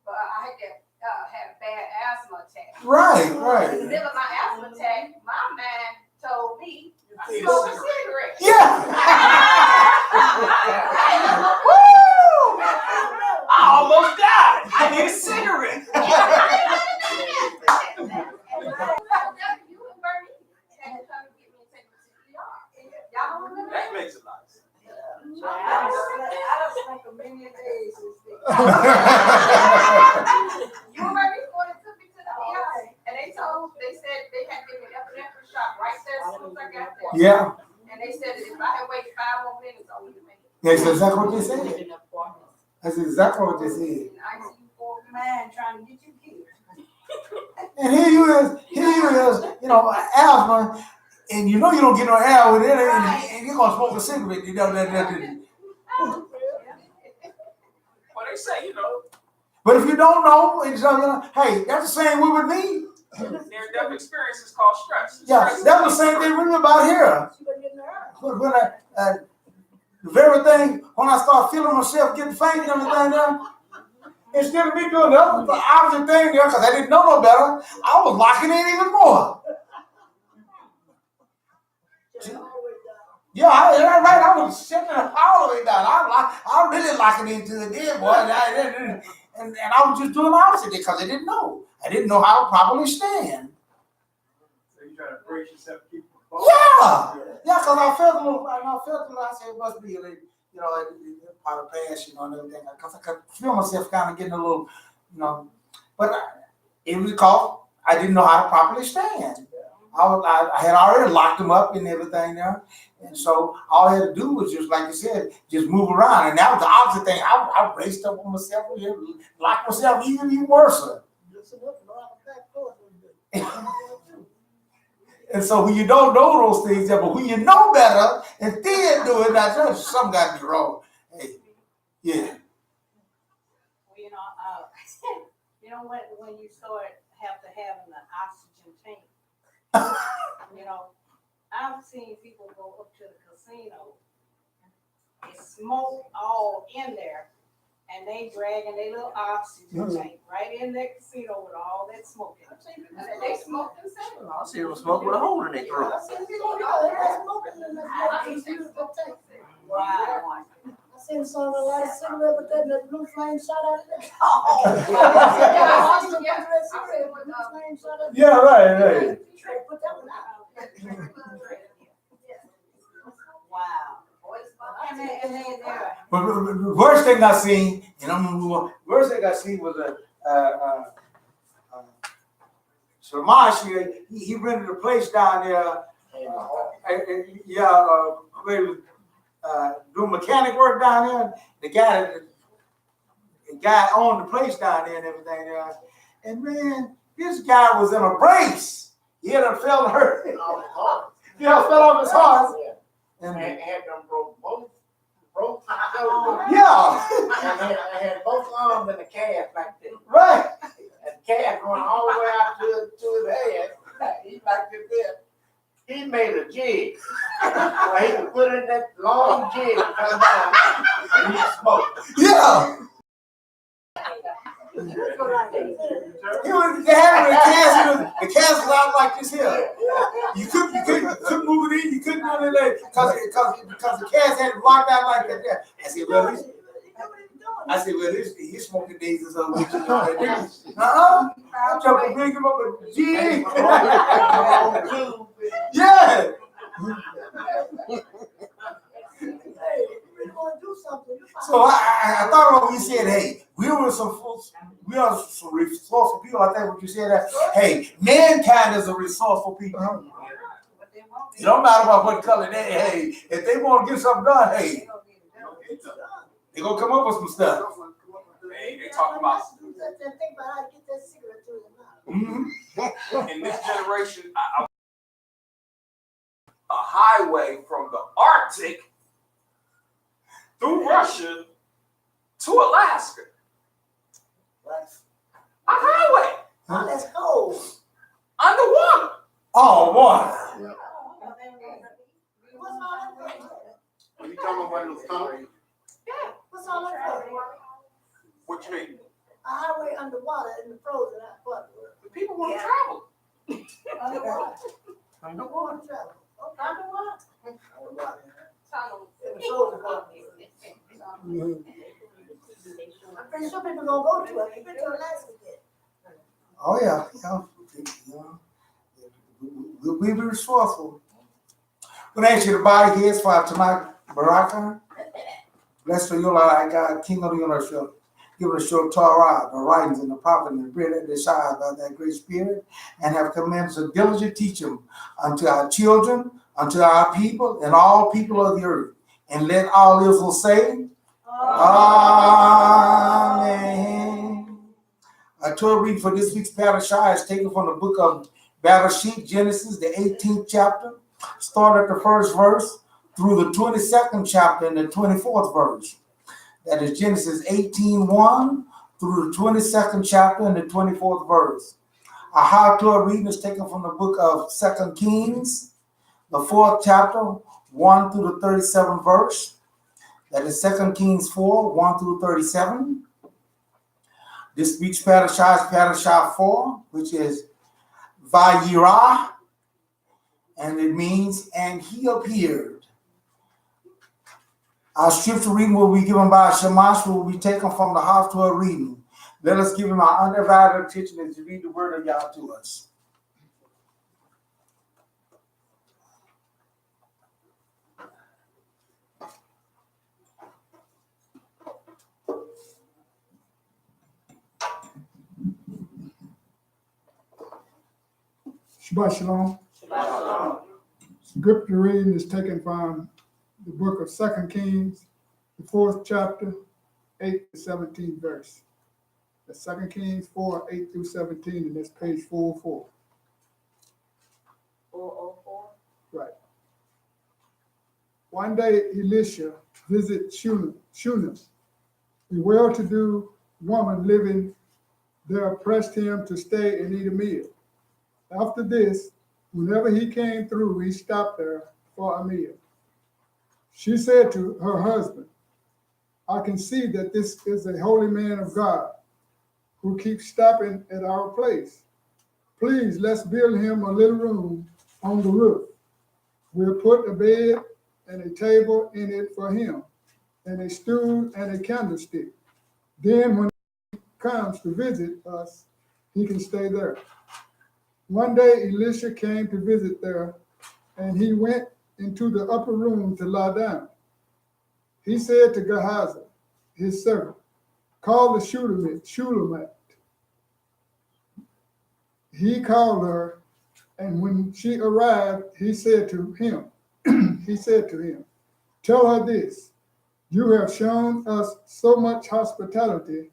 but I had a bad asthma attack. Right. In the middle of my asthma attack, my man told me to Yes. smoke a cigarette. Yeah. Woo! I almost died. I need a cigarette. You and Bernie had to come and get me and take me to the ER. Y'all don't remember That that? makes it nice. I don't think of many days since then. You and Bernie took me to the ER, and they said they had given me an epinephrine shot right there as soon as I got there. Yeah. And they said that if I had waited 5 more minutes, I would have made it. That's exactly what they said. That's exactly what they said. And I see For man trying to get you killed. And here you is, asthma, and you know you don't get no air with it, and you're gonna smoke a cigarette. You know that. Well, they say, But if you don't know, hey, that's the same way with me. near-death experience is called stress. Yeah, Stress that's the same thing with me about here. She better get in her. When the very thing, when I start feeling myself getting faint and everything there, instead of me doing the opposite thing there, because I didn't know no better, I was locking in even more. Just always down. Yeah, right. I was sitting all the way down. I really locking into the dead boy, and I was just doing the opposite because I didn't know. I didn't know how to properly stand. So you try to brace yourself, keep from falling. Yeah, because I felt a little. I said it must be, part of past, and everything. Because I could feel myself kind of getting a little, but it was because I didn't know how to properly stand. I had already locked them up and everything there. And so all I had to do was just, like you said, just move around. And that was the opposite thing. I braced up on myself, locked myself even worse. Listen up, and all the back doors was good. And so when you don't know those things, but when you know better and then do it, now something got to be wrong. Hey, yeah. Well, when you start having the oxygen tank, I've seen people go up to the casino, it's smoke all in there, and they dragging their little oxygen tank right in that casino with all that smoke in it. And they smoke themselves. I see them smoke with a hole in their throat. Wow. I seen some of the last cigarette with that blue flame shot out of it. Yeah, right. Put that one out. Wow. And they're But the worst thing I seen, worst thing I seen was Shamash. He rented a place down there. Doing mechanic work down there. The guy owned the place down there and everything there. And man, this guy was in a brace. He had fell and hurt. Fell off his horse. And had them broke both. Yeah. And I had both arms in the calf like this. Right. And the calf going all the way out to his head. He like this. He made a jig. He could put in that long jig and come down and he smoked. Yeah. They had the cast was out like this here. You couldn't move it in. You couldn't do it because the cast had it locked out like that. There. I said, well, he's smoking days or something. I'm trying to bring him up a jig. Yeah. So I thought about when you said, hey, we are some resourceful people. I think what you said that, hey, mankind is a resourceful people. It don't matter about what color they, hey, if they want to get something done, hey, they're going to come up with some stuff. Hey, they talking about in this generation, a highway from the Arctic through Russia to Alaska. What? A highway Oh, that's cold. underwater. Oh, water. What's all that for? Are you talking about one of those tunnels? What's all that for? What you mean? A highway underwater in the frozen water. The people want to travel. Underwater. Underwater. Travel. Okay. Underwater. tunnels. In the frozen water. I'm pretty sure people gonna go to it. You've been to Alaska yet. Oh, yeah. We'll be resourceful. I'm going to ask you to bow your heads for tonight, Baraka. Blessed are you, Lord, God, King of the universe. Give us your Torah, the writings and the prophet and the bread that desires by that great spirit, and have commanded to diligently teach them unto our children, unto our people, and all people of the earth. And let all Israel say, Amen. Our Torah reading for this week's Parasha is taken from the book of Parasha, Genesis, the 18th chapter. Start at the first verse through the 22nd chapter and the 24th verse. That is Genesis 18:1 through the 22nd chapter and the 24th verse. Our high Torah reading is taken from the book of 2 Kings, the 4th chapter, 1 through the 37th verse. That is 2 Kings 4, 1 through 37. This week's Parasha is Parasha 4, which is Vayera, and it means, and he appeared. Our scripture reading will be given by Shamash, will be taken from the hospital reading. Let us give him our undivided attention as we read the word of Yah to us. Shabbat Shalom. Shalom. Scripture reading is taken from the book of 2 Kings, the 4th chapter, 8 to 17 verse. That's 2 Kings 4, 8 through 17, and that's page 404. 404. Right. One day Elisha visited Shunem. A well-to-do woman living there pressed him to stay and eat a meal. After this, whenever he came through, he stopped there for a meal. She said to her husband, I can see that this is a holy man of God who keeps stopping at our place. Please, let's build him a little room on the roof. We'll put a bed and a table in it for him, and a stool and a candlestick. Then when he comes to visit us, he can stay there. One day Elisha came to visit there, and he went into the upper room to lie down. He said to Gehazi, his servant, call the Shulamite. He called her, and when she arrived, he said to him, tell her this, you have shown us so much hospitality.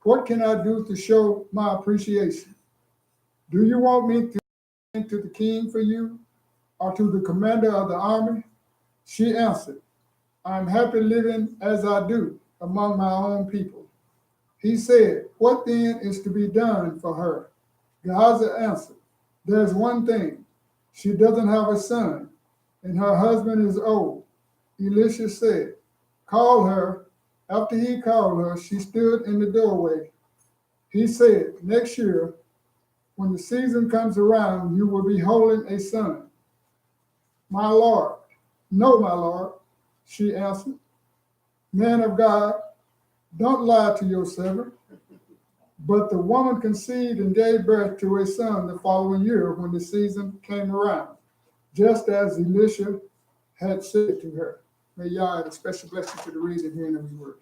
What can I do to show my appreciation? Do you want me to send to the king for you, or to the commander of the army? She answered, I'm happy living as I do among my own people. He said, what then is to be done for her? Gehazi answered, there's one thing. She doesn't have a son, and her husband is old. Elisha said, call her. After he called her, she stood in the doorway. He said, next year, when the season comes around, you will be holding a son. My Lord, no, my Lord, she answered. Man of God, don't lie to your servant. But the woman conceived and gave birth to a son the following year when the season came around, just as Elisha had said to her. May Yah add a special blessing to the reading and hearing of his word.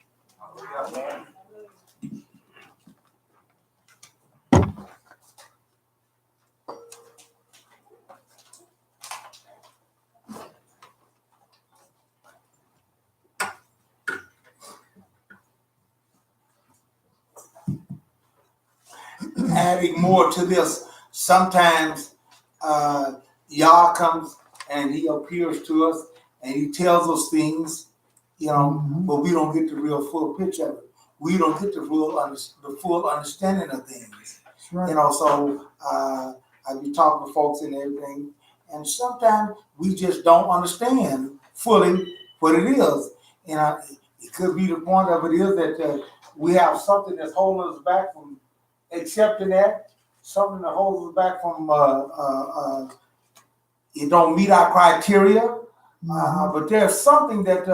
Adding more to this, sometimes Yah comes and he appears to us and he tells us things, but we don't get the real full picture of it. We don't get the full understanding of things. Right. So I be talking to folks and everything, and sometimes we just don't understand fully what it is. And it could be the point of it is that we have something that's holding us back from accepting that, something that holds us back from it don't meet our criteria, but there's something that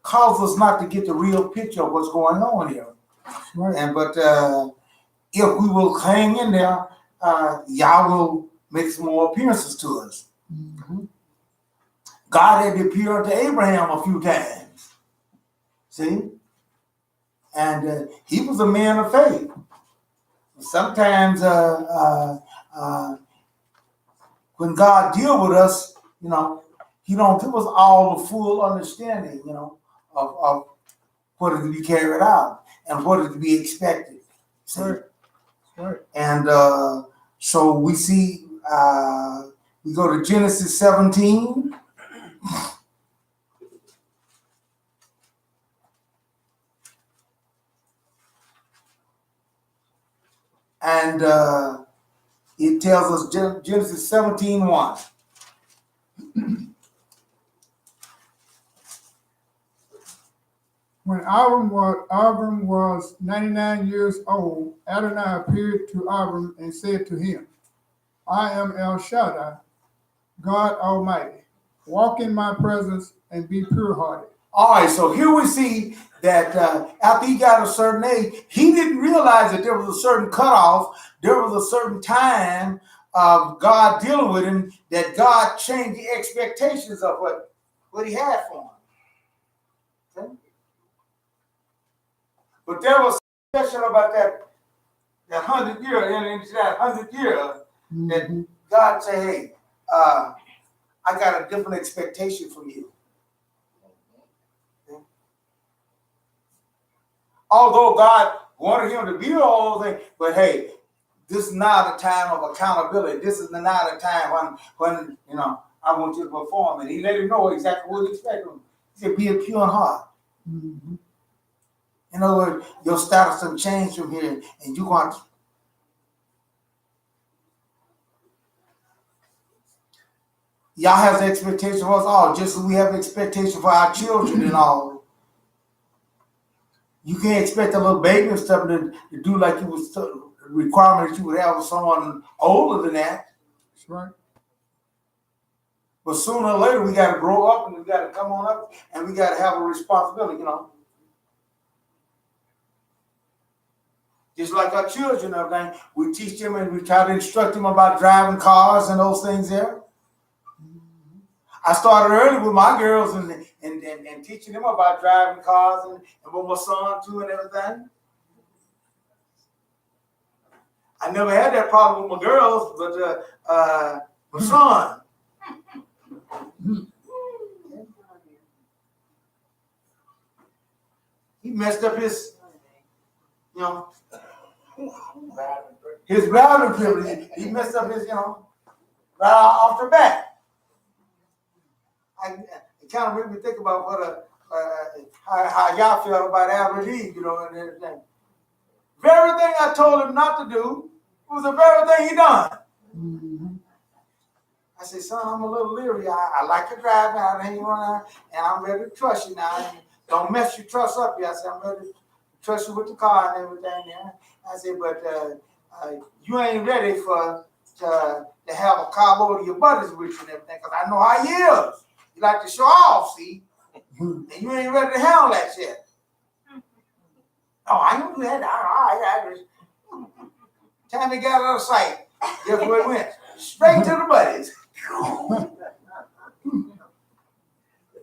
causes us not to get the real picture of what's going on here. Right. But if we will hang in there, Yah will make some more appearances to us. Mm-hmm. God had appeared to Abraham a few times. See? And he was a man of faith. Sometimes when God deals with us, he don't give us all the full understanding, of what is to be carried out and what is to be expected. See? Right. And so we see, we go to Genesis 17. And it tells us Genesis 17:1. When Abram was 99 years old, Adonai appeared to Abram and said to him, I am El Shaddai, God Almighty. Walk in my presence and be pure-hearted. All right, so here we see that after he got a certain age, he didn't realize that there was a certain cutoff, there was a certain time of God dealing with him, that God changed the expectations of what he had for him. Okay? But there was special about that 100 year, and into that 100 year, that God said, hey, I got a different expectation from you. Okay? Although God wanted him to be all things, but hey, this is not a time of accountability. This is not a time when I want you to perform. And he let him know exactly what he expected him. He said, be a pure in heart. Mm-hmm. In other words, your status will change from here, and you're going to. Y'all have the expectation for us all, just as we have expectation for our children and all. You can't expect a little baby and stuff to do like it was a requirement that you would have with someone older than that. That's right. But sooner or later, we got to grow up and we got to come on up and we got to have a responsibility, Just like our children and everything, we teach them and we try to instruct them about driving cars and those things there. I started early with my girls and teaching them about driving cars and with my son too and everything. I never had that problem with my girls, but my son. He messed up his driving privilege. He messed up his, right off the bat. It kind of made me think about what how y'all feel about Albert Eve, and everything. Very thing I told him not to do was the very thing he done. Mm-hmm. I said, son, I'm a little leery. I like to drive now, and I'm ready to trust you now. And don't mess your trust up yet. I said, I'm ready to trust you with the car and everything. Yeah. I said, but you ain't ready to have a carload of your buddies with you and everything, because I know how he is. You like to show off, see? And you ain't ready to handle that shit. Oh, I don't do that. All right. Time they got out of sight, guess where it went? Straight to the buddies.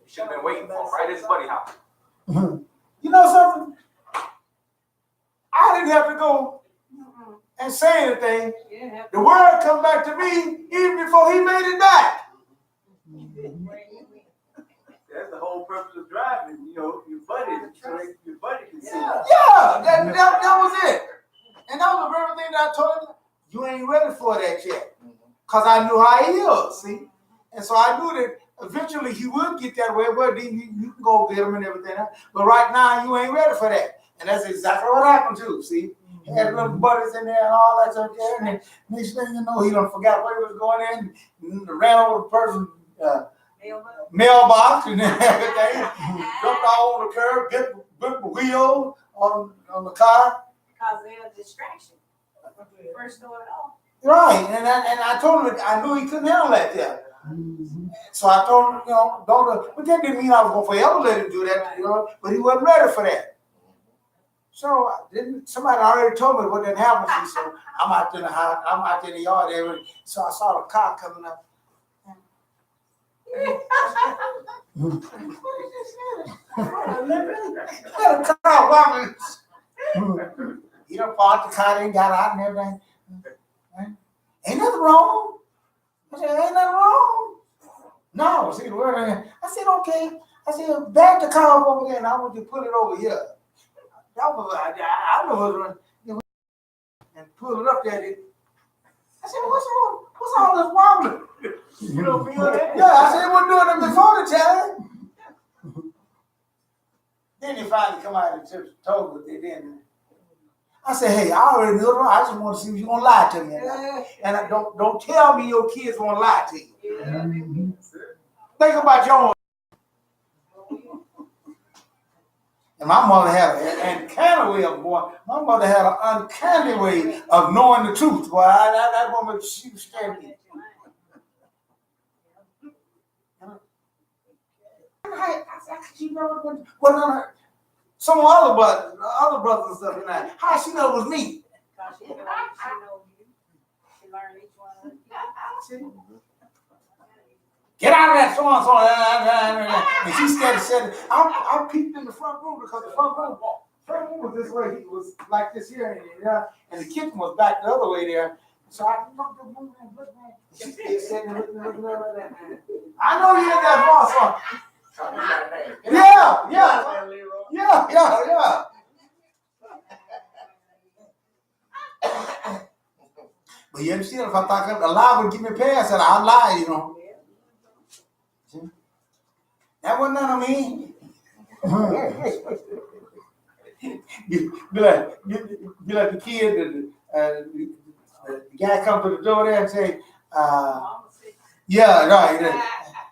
Should have been waiting for him right at his buddy house. You know something? I didn't have to go and say anything. The word come back to me even before he made it back. That's the whole purpose of driving, your buddy, so your buddy can see. Yeah, that was it. And that was the very thing that I told him, you ain't ready for that yet. Because I knew how he is, see? And so I knew that eventually he would get that way, but then you can go get him and everything else. But right now, you ain't ready for that. And that's exactly what happened too, see? He had little buddies in there and all that stuff there. And then next thing you know, he done forgot where he was going in, and ran over the person's mailbox and everything. Jumped all on the curb, hit the wheel on the car. Because they're a distraction. First know it all. Right, and I told him I knew he couldn't handle that there. Mm-hmm. So I told him, don't. But that didn't mean I was going to forever let him do that, But he wasn't ready for that. So somebody already told me what didn't happen. So I'm out in the house, I'm out in the yard there. So I saw the car coming up. The car woman. He done parked the car, then got out and everything. Ain't nothing wrong. I said, ain't nothing wrong. No, see the word. I said, okay. I said, back the car up over there and I want you to put it over here. I know and pull it up there. I said, what's wrong? What's all this wobbling? You don't feel that? Yeah, I said, we're doing it before the time. Then he finally come out and told me what they did. I said, hey, I already knew it. I just want to see if you're going to lie to me. And don't tell me your kids want to lie to you. Mm-hmm. Think about your own. And my mother had an uncanny way of boy. My mother had an uncanny way of knowing the truth. Boy, that woman, she was scared me. I she never been, well, no, some other brothers and stuff, you know, how she know it was me? Cause she knows you. She learned each one of you. Get out of that so-and-so. And she said, I peeked in the front room because the front room was this way. It was like this here, and the kitchen was back the other way there. So I looked at the look, man. She said, looking like that. I know you're in that boss one. Yeah. But you understand, if I thought a lie would give me a pass, and I'd lie, you know. That wasn't none of me. be like the kid, the guy come to the door there and say, yeah, right.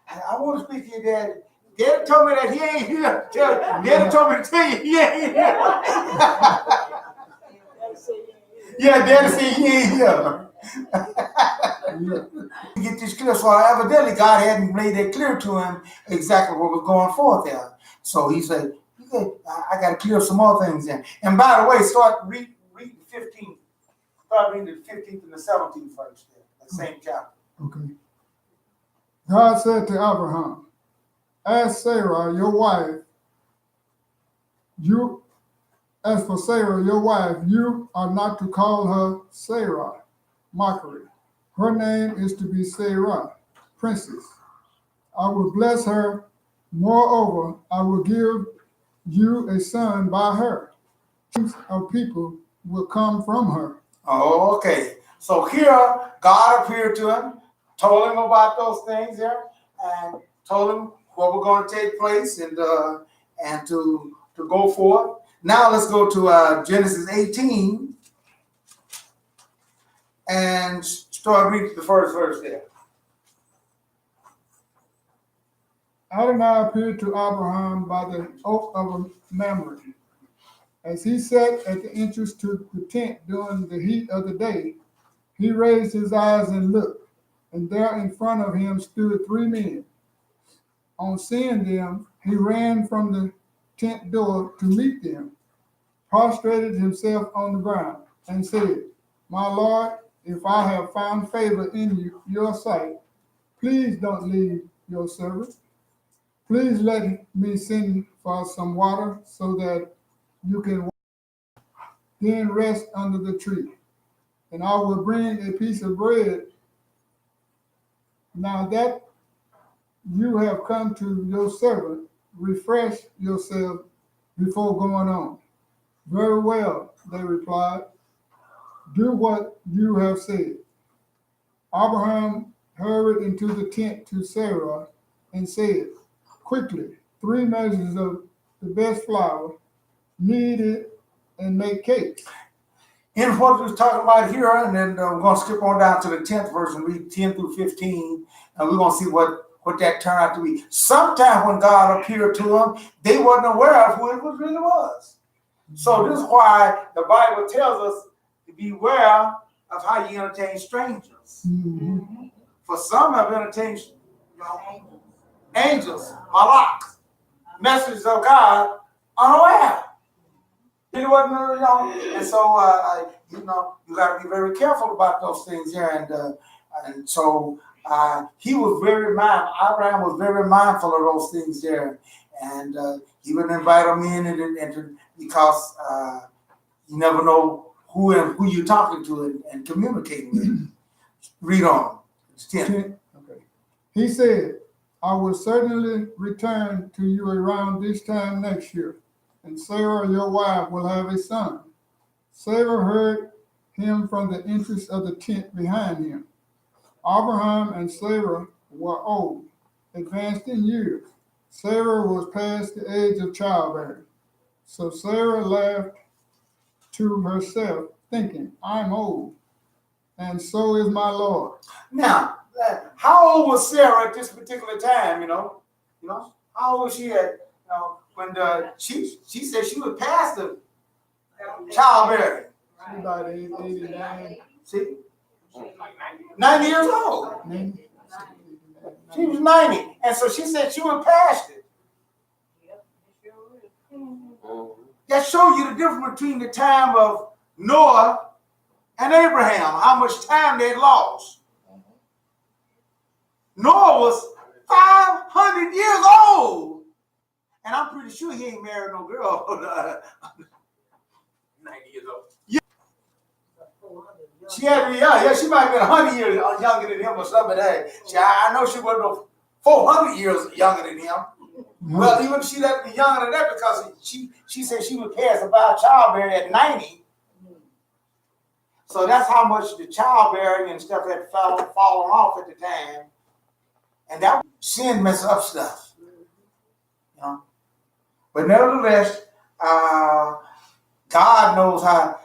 I want to speak to your dad. Daddy told me that he ain't here. Daddy told me to tell you he ain't here. Yeah, Daddy said he ain't here. Get this clear. So evidently God hadn't made that clear to him exactly what was going forth there. So he said, I got to clear some more things in. And by the way, start reading the 15th. Start reading the 15th and the 17th verse there, that same chapter. Okay. God said to Abraham, as for Sarah, your wife, you are not to call her Sarah, mockery. Her name is to be Sarah, princess. I will bless her. Moreover, I will give you a son by her. Kings of people will come from her. Okay. So here, God appeared to him, told him about those things there, and told him what was going to take place and to go forth. Now let's go to Genesis 18 and start reading the first verse there. Adonai appeared to Abraham by the oath of Mamre. As he sat at the entrance to the tent during the heat of the day, he raised his eyes and looked, and there in front of him stood 3 men. On seeing them, he ran from the tent door to meet them, prostrated himself on the ground, and said, my Lord, if I have found favor in your sight, please don't leave your servant. Please let me send for some water so that you can then rest under the tree. And I will bring a piece of bread. Now that you have come to your servant, refresh yourself before going on. Very well, they replied. Do what you have said. Abraham hurried into the tent to Sarah and said, quickly, 3 measures of the best flour, knead it, and make cakes. In what we're talking about here, and then we're going to skip on down to the 10th verse and read 10 through 15, and we're going to see what that turned out to be. Sometime when God appeared to them, they wasn't aware of who it really was. So this is why the Bible tells us to beware of how you entertain strangers. Mm-hmm. For some have entertained angels, malaks, messengers of God, unaware. You know what, y'all? And so, you got to be very careful about those things here. And so he was very mindful. Abraham was very mindful of those things there. And he would invite them in because you never know who you're talking to and communicating with. Read on. It's 10. Okay. He said, I will certainly return to you around this time next year, and Sarah, your wife, will have a son. Sarah heard him from the entrance of the tent behind him. Abraham and Sarah were old, advanced in years. Sarah was past the age of childbearing. So Sarah laughed to herself, thinking, I'm old, and so is my Lord. Now, how old was Sarah at this particular time, How old was she at, when she said she was past the childbearing? She's about 89. See? 90 years old. 90. She was 90. And so she said she was past it. That shows you the difference between the time of Noah and Abraham, how much time they lost. Noah was 500 years old. And I'm pretty sure he ain't married no girl. 90 years old. She had to be young. Yeah, she might have been 100 years younger than him or something. I know she wasn't no 400 years younger than him. Well, even she had to be younger than that because she said she would pass about childbearing at 90. So that's how much the childbearing and stuff had fallen off at the time. And that sin messes up stuff. You know? But nevertheless, God knows how.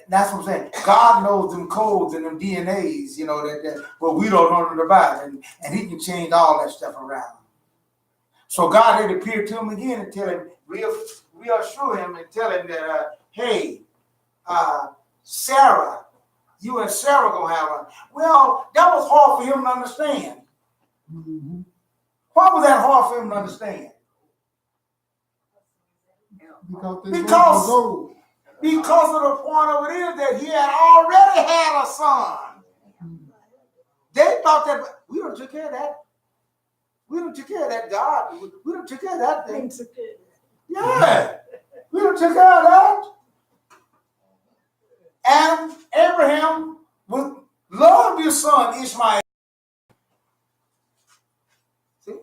That's what I'm saying. God knows them codes and them DNAs, you know, that but we don't know nothing about it. And he can change all that stuff around. So God had appeared to him again and tell him, reassure him and tell him that, hey, Sarah, you and Sarah gonna have one. Well, that was hard for him to understand. Mm-hmm. Why was that hard for him to understand? Because of the point of it is that he had already had a son. They thought that we don't take care of that. We don't take care of that God. We don't take care of that thing. Yeah. We don't take care of that. And Abraham loved his son Ishmael. See?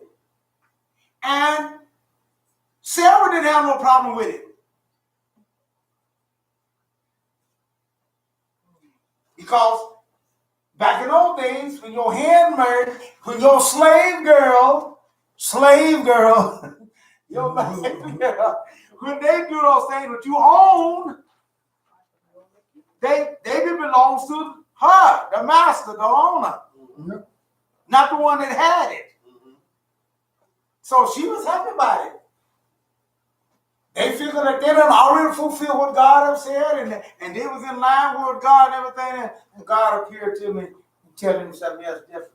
And Sarah didn't have no problem with it. Because back in those days, when your handmaid, when your slave girl, your slave girl, when they do those things that you own, they belong to her, the master, the owner, not the one that had it. So she was happy about it. They figured that they done already fulfilled what God had said, and they was in line with God and everything, and God appeared to me and telling me something else different.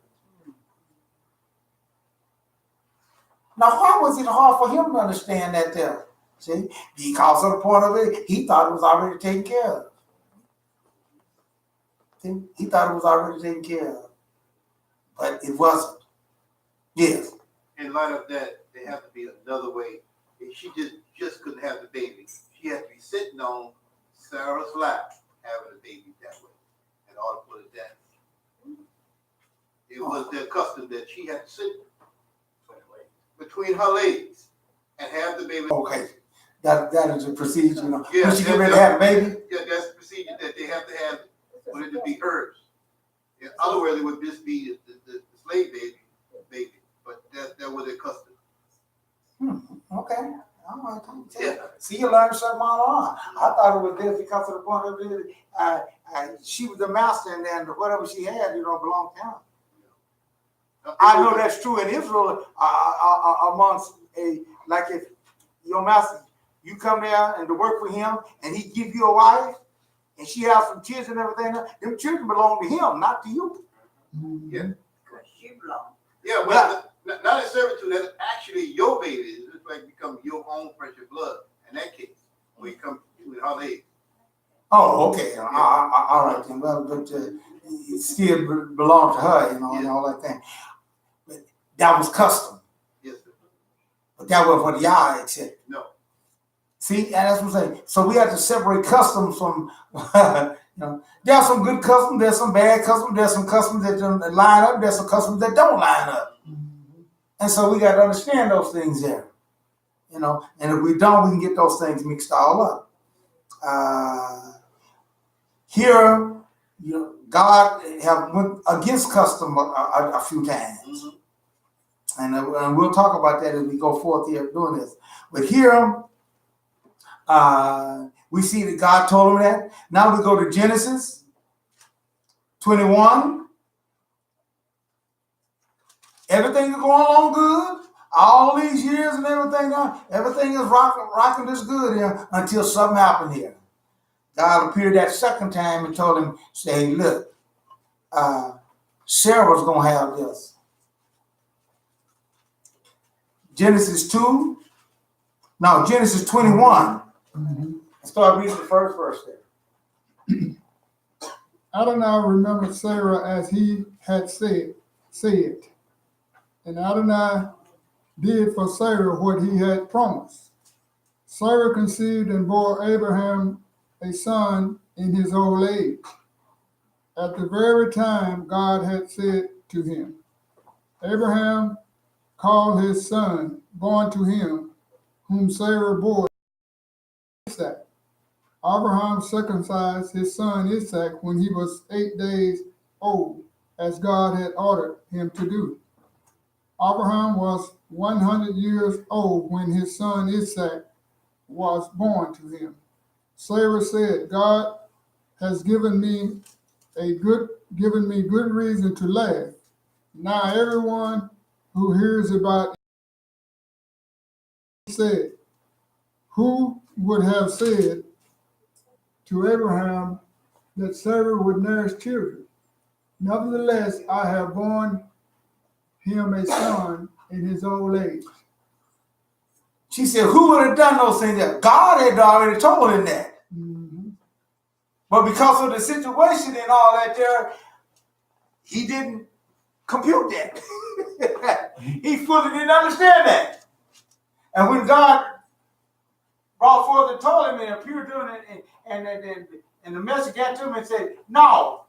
Now, why was it hard for him to understand that there? See? Because of the point of it, he thought it was already taken care of. See? He thought it was already taken care of. But it wasn't. Yes. In light of that, there has to be another way. She just couldn't have the baby. She had to be sitting on Sarah's lap, having the baby that way, in order to put it down. It was their custom that she had to sit between her legs and have the baby. Okay. That is a procedure, you know. Yeah, when she get ready to have a baby? Yeah, that's the procedure that they have to have for it to be hers. In other words, it would just be the slave baby. But that was their custom. Okay. All right. Yeah. See, you learned something all along. I thought it was there because of the point of it. She was the master, and then whatever she had, belonged to him. I know that's true in Israel. Amongst like if your master, you come there and to work for him, and he give you a wife, and she has some kids and everything. Them children belong to him, not to you. Yeah. She belongs. Yeah, well, not in servitude. That's actually your baby. It's like become your own precious blood. In that case, when you come with her age. Oh, okay. All right then. Well, but it still belonged to her, and all that thing. But that was custom. Yes, sir. But that wasn't what Yah accepted. No. See, and that's what I'm saying. So we have to separate customs from, there's some good customs, there's some bad customs, there's some customs that don't line up, there's some customs that don't line up. And so we got to understand those things there, and if we don't, we can get those things mixed all up. Here, God have went against custom a few times. And we'll talk about that as we go forth here doing this. But here, we see that God told him that. Now we go to Genesis 21. Everything is going along good. All these years and everything is rocking this good here until something happened here. God appeared that second time and told him, say, look, Sarah's going to have this. Genesis 21. Start reading the first verse there. Adonai remembered Sarah as he had said, and Adonai did for Sarah what he had promised. Sarah conceived and bore Abraham a son in his old age, at the very time God had said to him. Abraham called his son born to him, whom Sarah bore, Isaac. Abraham circumcised his son Isaac when he was 8 days old, as God had ordered him to do. Abraham was 100 years old when his son Isaac was born to him. Sarah said, God has given me good reason to laugh. Now everyone who hears about it said, who would have said to Abraham that Sarah would nourish children? Nevertheless, I have borne him a son in his old age. She said, who would have done those things there? God had already told him that. Mm-hmm. But because of the situation and all that there, he didn't compute that. He fully didn't understand that. And when God brought forth and told him and appeared to him and the message got to him and said, no,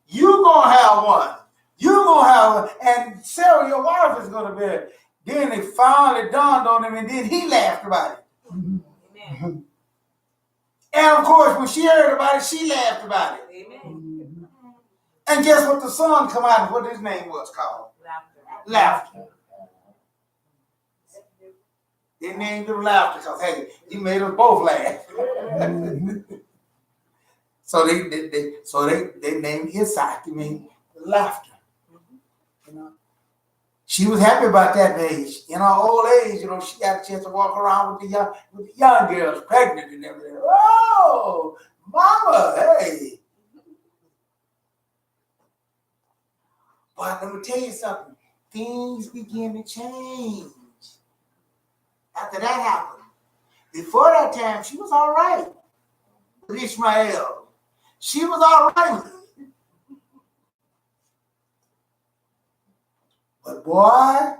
you gonna have one. You gonna have one. And Sarah, your wife, is gonna be it. Then it finally dawned on him and then he laughed about it. Amen. And of course, when she heard about it, she laughed about it. Amen. And guess what the son come out of, what his name was called? Laughter. They named him Laughter because, hey, he made us both laugh. So they named his side, Laughter. You know, she was happy about that age. In her old age, you know, she got a chance to walk around with the young girls, pregnant and everything. Oh, mama, hey. But let me tell you something. Things begin to change after that happened. Before that time, she was all right with Ishmael. She was all right. But boy,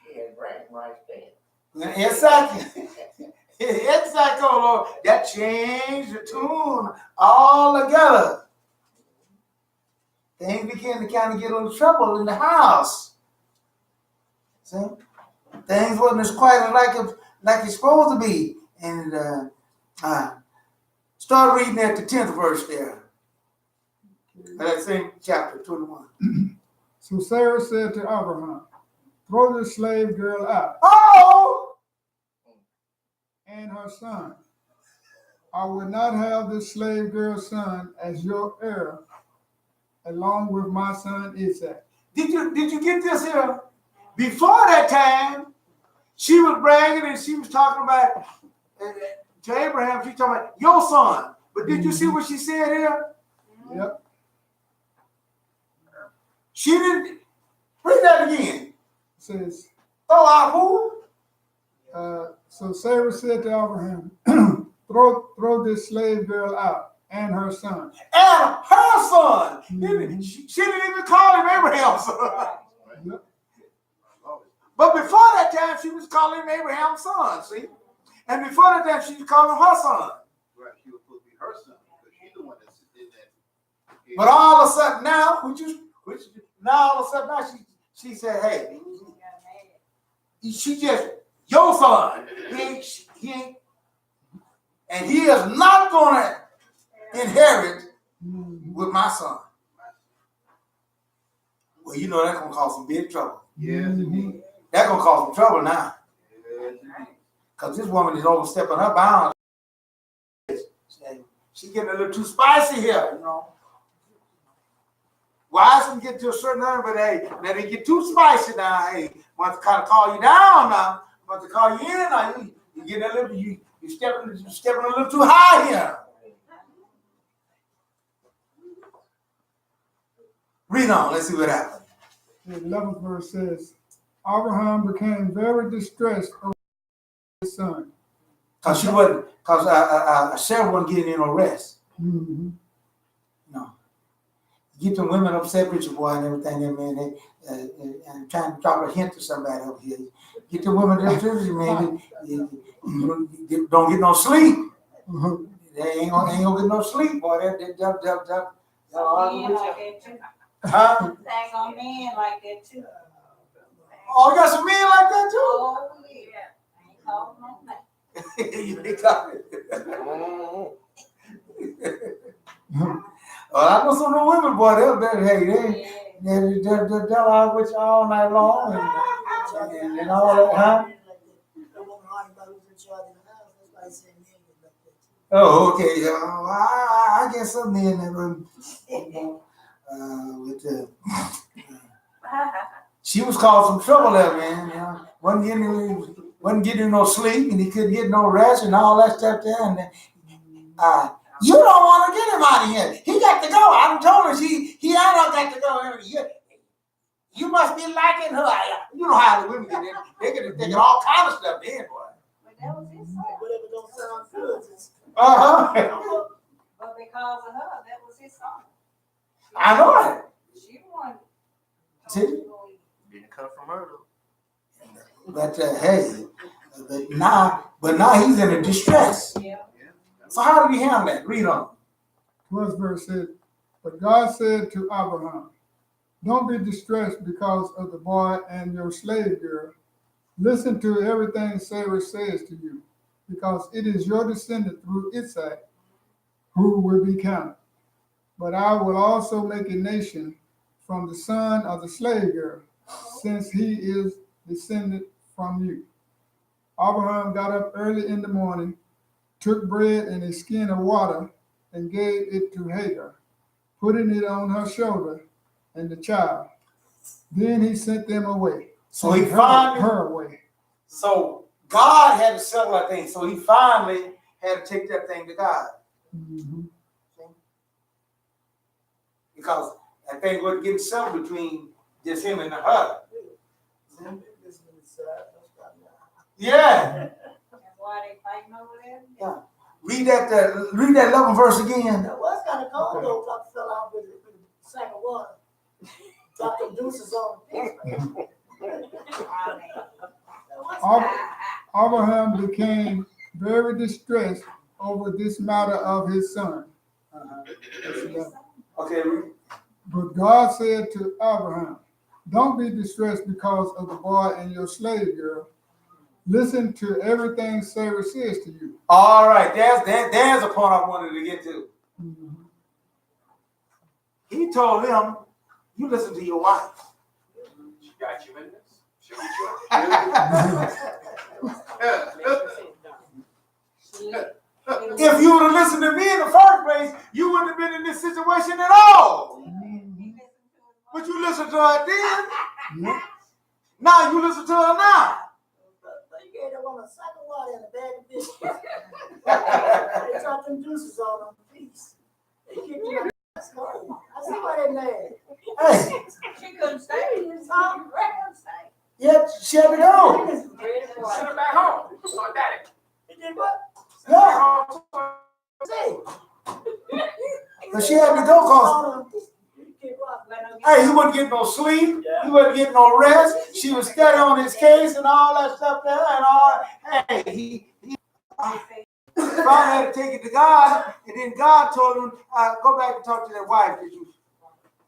She had bragging rights then. Exactly, Lord, that changed the tune altogether. Things began to kind of get a little trouble in the house. See? Things wasn't as quiet like it's supposed to be. And start reading at the 10th verse there. That same chapter, 21. So Sarah said to Abraham, throw the slave girl out Oh! and her son. I will not have this slave girl's son as your heir, along with my son Isaac. Did you get this here? Before that time, she was bragging and she was talking about to Abraham, she was talking about your son. But did you see what she said here? Yep. She didn't. Read that again. It says, Throw out who? so Sarah said to Abraham, throw this slave girl out and her son. And her son. Mhm. She didn't even call him Abraham's son. Yep. But before that time, she was calling him Abraham's son, see? And before that time, she was calling him her son. Right, she was supposed to be her son, because she's the one that did that. But all of a sudden now, she said, hey, she just, your son, he ain't, and he is not going to inherit with my son. Well, you know that's going to cause some big trouble. Yes, indeed. That's going to cause some trouble now. Yes, indeed. Because this woman is overstepping her bounds. She's getting a little too spicy here, you know. Wives can get to a certain level, but hey, now they get too spicy now. Hey, want to kind of call you down now. Want to call you in now. You get a little, you stepping a little too high here. Read on. Let's see what happens. The 11th verse says, Abraham became very distressed over his son. Cause Sarah wasn't getting any no rest. Mm-hmm. No. Get them women upset with your boy and everything, and man, they, and trying to drop a hint to somebody over here. Get the women upset with you, man. You don't get no sleep. Mm-hmm. They ain't gonna get no sleep, boy. They'll argue Men with like you. that too. Huh? Dang on men like that too. Oh, you got some men like that too? Oh, yeah. I ain't calling no name. You ain't got it. Well, I know some of the women, boy, they'll argue with you all night long and all that, huh? Oh, okay. I guess some men that room, with the. She was causing some trouble there, man. You know, wasn't getting no sleep, and he couldn't get no rest, and all that stuff there. And you don't want to get him out of here. He got to go. I told her he got to go. You must be liking her. You know how the women get in. They get all kind of stuff in, boy. But that was his son. Whatever don't sound good. But because of her, that was his son. I know it. She won. See? Didn't come from her though. But hey, but now he's in a distress. Yeah. So how did he handle that? Read on. 12th verse said, but God said to Abraham, don't be distressed because of the boy and your slave girl. Listen to everything Sarah says to you, because it is your descendant through Isaac who will be counted. But I will also make a nation from the son of the slave girl, since he is descended from you. Abraham got up early in the morning, took bread and a skin of water, and gave it to Hagar, putting it on her shoulder and the child. Then he sent them away. So he Sent finally, her away. so God had to settle that thing. So he finally had to take that thing to God. Mm-hmm. Because that thing wasn't getting settled between just him and her. Yeah. That's why they fighting over there. Read that 11th verse again. That was kind of cold though. Papa fell out with a sack of water. Dropped the deuces on the Abraham became very distressed over this matter of his son. Okay, read. But God said to Abraham, don't be distressed because of the boy and your slave girl. Listen to everything Sarah says to you. All right, there's a point I wanted to get to. Mm-hmm. He told him, you listen to your wife. She got you in this? She got If you would have listened to me in the first place, you wouldn't have been in this situation at all. But you listened to her then. Yep. Now you listen to her now. You gave that woman a sack of water and a bag of biscuits. They dropped them deuces on them, please. They kicked you out. I see why they mad. Hey, She couldn't stay. Tom, Couldn't stay. yeah, she had to go. Send her back home. So daddy. He did what? Yeah, Say. but she had to go because, hey, he wasn't getting no sleep. He wasn't getting no rest. She was steady on his case and all that stuff there and all. Hey, he finally had to take it to God, and then God told him, go back and talk to that wife. Did you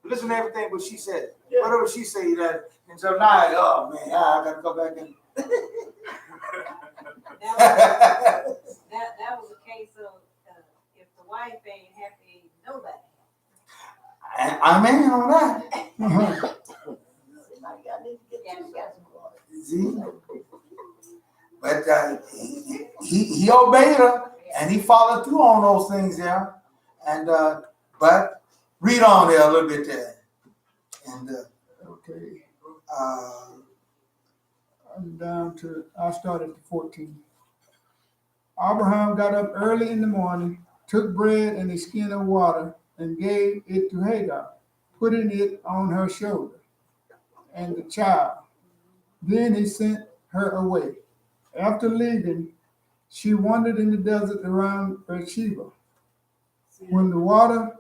listen to everything what she said? Yeah. Whatever she said, that. And so now, oh man, I got to go back and. That was a case of if the wife ain't happy, ain't nobody. I'm in on that. See? But he obeyed her and he followed through on those things there. And but read on there a little bit there. And Okay. I started at 14. Abraham got up early in the morning, took bread and a skin of water, and gave it to Hagar, putting it on her shoulder and the child. Then he sent her away. After leaving, She wandered in the desert around Beersheba. When the water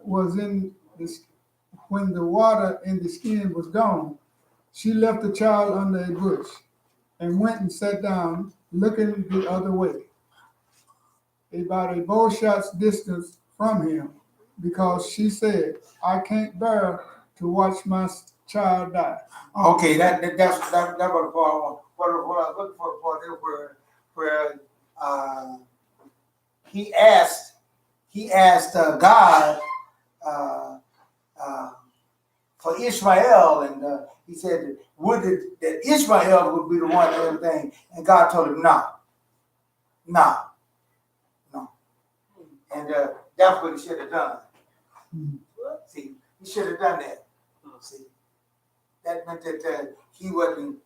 in the skin was gone, she left the child under a bush and went and sat down, looking the other way, about a bow shot's distance from him, because she said, I can't bear to watch my child die. Okay, that's that was the part. What I was looking for the part there where he asked God for Ishmael, and he said that Ishmael would be the one and everything, and God told him no, and that's what he should have done. See, he should have done that. See, that meant that he wasn't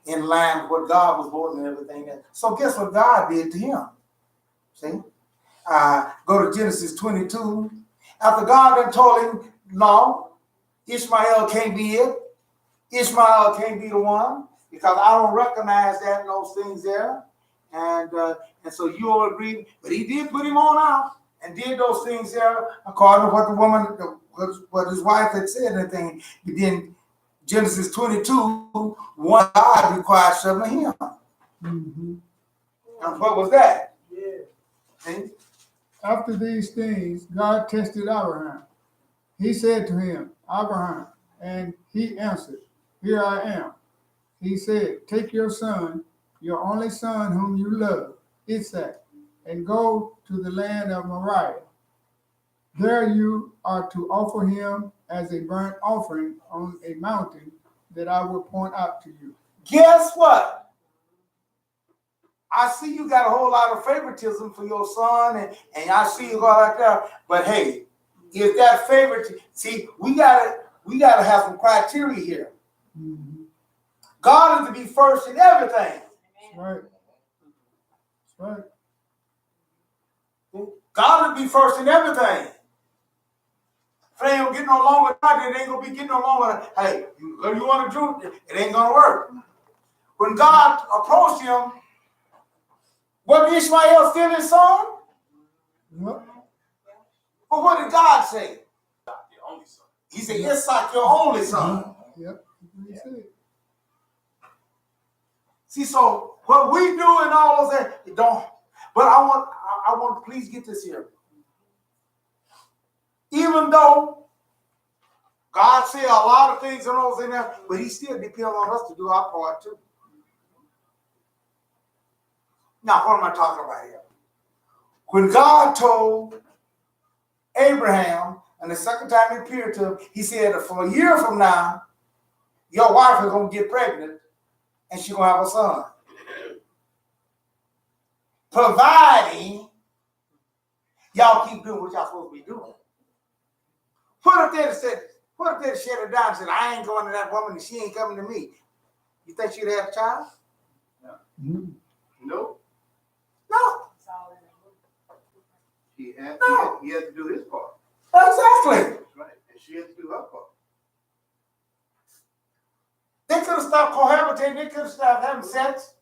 in line with what God was wanting and everything. So guess what God did to him? See, go to Genesis 22. After God had told him, no, Ishmael can't be it. Ishmael can't be the one because I don't recognize that and those things there. And so you all agree, but he did put him on out and did those things there according to what the woman, what his wife had said and everything. But then Genesis 22, one God required something of him. Mm-hmm. And what was that? Yeah. See? After these things, God tested Abraham. He said to him, Abraham, and he answered, Here I am. He said, Take your son, your only son whom you love, Isaac, and go to the land of Moriah. There you are to offer him as a burnt offering on a mountain that I will point out to you. Guess what? I see you got a whole lot of favoritism for your son, and I see you go like that. But hey, if that favorite, see, we gotta have some criteria here. Mm-hmm. God is to be first in everything. That's right. That's right. God is to be first in everything. If it ain't gonna get no along with God, it ain't gonna be getting along with. Hey, you want to do it? It ain't gonna work. When God approached him, wasn't Ishmael still his son? Yep. But what did God say? The only son. He said, Isaac, your only son. Yep. That's what he said. See, so what we do and all those things, it don't. But I want to please get this here. Even though God said a lot of things and all those in there, but he still depends on us to do our part too. Now, what am I talking about here? When God told Abraham, and the second time he appeared to him, he said that for a year from now, your wife is going to get pregnant and she's going to have a son. Providing y'all keep doing what y'all supposed to be doing. What if they shut it down and said, I ain't going to that woman and she ain't coming to me? You think she'd have a child? Mm-hmm. No, No. he had to do his part. Exactly. That's right. And she had to do her part. They could have stopped cohabitating, they could have stopped having sex.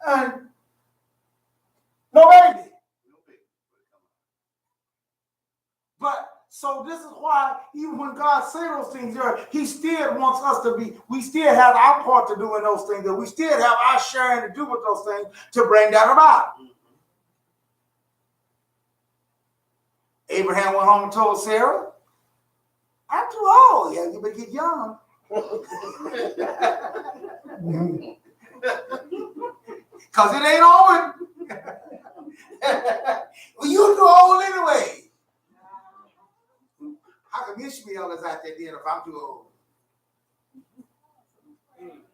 And no baby. But so this is why even when God says those things there, he still wants us to be, we still have our part to do in those things, that we still have our sharing to do with those things to bring that about. Abraham went home and told Sarah, I'm too old. Yeah, you better get young. Because it ain't on. Well, you too old anyway. How come Ishmael is out there then if I'm too old?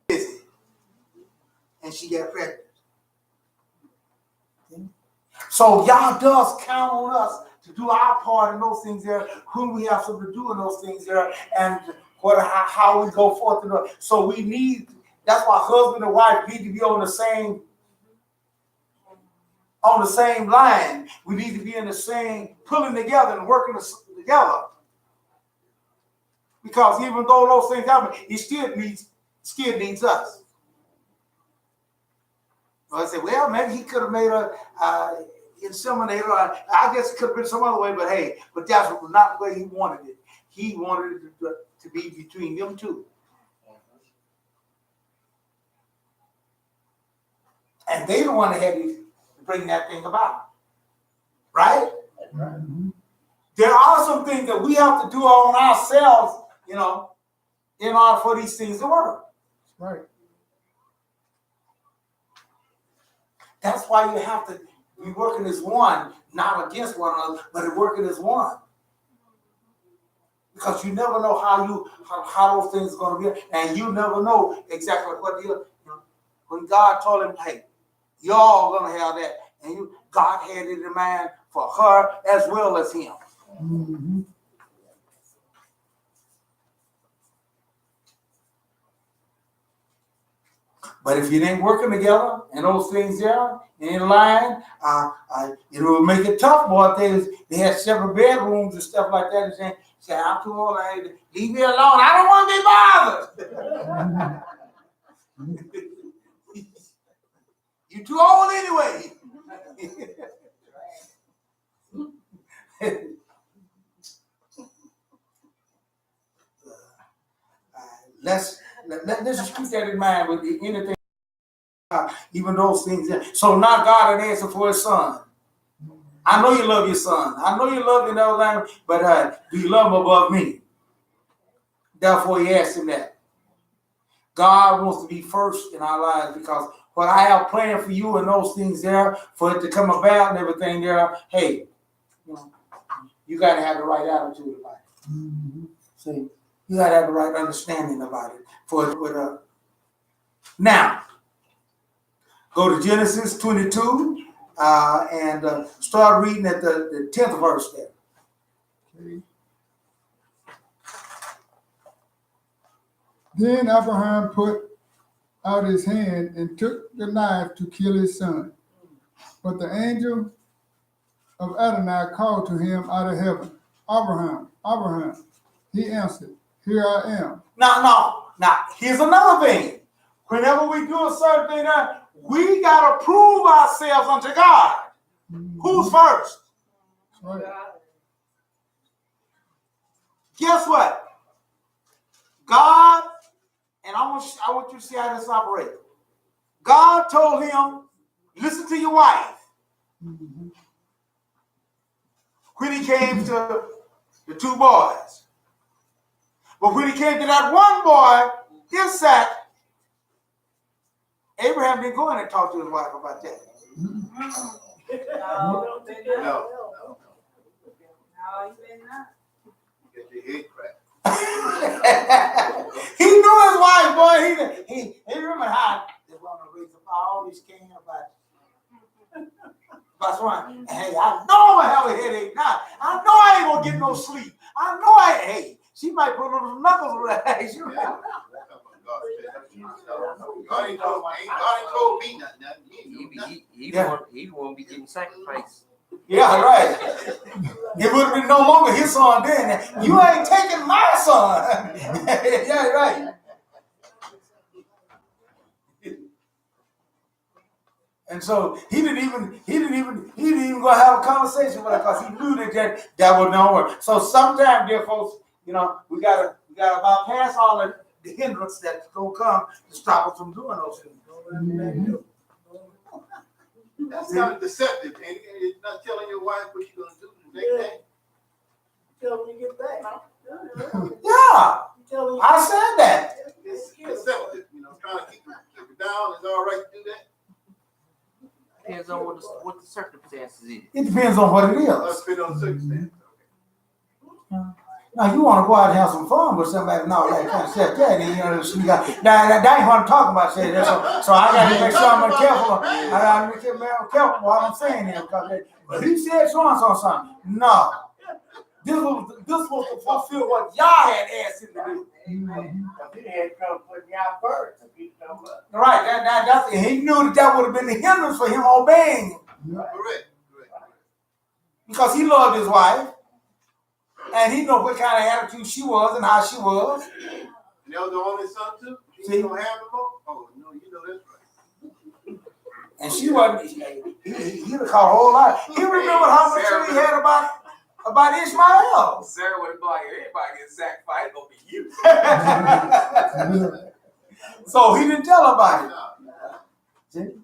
Busy. And she got pregnant. So y'all does count on us to do our part in those things there, who we have something to do in those things there, and how we go forth. So we need, that's why husband and wife need to be on the same line. We need to be in the same, pulling together and working together. Because even though those things happen, it still needs us. I said, well, maybe he could have made a inseminator. I guess it could have been some other way, but hey, but that's not the way he wanted it. He wanted it to be between them two. And they the one that had to bring that thing about. Right? There are some things that we have to do on ourselves, in order for these things to work. Right. That's why you have to be working as one, not against one another, but working as one. Because you never know how those things are going to be, and you never know exactly what deal. When God told him, "Hey, y'all going to have that," and God had it in mind for her as well as him. Mm-hmm. But if you ain't working together and those things there in line, it will make it tough. Boy, they had several bedrooms and stuff like that, and saying, "I'm too old. Leave me alone. I don't want to be bothered." You too old anyway. Let's just keep that in mind with anything, even those things. So now God had answered for his son. I know you love your son. I know you love him, but do you love him above me? Therefore, he asked him that. God wants to be first in our lives because what I have planned for you and those things there, for it to come about and everything there, hey, you got to have the right attitude about it. Mm-hmm. See, you got to have the right understanding about it. Now, go to Genesis 22 and start reading at the 10th verse there. Okay. Then Abraham put out his hand and took the knife to kill his son. But the angel of Adonai called to him out of heaven, "Abraham, Abraham." He answered, "Here I am." Now, here's another thing. Whenever we do a certain thing, we got to prove ourselves unto God. Mm-hmm. Who's first? Right. Guess what? God, and I want you to see how this operates. God told him, listen to your wife. Mm-hmm. When he came to the two boys. But when he came to that one boy, Isaac, Abraham didn't go in and talk to his wife about that. No, No, you better not. get your head cracked. He knew his wife, boy. He remember how they want to raise up all these came about one. Hey, I know I'm gonna have a headache now. I know I ain't gonna get no sleep. I know hey, she might put little knuckles around. God ain't told me nothing. He won't be getting sacrificed. Yeah, right. It would have been no longer his son then. You ain't taking my son. Yeah, right. And so he didn't even go have a conversation with her because he knew that would not work. So sometimes, dear folks, we gotta bypass all the hindrance that's gonna come to stop us from doing those things. Mm-hmm. That's kind of deceptive, and it's not telling your wife what you're gonna do the next day. Tell when you get back. Yeah, Tell when you I said that. It's deceptive, trying to keep it down. It's all right to do that. Depends on what the circumstances is. It depends on what it Let's is. fit on circumstance. Now you want to go out and have some fun with somebody and all that kind of stuff. Yeah, then, that ain't what I'm talking about. So I got to make sure I'm careful. I got to be careful what I'm saying here because but he said so and so something. No, this was to fulfill what y'all had asked him to do. He had trouble putting y'all first. Right. That's he knew that would have been the hindrance for him obeying him Correct. because he loved his wife. And he knew what kind of attitude she was and how she was. And that was the only son too? She ain't gonna have no more? Oh, no, that's right. And she wasn't, he'd have caught a whole lot. He remembered how much shit he had about Ishmael. Sarah would have been like, if anybody gets sacrificed, it's gonna be you. So he didn't tell about it.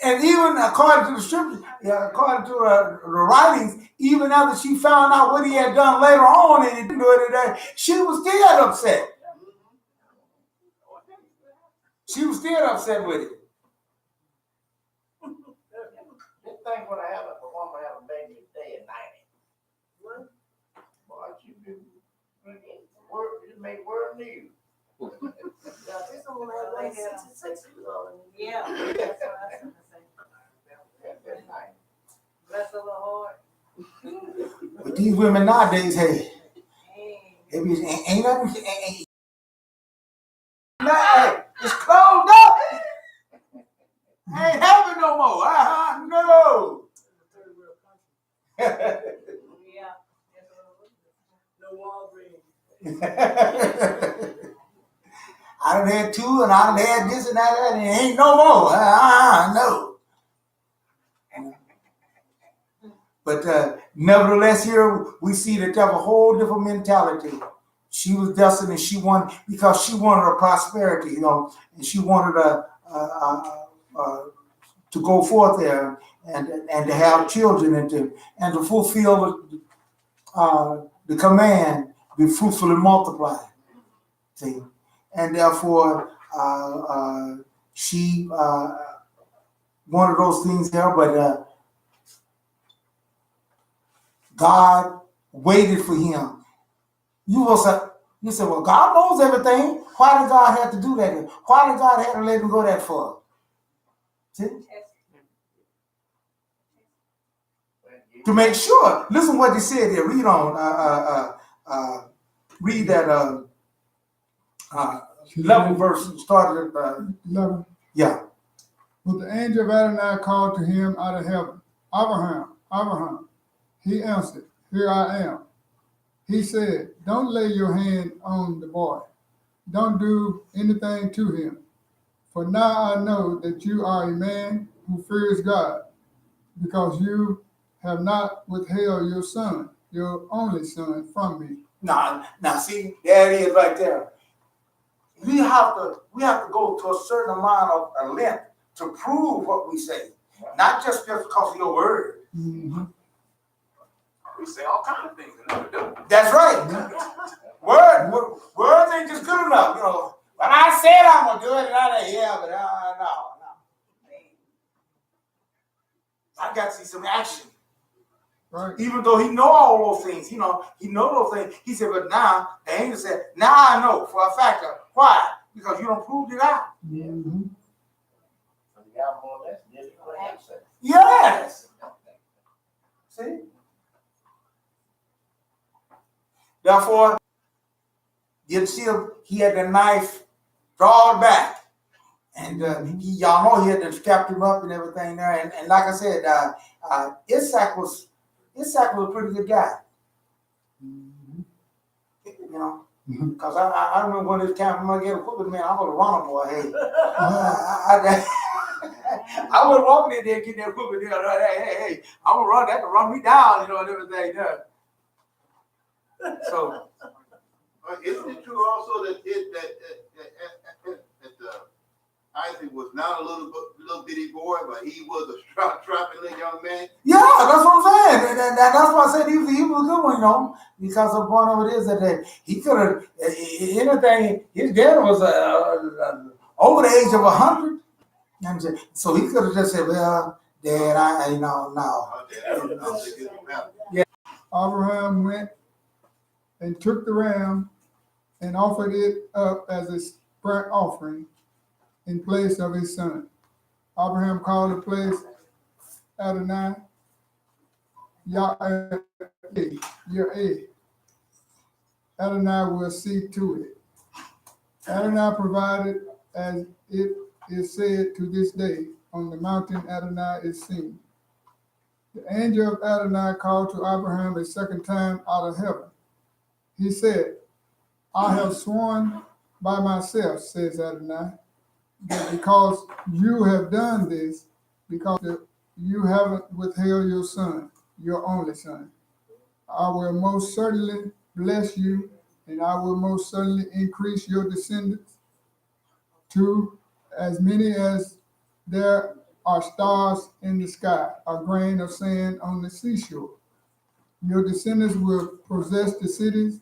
And even according to the scripture, according to the writings, even after she found out what he had done later on and he didn't do it today, she was still upset. She was still upset with it. This thing would have happened for one to have a baby today at 90. Boy, you do word, you make word news. This one had like 66 years old. Yeah, that's what I was gonna say. That's nice. Bless the Lord. But these women nowadays, hey, Hey. it be, ain't nothing, it's closed up. Ain't happening no more. No. Yeah. No Walgreens. I done had two and I done had this and that and it ain't no more. No. But nevertheless, here we see that they have a whole different mentality. She was destined, and she wanted because she wanted her prosperity, and she wanted to go forth there and to have children and to fulfill the command, be fruitful and multiply. See, and therefore she wanted those things there, but God waited for him. You say, well, God knows everything. Why did God have to do that? Why did God have to let him go that far? See? To make sure. Listen what he said there. Read on. Read that 11 verse. Started at 11. yeah. But the angel of Adonai called to him out of heaven, Abraham, Abraham. He answered, Here I am. He said, Don't lay your hand on the boy. Don't do anything to him. For now I know that you are a man who fears God, because you have not withheld your son, your only son, from me. Now, see, there it is right there. We have to go to a certain amount of a length to prove what we say, not just because of your word. Mm-hmm. We say all kinds of things and never do. That's right. Words ain't just good enough, But I said I'm gonna do it, and but no. I got to see some action. Right. Even though he know all those things, he know those things. He said, but now the angel said, now I know for a fact. Why? Because you don't prove it out. Mm-hmm. So you got more or less did it for access. Yes. See. Therefore, you see he had the knife drawn back. And y'all know he had to strap him up and everything there. And like I said, Isaac was a pretty good guy. Because I remember when this time when I get a whooping, man, I'm going to run a boy. Hey. I was walking in there and getting that whooping there. Hey, I'm going to run that to run me down, and everything there. So. Isn't it true also that Isaac was not a little bitty boy, but he was a strapping little young man? Yeah, that's what I'm saying. And that's why I said he was a good one, because the point of it is that he could have anything. His dad was over the age of 100, and so he could have just said, "Well, Dad, no." Yeah. Abraham went and took the ram and offered it up as a burnt offering in place of his son. Abraham called the place Adonai Yahweh. Adonai will see to it. Adonai provided, as it is said to this day, on the mountain Adonai is seen. The angel of Adonai called to Abraham a second time out of heaven. He said, I have sworn by myself, says Adonai, that because you have done this, because you haven't withheld your son, your only son. I will most certainly bless you, and I will most certainly increase your descendants to as many as there are stars in the sky, a grain of sand on the seashore. Your descendants will possess the cities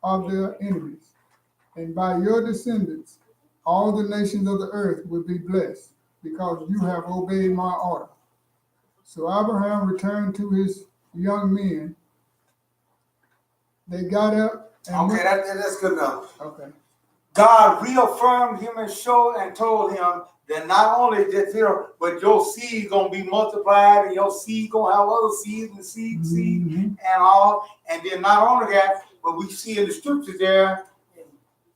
of their enemies, and by your descendants, all the nations of the earth will be blessed, because you have obeyed my order. So Abraham returned to his young men. They got up and Okay, that's good enough. Okay. God reaffirmed him and showed and told him that not only just here, but your seed gonna be multiplied, and your seed gonna have other seeds and seed and all. And then not only that, but we see in the scriptures there,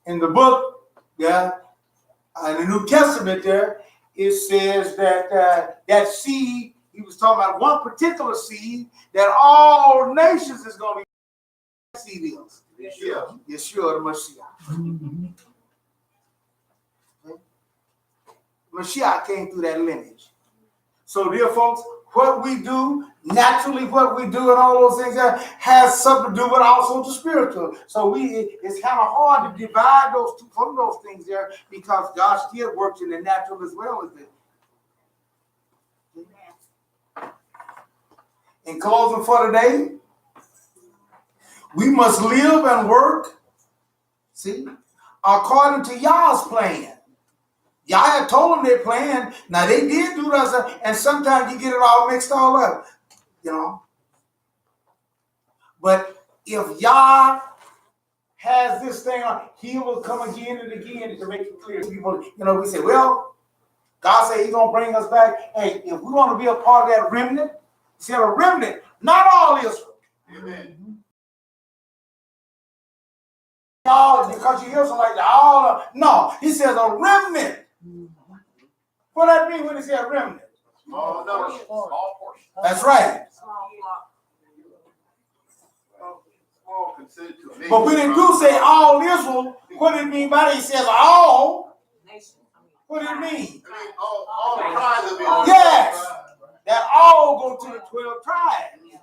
in the book, in the New Testament there, it says that that seed, he was talking about one particular seed, that all nations is gonna be seed is. Yeshua the Messiah. Mashiach came through that lineage. So, dear folks, what we do, naturally what we do and all those things there has something to do with also the spiritual. So it's kind of hard to divide those two from those things there, because God still works in the natural as well as the. In closing for today, we must live and work, see, according to Yah's plan. Y'all had told them their plan. Now they did do that, and sometimes you get it all mixed all up, you know. But if Yah has this thing on, he will come again and again to make it clear to people. You know, we say, well, God said he's gonna bring us back. Hey, if we want to be a part of that remnant, he said a remnant, not all Israel. Amen. Y'all, because you hear something like that, all no, he says a remnant. What does that mean when he says remnant? Small number. Small portion. That's right. Small considered to me. But when it do say all Israel, what do it mean by that? He says all. What do it mean? I mean, all the tribes of Israel. Yes. That all go to the 12 tribes. And the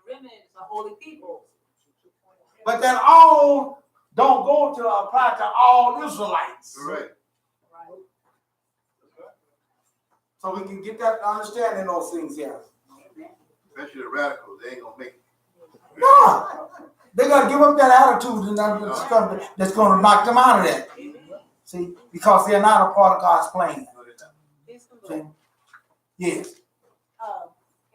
remnant is the holy people. But that all don't go to apply to all Israelites. Correct. So we can get that understanding those things here. Especially the radicals, they ain't gonna make it. No. They got to give up that attitude and that's going to knock them out of that. See? Because they're not a part of God's plan. See? Yes.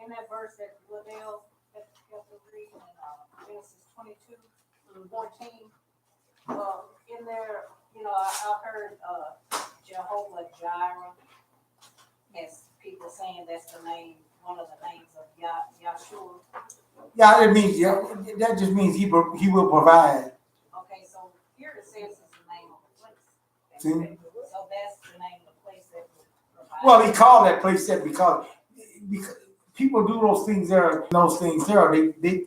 In that verse that Liddell had to read in Genesis 22:14, in there, you know, I heard Jehovah Jireh, as people saying that's the name, one of the names of Yahshua. Yeah, it means that just means he will provide. Okay, so here it says it's the name of the place. See? So that's the name of the place that will provide. Well, he called that place that because people do those things there.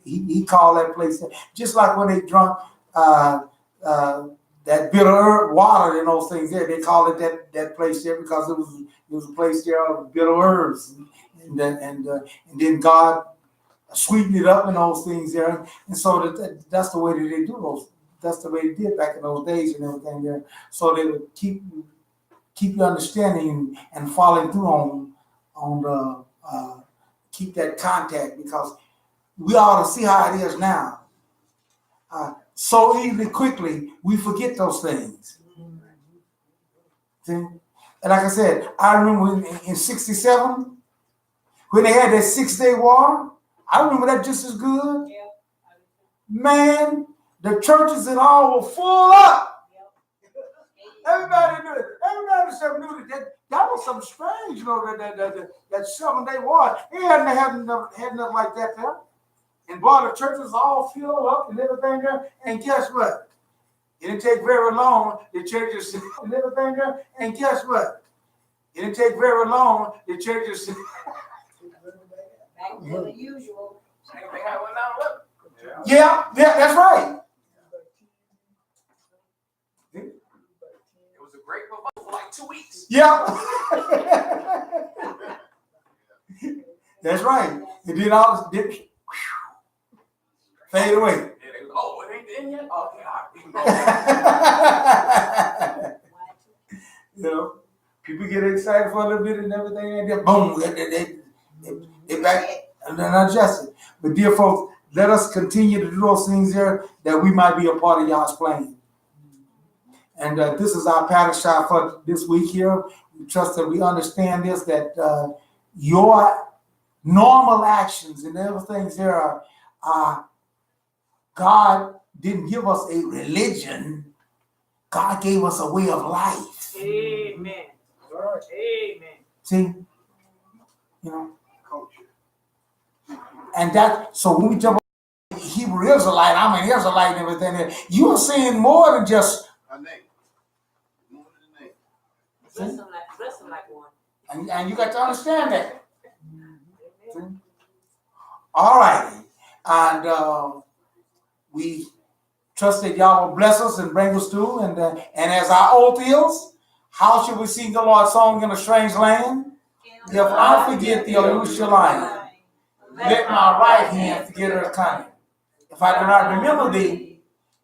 He called that place that, just like when they drunk that bitter herb water and those things there. They call it that place there because it was a place there of bitter herbs, and then God sweeten it up and those things there, and so that's the way that they do those. That's the way they did back in those days and everything there. So they would keep you understanding and following through on the keep that contact, because we ought to see how it is now. So easily, quickly, we forget those things. See? And like I said, I remember in '67 when they had that 6-day war. I remember that just as good. Yeah. Man, the churches and all were full up. Everybody knew it. Everybody knew that was something strange, you know, that 7-day war. They hadn't nothing like that there. And boy, the churches all filled up and everything there. And guess what? It didn't take very long. The churches and everything there. And guess what? It didn't take very long. The churches. Back to the usual. Same thing happened with 9/11. Yeah, that's right. It was a great proposal for like 2 weeks. Yeah. That's right. It did all this dip, fade away. And they go, oh, it ain't in yet? Okay, all right, we can go. You know, people get excited for a little bit and everything, and then boom, they back and then adjust it. But dear folks, let us continue to do those things there that we might be a part of y'all's plan. And this is our Parasha for this week here. We trust that we understand this, that your normal actions and everything there are God didn't give us a religion. God gave us a way of life. Amen. Amen. See? You know? And that, so when we jump on Hebrew Israelite, I'm an Israelite and everything, you're seeing more than just. A name. More than a name. Dress him like one. And you got to understand that. See? All right. And we trust that y'all will bless us and bring us through. And as our oath is, how should we sing the Lord's song in a strange land? If I forget the Jerusalem, let my right hand forget her cunning. If I do not remember thee,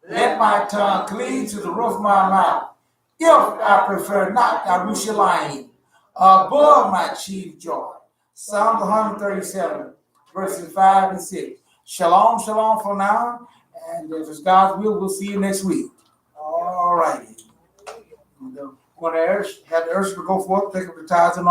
let my tongue cleave to the roof of my mouth. If I prefer not Jerusalem above my chief joy. Psalm 137, verses 5 and 6. Shalom, shalom for now. And if it's God's will, we'll see you next week. All righty. When the have the urge to go forth, pick up the tithes and all.